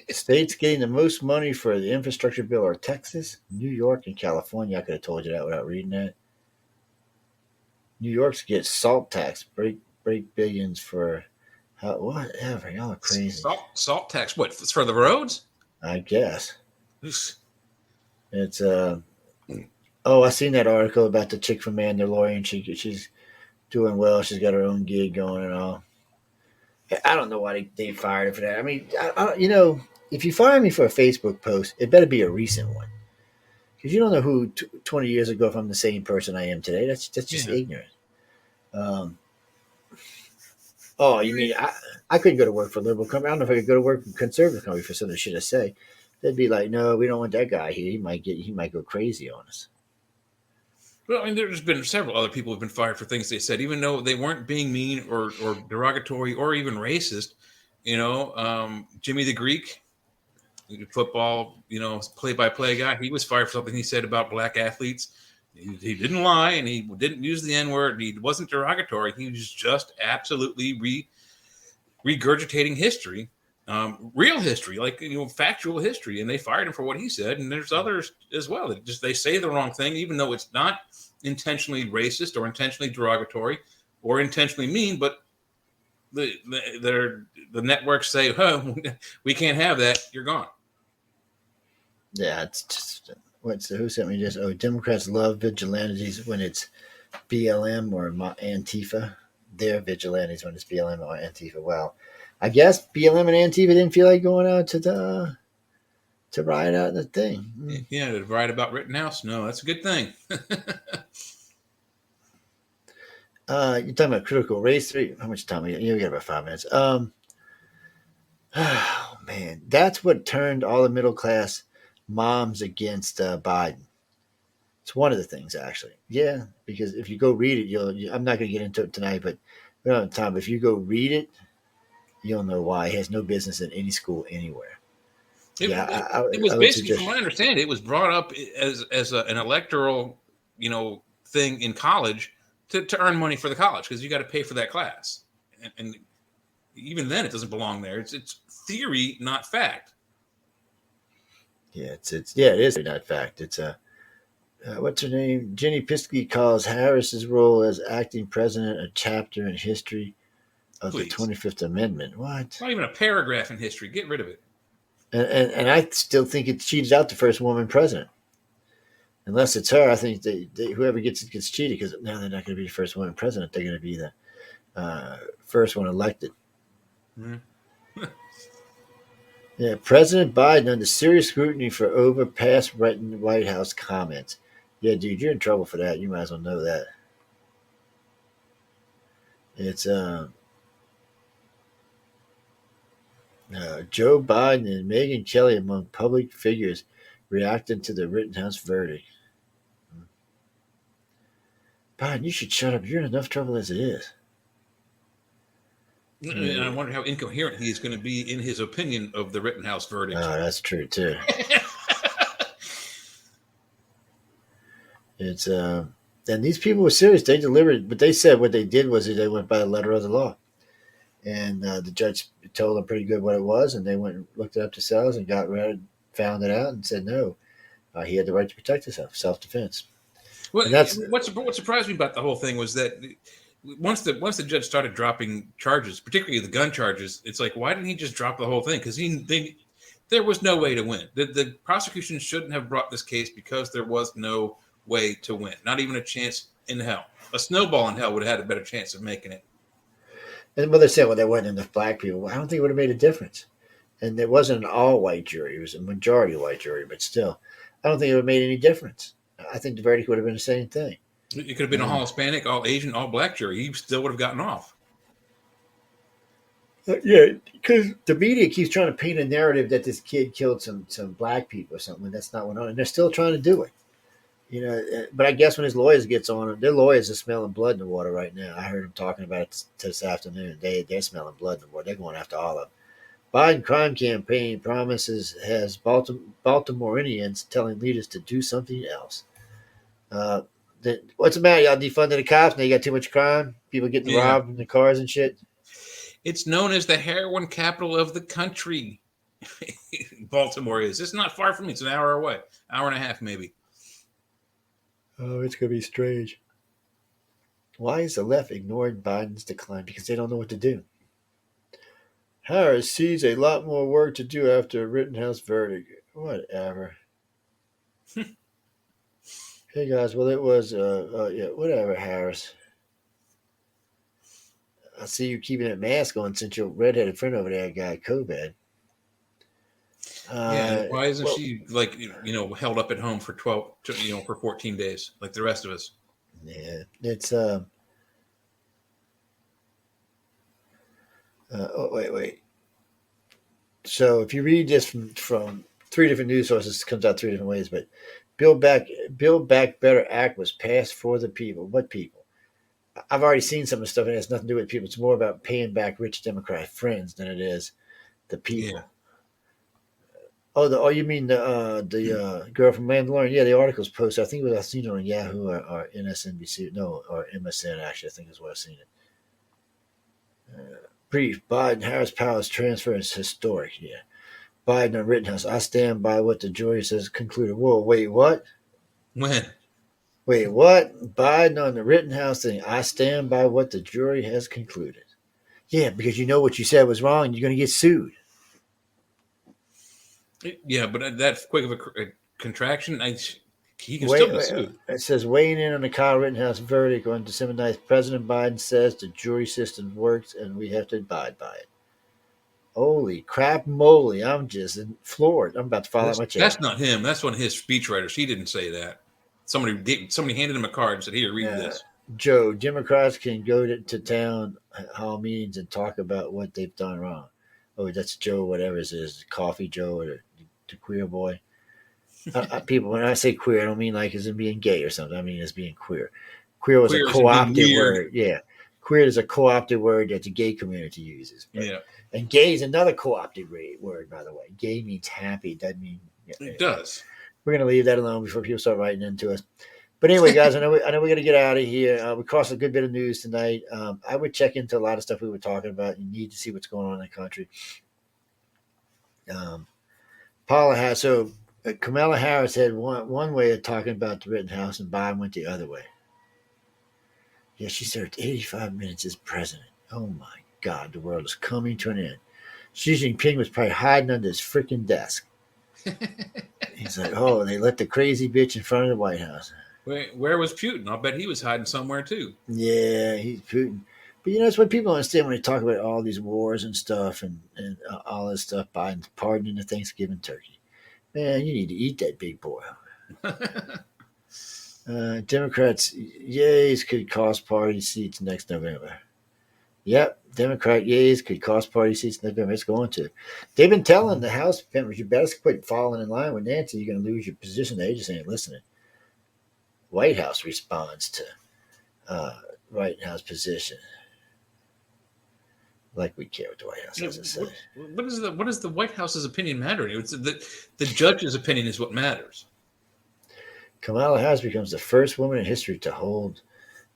States getting the most money for the infrastructure bill are Texas, New York, and California. I could have told you that without reading that. New York's get salt tax, break billions for whatever. Y'all are crazy. Salt tax, what? It's for the roads? I guess. It's Oh, I seen that article about the chick from Mandalorian. She's doing well. She's got her own gig going and all. I don't know why they fired her for that. I mean, if you fire me for a Facebook post, it better be a recent one because you don't know who 20 years ago if I'm the same person I am today. That's just Yeah. ignorant. Um, oh, you mean I couldn't go to work for a liberal company? I don't know if I could go to work for a conservative company for some of the shit I say. They'd be like, no, we don't want that guy here. He might go crazy on us. Well, I mean, there's been several other people who've been fired for things they said, even though they weren't being mean or derogatory or even racist. Jimmy the Greek, football, play-by-play guy, he was fired for something he said about black athletes. He didn't lie and he didn't use the N-word. He wasn't derogatory. He was just absolutely regurgitating history, real history, like factual history, and they fired him for what he said. And there's others as well that just they say the wrong thing, even though it's not intentionally racist or intentionally derogatory or intentionally mean, but the networks say, "Oh, we can't have that. You're gone." Yeah, it's just who sent me this? Oh, Democrats love vigilantes when it's BLM or Antifa. They're vigilantes when it's BLM or Antifa. Well, I guess BLM and Antifa didn't feel like going out to riot out the thing. Yeah, to write about Rittenhouse, no, that's a good thing. You're talking about critical race theory. How much time? We got about 5 minutes. Oh man, that's what turned all the middle class moms against Biden. It's one of the things, actually. Yeah, because if you go read it, I'm not going to get into it tonight, but we don't have time. If you go read it, you'll know why. He has no business in any school anywhere. Yeah, It was I would basically, suggest. from my understanding, it was brought up as an electoral, thing in college to earn money for the college because you got to pay for that class, and even then, it doesn't belong there. It's theory, not fact. Yeah, it is not fact. It's a what's her name? Jenny Piskey calls Harris's role as acting president a chapter in history of the Please, 25th Amendment. What? not even a paragraph in history. Get rid of it. And I still think it cheated out the first woman president. Unless it's her, I think whoever gets it gets cheated because now they're not going to be the first woman president. They're going to be the first one elected. Mm-hmm. Yeah, President Biden under serious scrutiny for overpass White House comments. Yeah, dude, you're in trouble for that. You might as well know that. It's Joe Biden and Megyn Kelly among public figures reacting to the Rittenhouse verdict. Biden, you should shut up. You're in enough trouble as it is. And I Yeah. wonder how incoherent he is going to be in his opinion of the Rittenhouse verdict. Oh, that's true too. It's and these people were serious. They delivered, but they said what they did was they went by the letter of the law, and the judge told them pretty good what it was, and they went and looked it up themselves and found it out, and said no, he had the right to protect himself, self defense, Well, and that's what surprised me about the whole thing was that once the judge started dropping charges, particularly the gun charges, it's like, why didn't he just drop the whole thing? Because there was no way to win. The prosecution shouldn't have brought this case because there was no way to win, not even a chance in hell. A snowball in hell would have had a better chance of making it. and what they said. Well, there wasn't enough black people. Well, I don't think it would have made a difference, and it wasn't an all white jury; it was a majority white jury, but still, I don't think it would have made any difference. I think the verdict would have been the same thing. It could have been all Hispanic, all Asian, all black jury. He still would have gotten off. Yeah, because the media keeps trying to paint a narrative that this kid killed some black people or something, and that's not what on, and they're still trying to do it. But I guess when his lawyers gets on, their lawyers are smelling blood in the water right now. I heard them talking about it this afternoon. They're smelling blood in the water. They're going after all of them. Biden crime campaign promises has Baltimoreans telling leaders to do something else. Uh, what's the matter? Y'all defunded the cops? Now you got too much crime? People getting Yeah. robbed in the cars and shit? It's known as the heroin capital of the country. Baltimore is. It's not far from me. It's an hour away, hour and a half maybe. Oh, it's going to be strange. Why is the left ignoring Biden's decline? Because they don't know what to do. Harris sees a lot more work to do after a Rittenhouse verdict. Whatever. Hey guys, well it was yeah, whatever, Harris. I see you keeping that mask on since your redheaded friend over there got COVID. Yeah, why isn't Well, she like held up at home for 14 days like the rest of us? yeah, it's oh wait. So if you read this from three different news sources, it comes out three different ways. But Build Back Build Back Better Act was passed for the people. What people? I've already seen some of the stuff, and it has nothing to do with people. It's more about paying back rich Democrat friends than it is the Yeah, people. Oh, you mean the girl from Mandalorian? Yeah, the article's posted. I think I've seen it on Yahoo or MSNBC. No, or MSN. Actually, I think is where I've seen it. Brief: Biden Harris powers transfer is historic. Yeah, Biden on Rittenhouse. I stand by what the jury says. Concluded. Whoa, wait, what? when? Wait, what? Biden on the Rittenhouse thing. I stand by what the jury has concluded. Yeah, because you know what you said was wrong. You're going to get sued. Yeah, but that quick of a contraction, he can still Wait, be wait, sued. it says weighing in on the Kyle Rittenhouse verdict on December 9th, President Biden says the jury system works and we have to abide by it. Holy crap moly, I'm just floored. I'm about to fall out my That's chair. not him. That's one of his speechwriters. He didn't say that. Somebody handed him a card and said, "Here, read Uh, this." Joe, Democrats can go to town hall meetings and talk about what they've done wrong. Oh, that's Joe, whatever it is, Coffee Joe or the queer boy. People, when I say queer, I don't mean like as in being gay or something. I mean as being queer. Queer was a Queer isn't being co-opted weird. word. Yeah, queer is a co-opted word that the gay community uses. But Yeah, and gay is another co-opted word, by the way. Gay means happy. It doesn't mean. Yeah, it anyway, does. we're gonna leave that alone before people start writing into us. But anyway, guys, I know we got to get out of here. We crossed a good bit of news tonight. I would check into a lot of stuff we were talking about. You need to see what's going on in the country. Um, Paula has so Kamala Harris had one way of talking about the Rittenhouse, and Biden went the other way. Yeah, she served 85 minutes as president. Oh my God, the world is coming to an end. Xi Jinping was probably hiding under his freaking desk. He's like, oh, they let the crazy bitch in front of the White House. Where was Putin? I'll bet he was hiding somewhere too. Yeah, he's Putin. But you know, it's what people don't understand when they talk about all these wars and stuff and all this stuff. Biden's pardoning the Thanksgiving turkey. Man, you need to eat that big boy. Democrats, yays could cost party seats next November. Yep, Democrat yays could cost party seats next November. It's going to. They've been telling the House members, you better quit falling in line with Nancy. You're going to lose your position. They just ain't listening. White House responds to uh, Rittenhouse position. Like we care what the White House has to say. What does the White House's opinion matter? It's the judge's opinion is what matters. Kamala Harris becomes the first woman in history to hold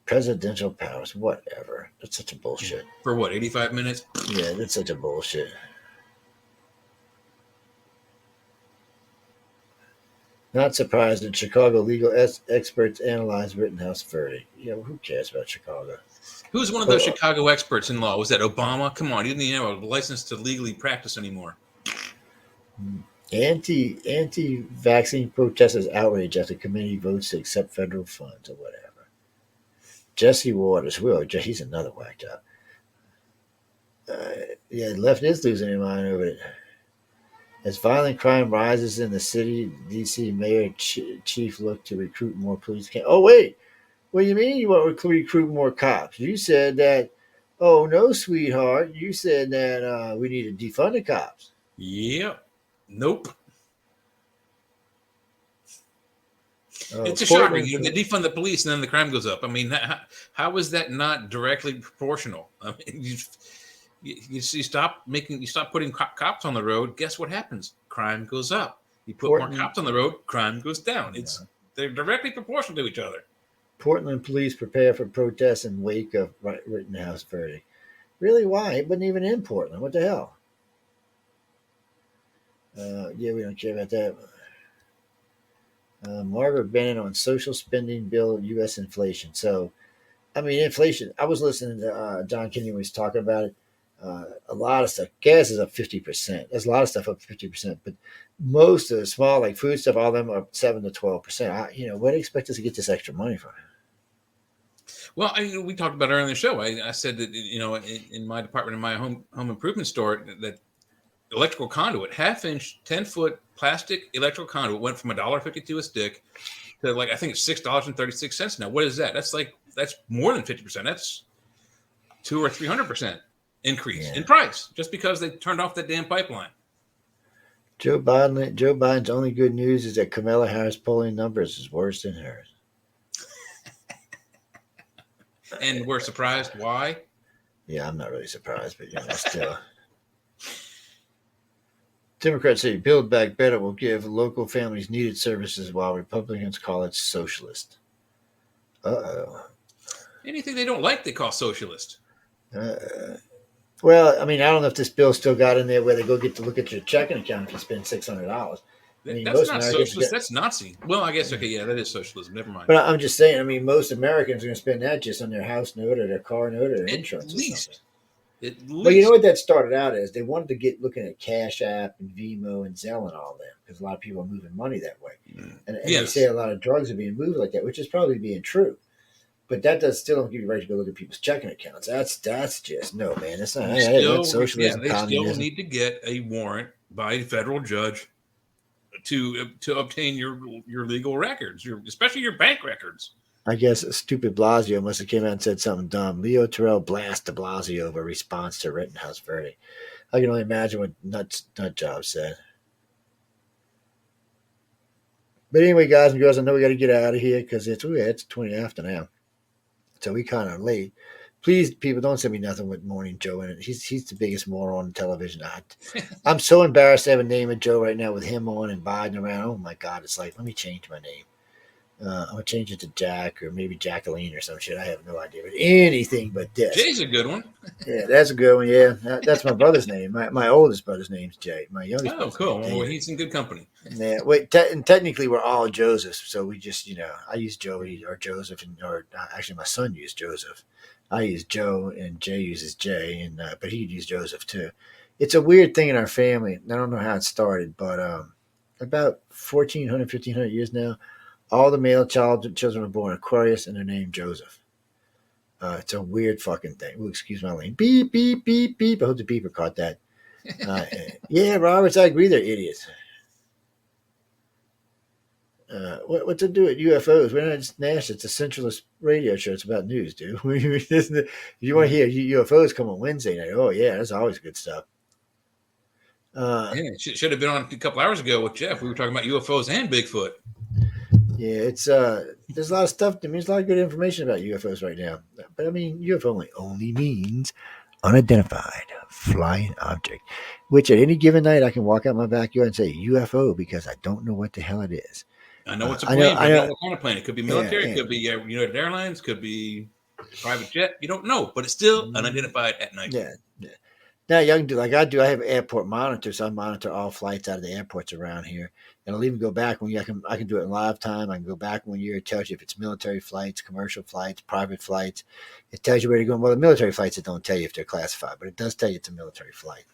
presidential powers. Whatever. That's such a bullshit. For what, 85 minutes? Yeah, that's such a bullshit. Not surprised that Chicago legal experts analyze Rittenhouse verdict. Yeah, well, who cares about Chicago? Who's one of those Oh, Chicago experts in law? Was that Obama? Come on, he didn't even have a license to legally practice anymore. anti vaccine protesters outrage after committee votes to accept federal funds or whatever. Jesse Waters, he's another whacked up. Yeah, the left is losing their mind over it. As violent crime rises in the city, D.C. Mayor Chief look to recruit more police. Oh, wait. What do you mean you want to recruit more cops? You said that, oh, no, sweetheart. You said that we need to defund the cops. Yep. Nope. It's a shocking. Portland. They defund the police and then the crime goes up. I mean, how is that not directly proportional? I mean, you stop putting cops on the road. Guess what happens? Crime goes up. You put more Portland, cops on the road, crime goes down. yeah. They're directly proportional to each other. Portland police prepare for protests in wake of Rittenhouse verdict. Really? Why? It wasn't even in Portland. What the hell? Yeah, we don't care about that. Margaret Bennett on social spending bill, U.S. inflation. So, I mean, inflation. I was listening to John Kennedy when he was talking about it. A lot of stuff. Gas is up 50%. There's a lot of stuff up 50%, but most of the small like food stuff, all of them are up 7 to 12%. Where do you expect us to get this extra money from? Well, we talked about earlier in the show. I said that in my department in my home improvement store that electrical conduit, half-inch, 10-foot plastic electrical conduit went from $1.52 a stick to like I think it's $6.36 now. What is that? That's more than 50%. That's 200 or 300% increase in price just because they turned off that damn pipeline. Joe Biden's only good news is that Kamila Harris polling numbers is worse than hers. And we're surprised why? Yeah, I'm not really surprised, but still. Democrats say Build Back Better will give local families needed services while Republicans call it socialist. Uh-oh. Anything they don't like, they call socialist. Well, I mean, I don't know if this bill still got in there where they go get to look at your checking account if you spend $600. I mean, that's not socialist. That's Nazi. Well, I guess, okay, yeah, that is socialism. Never mind. But I'm just saying, I mean, most Americans are going to spend that just on their house note or their car note or their insurance or something. But you know what that started out as? They wanted to get looking at Cash App and Venmo and Zelle and all that because a lot of people are moving money that way. And they say a lot of drugs are being moved like that, which is probably being true. But that does still don't give you the right to go look at people's checking accounts. That's just no, man. That's not that's socialism. Yeah, they still need to get a warrant by a federal judge to obtain your legal records, especially your bank records. I guess stupid Blasio must have came out and said something dumb. Leo Terrell blast de Blasio over response to Rittenhouse verdict. I can only imagine what nut job said. But anyway, guys and girls, I know we got to get out of here because it's 20 after now. So we kind of late. Please, people, don't send me nothing with Morning Joe in it. He's the biggest moron on television. I'm so embarrassed to have a name of Joe right now with him on and Biden around. Oh, my God. It's like, let me change my name. I'm going to change it to Jack or maybe Jacqueline or some shit. I have no idea. But anything but this. Jay's a good one. Yeah, that's a good one. Yeah, that's my brother's name. My oldest brother's name's Jay. My youngest brother's cool. Well, he's in good company. Yeah, wait, and technically we're all Josephs. So we just, I use Joey or Joseph, or actually my son used Joseph. I use Joe and Jay uses Jay, but he'd use Joseph too. It's a weird thing in our family. I don't know how it started, but about 1,400, 1,500 years now, all the male children are born Aquarius and they're named Joseph. It's a weird fucking thing. Ooh, excuse my lane. Beep, beep, beep, beep. I hope the beeper caught that. Yeah, Roberts, I agree they're idiots. What to do with UFOs? We're not just Nash. It's a centralist radio show. It's about news, dude. If you want to hear UFOs, come on Wednesday night. Oh, yeah, that's always good stuff. It should have been on a couple hours ago with Jeff. We were talking about UFOs and Bigfoot. Yeah, it's there's a lot of stuff. I mean, there's a lot of good information about UFOs right now. But I mean, UFO only means unidentified flying object, which at any given night I can walk out my backyard and say UFO because I don't know what the hell it is. I know it's a plane, but I don't know what kind of plane. It could be military, it could be United Airlines, could be private jet. You don't know, but it's still unidentified at night. Yeah. Now, you can do like I do. I have airport monitors. So I monitor all flights out of the airports around here. And I'll even go back when I can do it in live time. I can go back 1 year. It tells you if it's military flights, commercial flights, private flights. It tells you where to go. Well, the military flights, it don't tell you if they're classified, but it does tell you it's a military flight.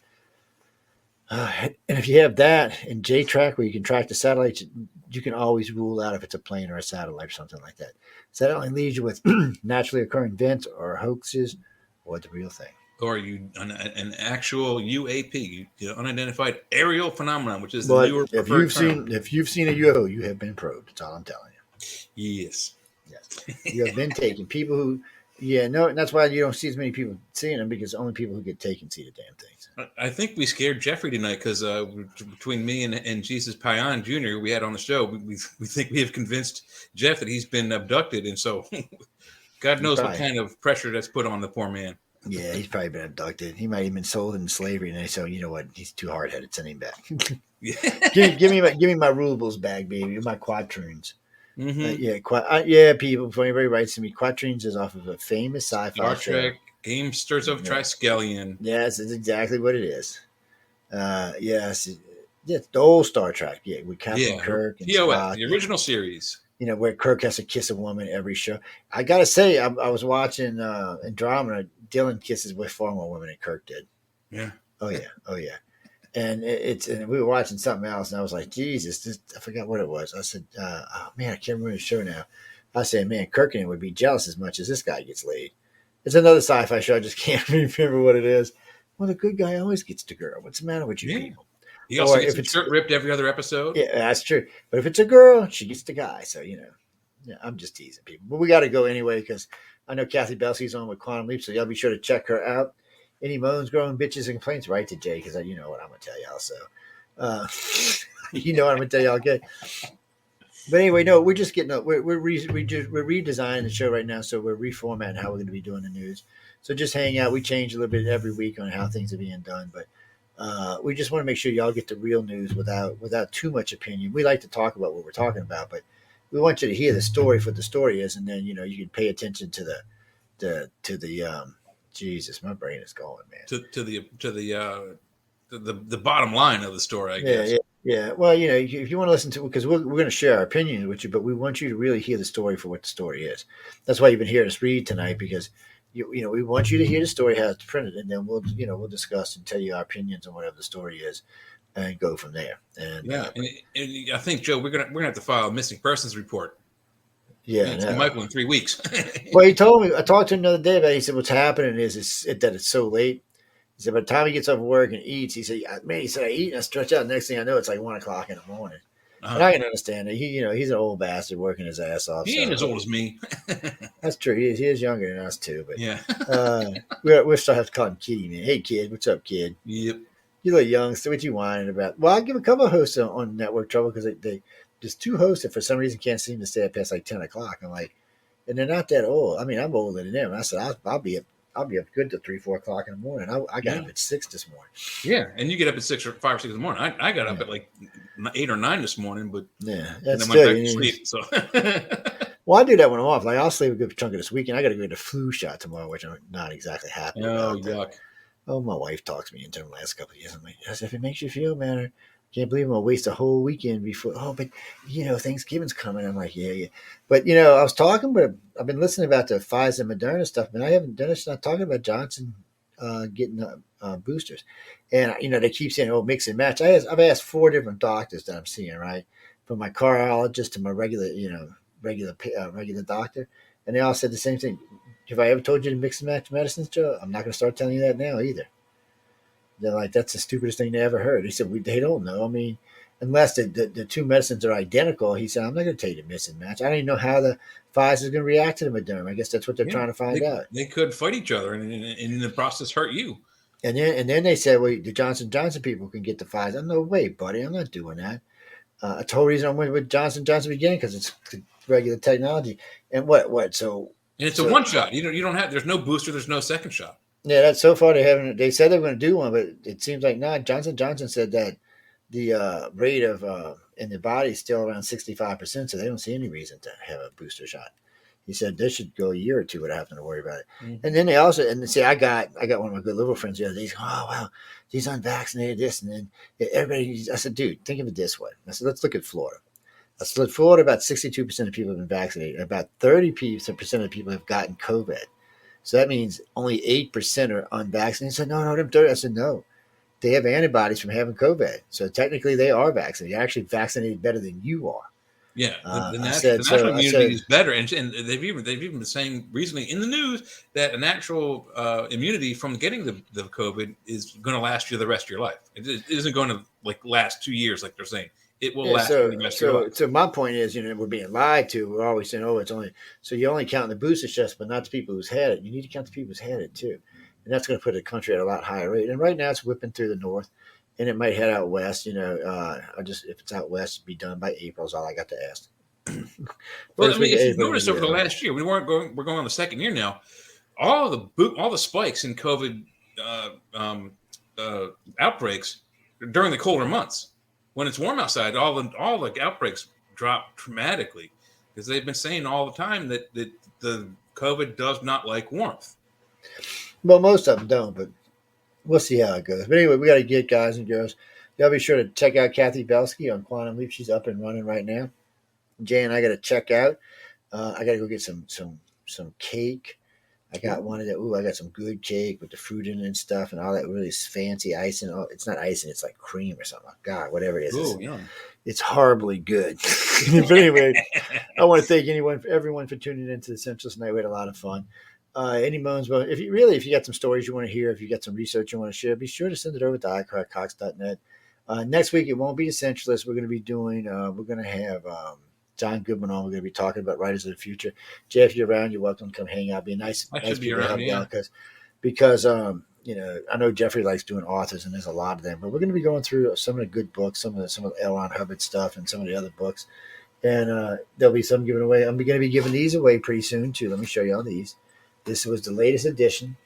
And if you have that and J-Track where you can track the satellites, you can always rule out if it's a plane or a satellite or something like that. So that only leaves you with naturally occurring events or hoaxes or the real thing. Or an actual UAP, unidentified aerial phenomenon, which is the newer preferred term. If you've seen a UFO, you have been probed. That's all I'm telling you. Yes. You have been taken. People who, and that's why you don't see as many people seeing them because only people who get taken see the damn things. I think we scared Jeffrey tonight because between me and Jesus Payan Jr. we had on the show, we think we have convinced Jeff that he's been abducted, and so God knows what kind of pressure that's put on the poor man. Yeah, he's probably been abducted. He might have been sold into slavery, and they say, you know what? He's too hard-headed. Send him back. give me my rubles back, baby. My quatrains. Mm-hmm. People. Before anybody writes to me, quatrains is off of a famous sci-fi Star Trek, Gamesters of Triskelion. Yes, it's exactly what it is. Yes, the old Star Trek. Yeah, with Captain Kirk and Spock, the original series. Where Kirk has to kiss a woman every show. I gotta say, I was watching Andromeda. Dylan kisses with far more women than Kirk did. Yeah. Oh yeah, oh yeah. And we were watching something else, and I was like, Jesus, I forgot what it was. I said, oh man, I can't remember the show now. I said, man, Kirkman would be jealous as much as this guy gets laid. It's another sci-fi show. I just can't remember what it is. Well, the good guy always gets the girl. What's the matter with you Yeah. people? He also Or gets if his it's shirt ripped every other episode. yeah, that's true. But if it's a girl, she gets the guy. So yeah, I'm just teasing people. But we got to go anyway because I know Kathy Belsey's on with Quantum Leap, so y'all be sure to check her out. Any moans, groan, bitches, and complaints, write to Jay because you know what I'm gonna tell y'all. So, uh, you know what I'm gonna tell y'all. Okay. But anyway, no, we're just getting up. We're redesigning the show right now, so we're reformatting how we're going to be doing the news. So just hang out. We change a little bit every week on how things are being done, but we just want to make sure y'all get the real news without too much opinion. We like to talk about what we're talking about, but we want you to hear the story for what the story is, and then you can pay attention to the Jesus, my brain is going, man. The bottom line of the story, I Yeah, guess. yeah, yeah. Well, if you want to listen to, because we're going to share our opinions with you, but we want you to really hear the story for what the story is. That's why you've been hearing us read tonight, because we want you to hear the story how it's printed, and then we'll discuss and tell you our opinions on whatever the story is, and go from there. And Yeah, and I think, Joe, we're gonna have to file a missing persons report. yeah, Me and see no. Michael in 3 weeks. Well, he told me. I talked to him the other day about it. He said what's happening that it's so late. He said by the time he gets off work and eats, he said, man, he said I eat and I stretch out. Next thing I know, it's like 1 o'clock in the morning. And I can understand it. He's an old bastard working his ass off. He ain't as So old as me. that's true. He is younger than us too. Yeah. But we'll still have to call him Kitty, man. Hey, kid, what's up, kid? Yep. You look young. So what you whining about? Well, I'll give a couple of hosts on Network Trouble because they there's two hosts that for some reason can't seem to stay up past like 10 o'clock. I'm like, and they're not that old. I mean, I'm older than them. And I said I'll be up good to 3-4 o'clock in the morning. I got up at 6 this morning. Yeah, and you get up at 6 or 5 or 6 in the morning. I got up at like 8 or 9 this morning, but yeah, then that's went good. back to sleep. So well, I do that when I'm off. Like I'll sleep a good chunk of this weekend. I got to go get a flu shot tomorrow, which I'm not exactly happy about. yuck. Oh, my wife talks me into the last couple of years. I'm like, as if it makes you feel better. Can't believe I'm gonna waste a whole weekend before. Oh, but Thanksgiving's coming. I'm like, yeah. But I was talking, but I've been listening about the Pfizer, Moderna stuff, and I haven't done it. Not talking about Johnson getting boosters, and they keep saying, "Oh, mix and match." I've asked 4 different doctors that I'm seeing, right, from my cardiologist to my regular doctor, and they all said the same thing. Have I ever told you to mix and match medicines, Joe? I'm not going to start telling you that now either. They're like, that's the stupidest thing they ever heard. He said, they don't know. I mean, unless the two medicines are identical, he said, I'm not going to tell you to mix and match. I don't even know how the Pfizer is going to react to the Moderna. I guess that's what they're trying to find out. They could fight each other and in the process hurt you. And then they said, well, the Johnson people can get the Pfizer. No way, buddy. I'm not doing that. That's the whole reason I went with Johnson beginning because it's regular technology. And what? So and it's a one shot. You don't have. There's no booster. There's no second shot. Yeah, that's so far they haven't. They said they were going to do one, but it seems like not. Johnson said that the rate of in the body is still around 65%, so they don't see any reason to have a booster shot. He said they should go a year or two without having to worry about it. Mm-hmm. And then they also see I got one of my good liberal friends the other day. Oh wow, these unvaccinated this, and then everybody. I said, dude, think of it this way. I said, let's look at Florida. Florida, about 62% of people have been vaccinated. About 30% of people have gotten COVID. So that means only 8% are unvaccinated. I said, no, them 30. I said, no. They have antibodies from having COVID. So technically they are vaccinated. They're actually vaccinated better than you are. Yeah. The natural immunity is better. And they've even been saying recently in the news that a natural immunity from getting the COVID is going to last you the rest of your life. It isn't going to last 2 years like they're saying. It will last the rest of your life. So my point is, we're being lied to. We're always saying, oh, it's only so you only count the booster shots, but not the people who's had it. You need to count the people who's had it too, and that's going to put the country at a lot higher rate. And right now, it's whipping through the north, and it might head out west. If it's out west, it'll be done by April. Is all I got to ask. Well, I mean, if you've noticed over the last year, we're going on the second year now. All the spikes in COVID outbreaks during the colder months. When it's warm outside, all the outbreaks drop dramatically because they've been saying all the time that the COVID does not like warmth. Well, most of them don't, but we'll see how it goes. But anyway, we got to get guys and girls. Y'all be sure to check out Kathy Belsky on Quantum Leap. She's up and running right now. Jay and I got to check out. I got to go get some cake. I got one of the. Ooh, I got some good cake with the fruit in it and stuff, and all that really fancy icing. Oh, it's not icing; it's like cream or something. Oh, God, whatever it is, Oh, yum. it's horribly good. But anyway, I want to thank everyone for tuning into the Centralist tonight. We had a lot of fun. Any moans, but if you got some stories you want to hear, if you got some research you want to share, be sure to send it over to iCarCox.net. Next week it won't be a Centralist. We're going to be doing. We're going to have John Goodman on. We're going to be talking about writers of the future. Jeff, if you're around, you're welcome to come hang out. Be nice I nice should be people to around, help you yeah. out because I know Jeffrey likes doing authors, and there's a lot of them. But we're going to be going through some of the good books, some of the L. Ron Hubbard stuff, and some of the other books. And there'll be some given away. I'm going to be giving these away pretty soon too. Let me show you all these. This was the latest edition.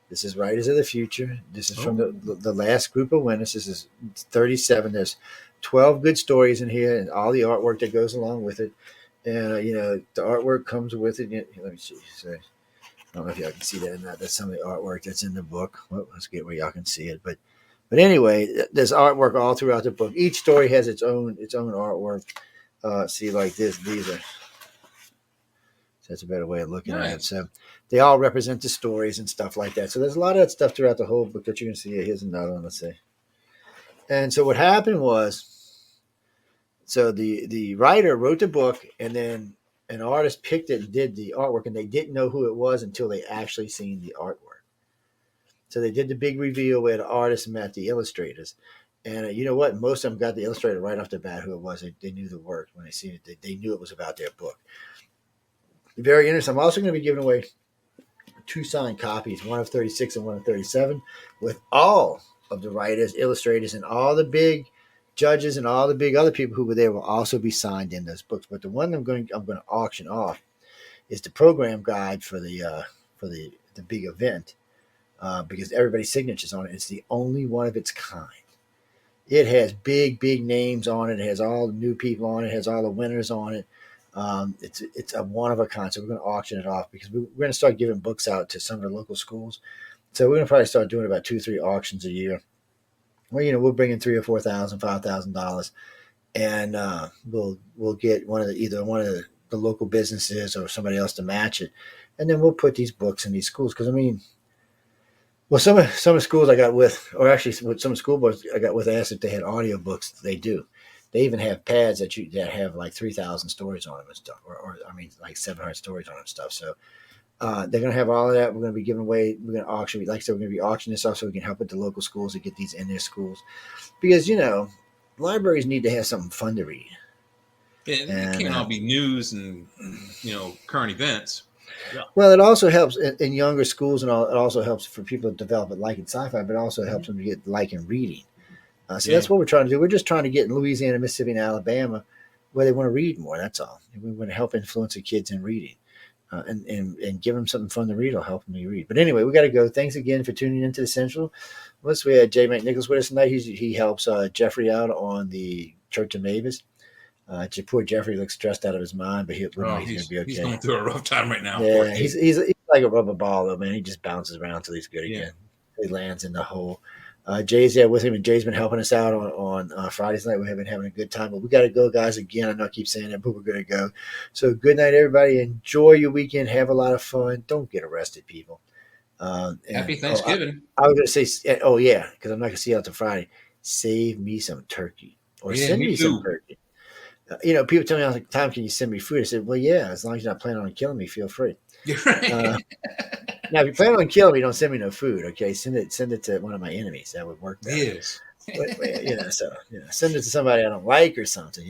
This is Writers of the Future. This is from the last group of winners. This is 37. There's 12 good stories in here, and all the artwork that goes along with it. And the artwork comes with it. Let me see. So, I don't know if y'all can see that or not. That's some of the artwork that's in the book. Well, let's get where y'all can see it. But anyway, there's artwork all throughout the book. Each story has its own artwork. See, like this. These are. That's a better way of looking at it. So they all represent the stories and stuff like that. So there's a lot of that stuff throughout the whole book that you can see. Here's another one, let's see. And so what happened was, so the writer wrote the book, and then an artist picked it and did the artwork, and they didn't know who it was until they actually seen the artwork. So they did the big reveal where the artist met the illustrators. And you know what? Most of them got the illustrator right off the bat who it was. They knew the work when they seen it. They knew it was about their book. Very interesting. I'm also going to be giving away 2 signed copies, one of 36 and one of 37, with all of the writers, illustrators, and all the big judges and all the big other people who were there will also be signed in those books. But the one I'm going to auction off is the program guide for the big event because everybody's signatures on it. It's the only one of its kind. It has big names on it. It has all the new people on it. It has all the winners on it. It's a one of a kind. So we're going to auction it off because we're going to start giving books out to some of the local schools. So we're going to probably start doing about 2-3 auctions a year. Well, we'll bring in $3,000 or $4,000, $5,000, and we'll get either one of the local businesses or somebody else to match it, and then we'll put these books in these schools. Because some of schools I got with, or actually with some school boards I got with, asked if they had audio books. They do. They even have pads that have like 3,000 stories on them and stuff, or like 700 stories on them and stuff. So they're going to have all of that. We're going to be giving away. We're going to auction. Like I said, we're going to be auctioning this off so we can help with the local schools to get these in their schools, because libraries need to have something fun to read. It can't all be news and current events. Yeah. Well, it also helps in younger schools, and all. It also helps for people to develop a like in sci-fi, but it also helps them to get like in reading. So that's what we're trying to do. We're just trying to get in Louisiana, Mississippi, and Alabama where they want to read more. That's all. We want to help influence the kids in reading and give them something fun to read. Will help them to read. But anyway, we got to go. Thanks again for tuning into the Central. We had J. McNichols with us tonight. He helps Jeffrey out on the Church of Mavis. Poor Jeffrey looks stressed out of his mind, but he's going to be okay. He's going through a rough time right now. Yeah, he's like a rubber ball, though, man. He just bounces around until he's good again. He lands in the hole. Jay's there with him, and Jay's been helping us out on Fridays night. We've been having a good time, but we got to go, guys. Again, I know I keep saying that, but we're going to go. So good night, everybody. Enjoy your weekend. Have a lot of fun. Don't get arrested, people. Happy Thanksgiving. I was going to say, because I'm not going to see you out till Friday. Save me some turkey, or send me some turkey. People tell me all the time, can you send me food? I said, well, yeah, as long as you're not planning on killing me, feel free. You're right. Now, if you plan on killing me, don't send me no food, okay? Send it to one of my enemies. That would work better. Yes. Send it to somebody I don't like or something,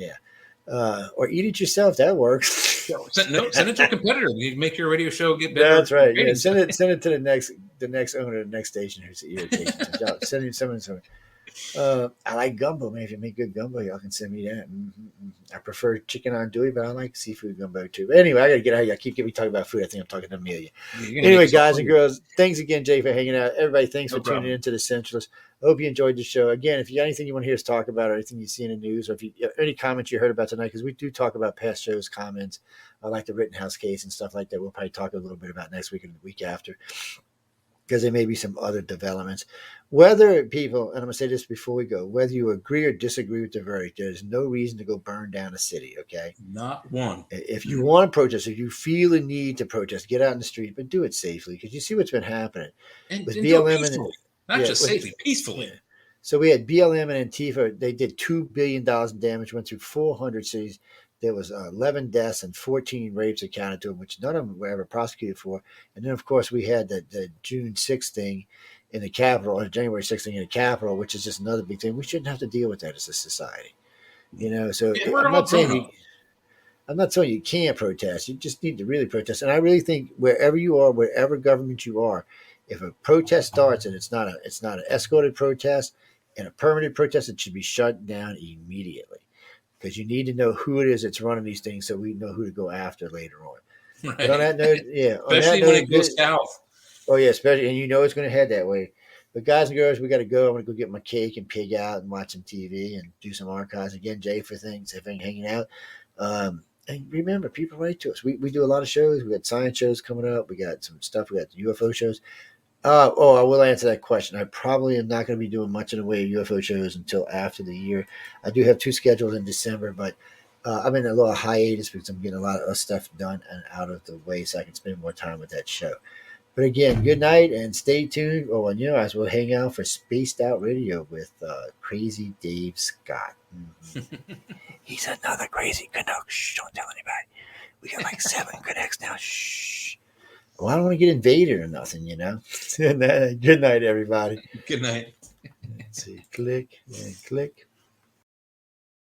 or eat it yourself. That works. Send it to a competitor. You make your radio show get better. That's right. Yeah, send it to the next owner of the next station who's irritating. Send him something. I like gumbo, man. If you make good gumbo, y'all can send me that. I prefer chicken andouille, but I like seafood gumbo too. But anyway, I gotta get out of here. I keep getting me talking about food. I think I'm talking to Amelia. Anyway, guys and girls, thanks again, Jay, for hanging out. Everybody, thanks for tuning into the Centralist. I hope you enjoyed the show. Again, if you got anything you want to hear us talk about, or anything you see in the news, or if you any comments you heard about tonight, because we do talk about past shows, comments, like the Rittenhouse case and stuff like that. We'll probably talk a little bit about next week and the week after, because there may be some other developments. Whether people, and I'm going to say this before we go, whether you agree or disagree with the verdict, there's no reason to go burn down a city, okay? Not one. If you want to protest, if you feel a need to protest, get out in the street, but do it safely because you see what's been happening with And do it BLM and peacefully, not yeah, just safely, yeah. peacefully. So we had BLM and Antifa. They did $2 billion in damage. Went through 400 cities. There was 11 deaths and 14 rapes accounted to them, which none of them were ever prosecuted for. And then, of course, we had the June 6th thing in the Capitol, or January 6th thing in the Capitol, which is just another big thing. We shouldn't have to deal with that as a society, you know. So Yeah, we're I'm all not saying grown you. ups. I'm not saying you can't protest. You just need to really protest. And I really think wherever you are, wherever government you are, if a protest starts and it's not an escorted protest and a permanent protest, it should be shut down immediately because you need to know who it is that's running these things so we know who to go after later on. But on Right? that note, yeah, on that Especially when note, it goes good. south. Oh yeah, especially and you know it's going to head that way. But guys and girls, we got to go. I'm going to go get my cake and pig out and watch some TV and do some archives again. Jay for things, everything hanging out. And remember, people write to us. We do a lot of shows. We got science shows coming up. We got some stuff. We got the UFO shows. I will answer that question. I probably am not going to be doing much in the way of UFO shows until after the year. I do have two scheduled in December, but I'm in a little hiatus because I'm getting a lot of stuff done and out of the way so I can spend more time with that show. But again, good night and stay tuned. Oh, and as we'll hang out for Spaced Out Radio with Crazy Dave Scott. Mm-hmm. He's another crazy Canuck. Shh, don't tell anybody. We got like 7 Canucks now. Shh. Well, I don't want to get invaded or nothing. Good night, everybody. Good night. Let's see. Click and click.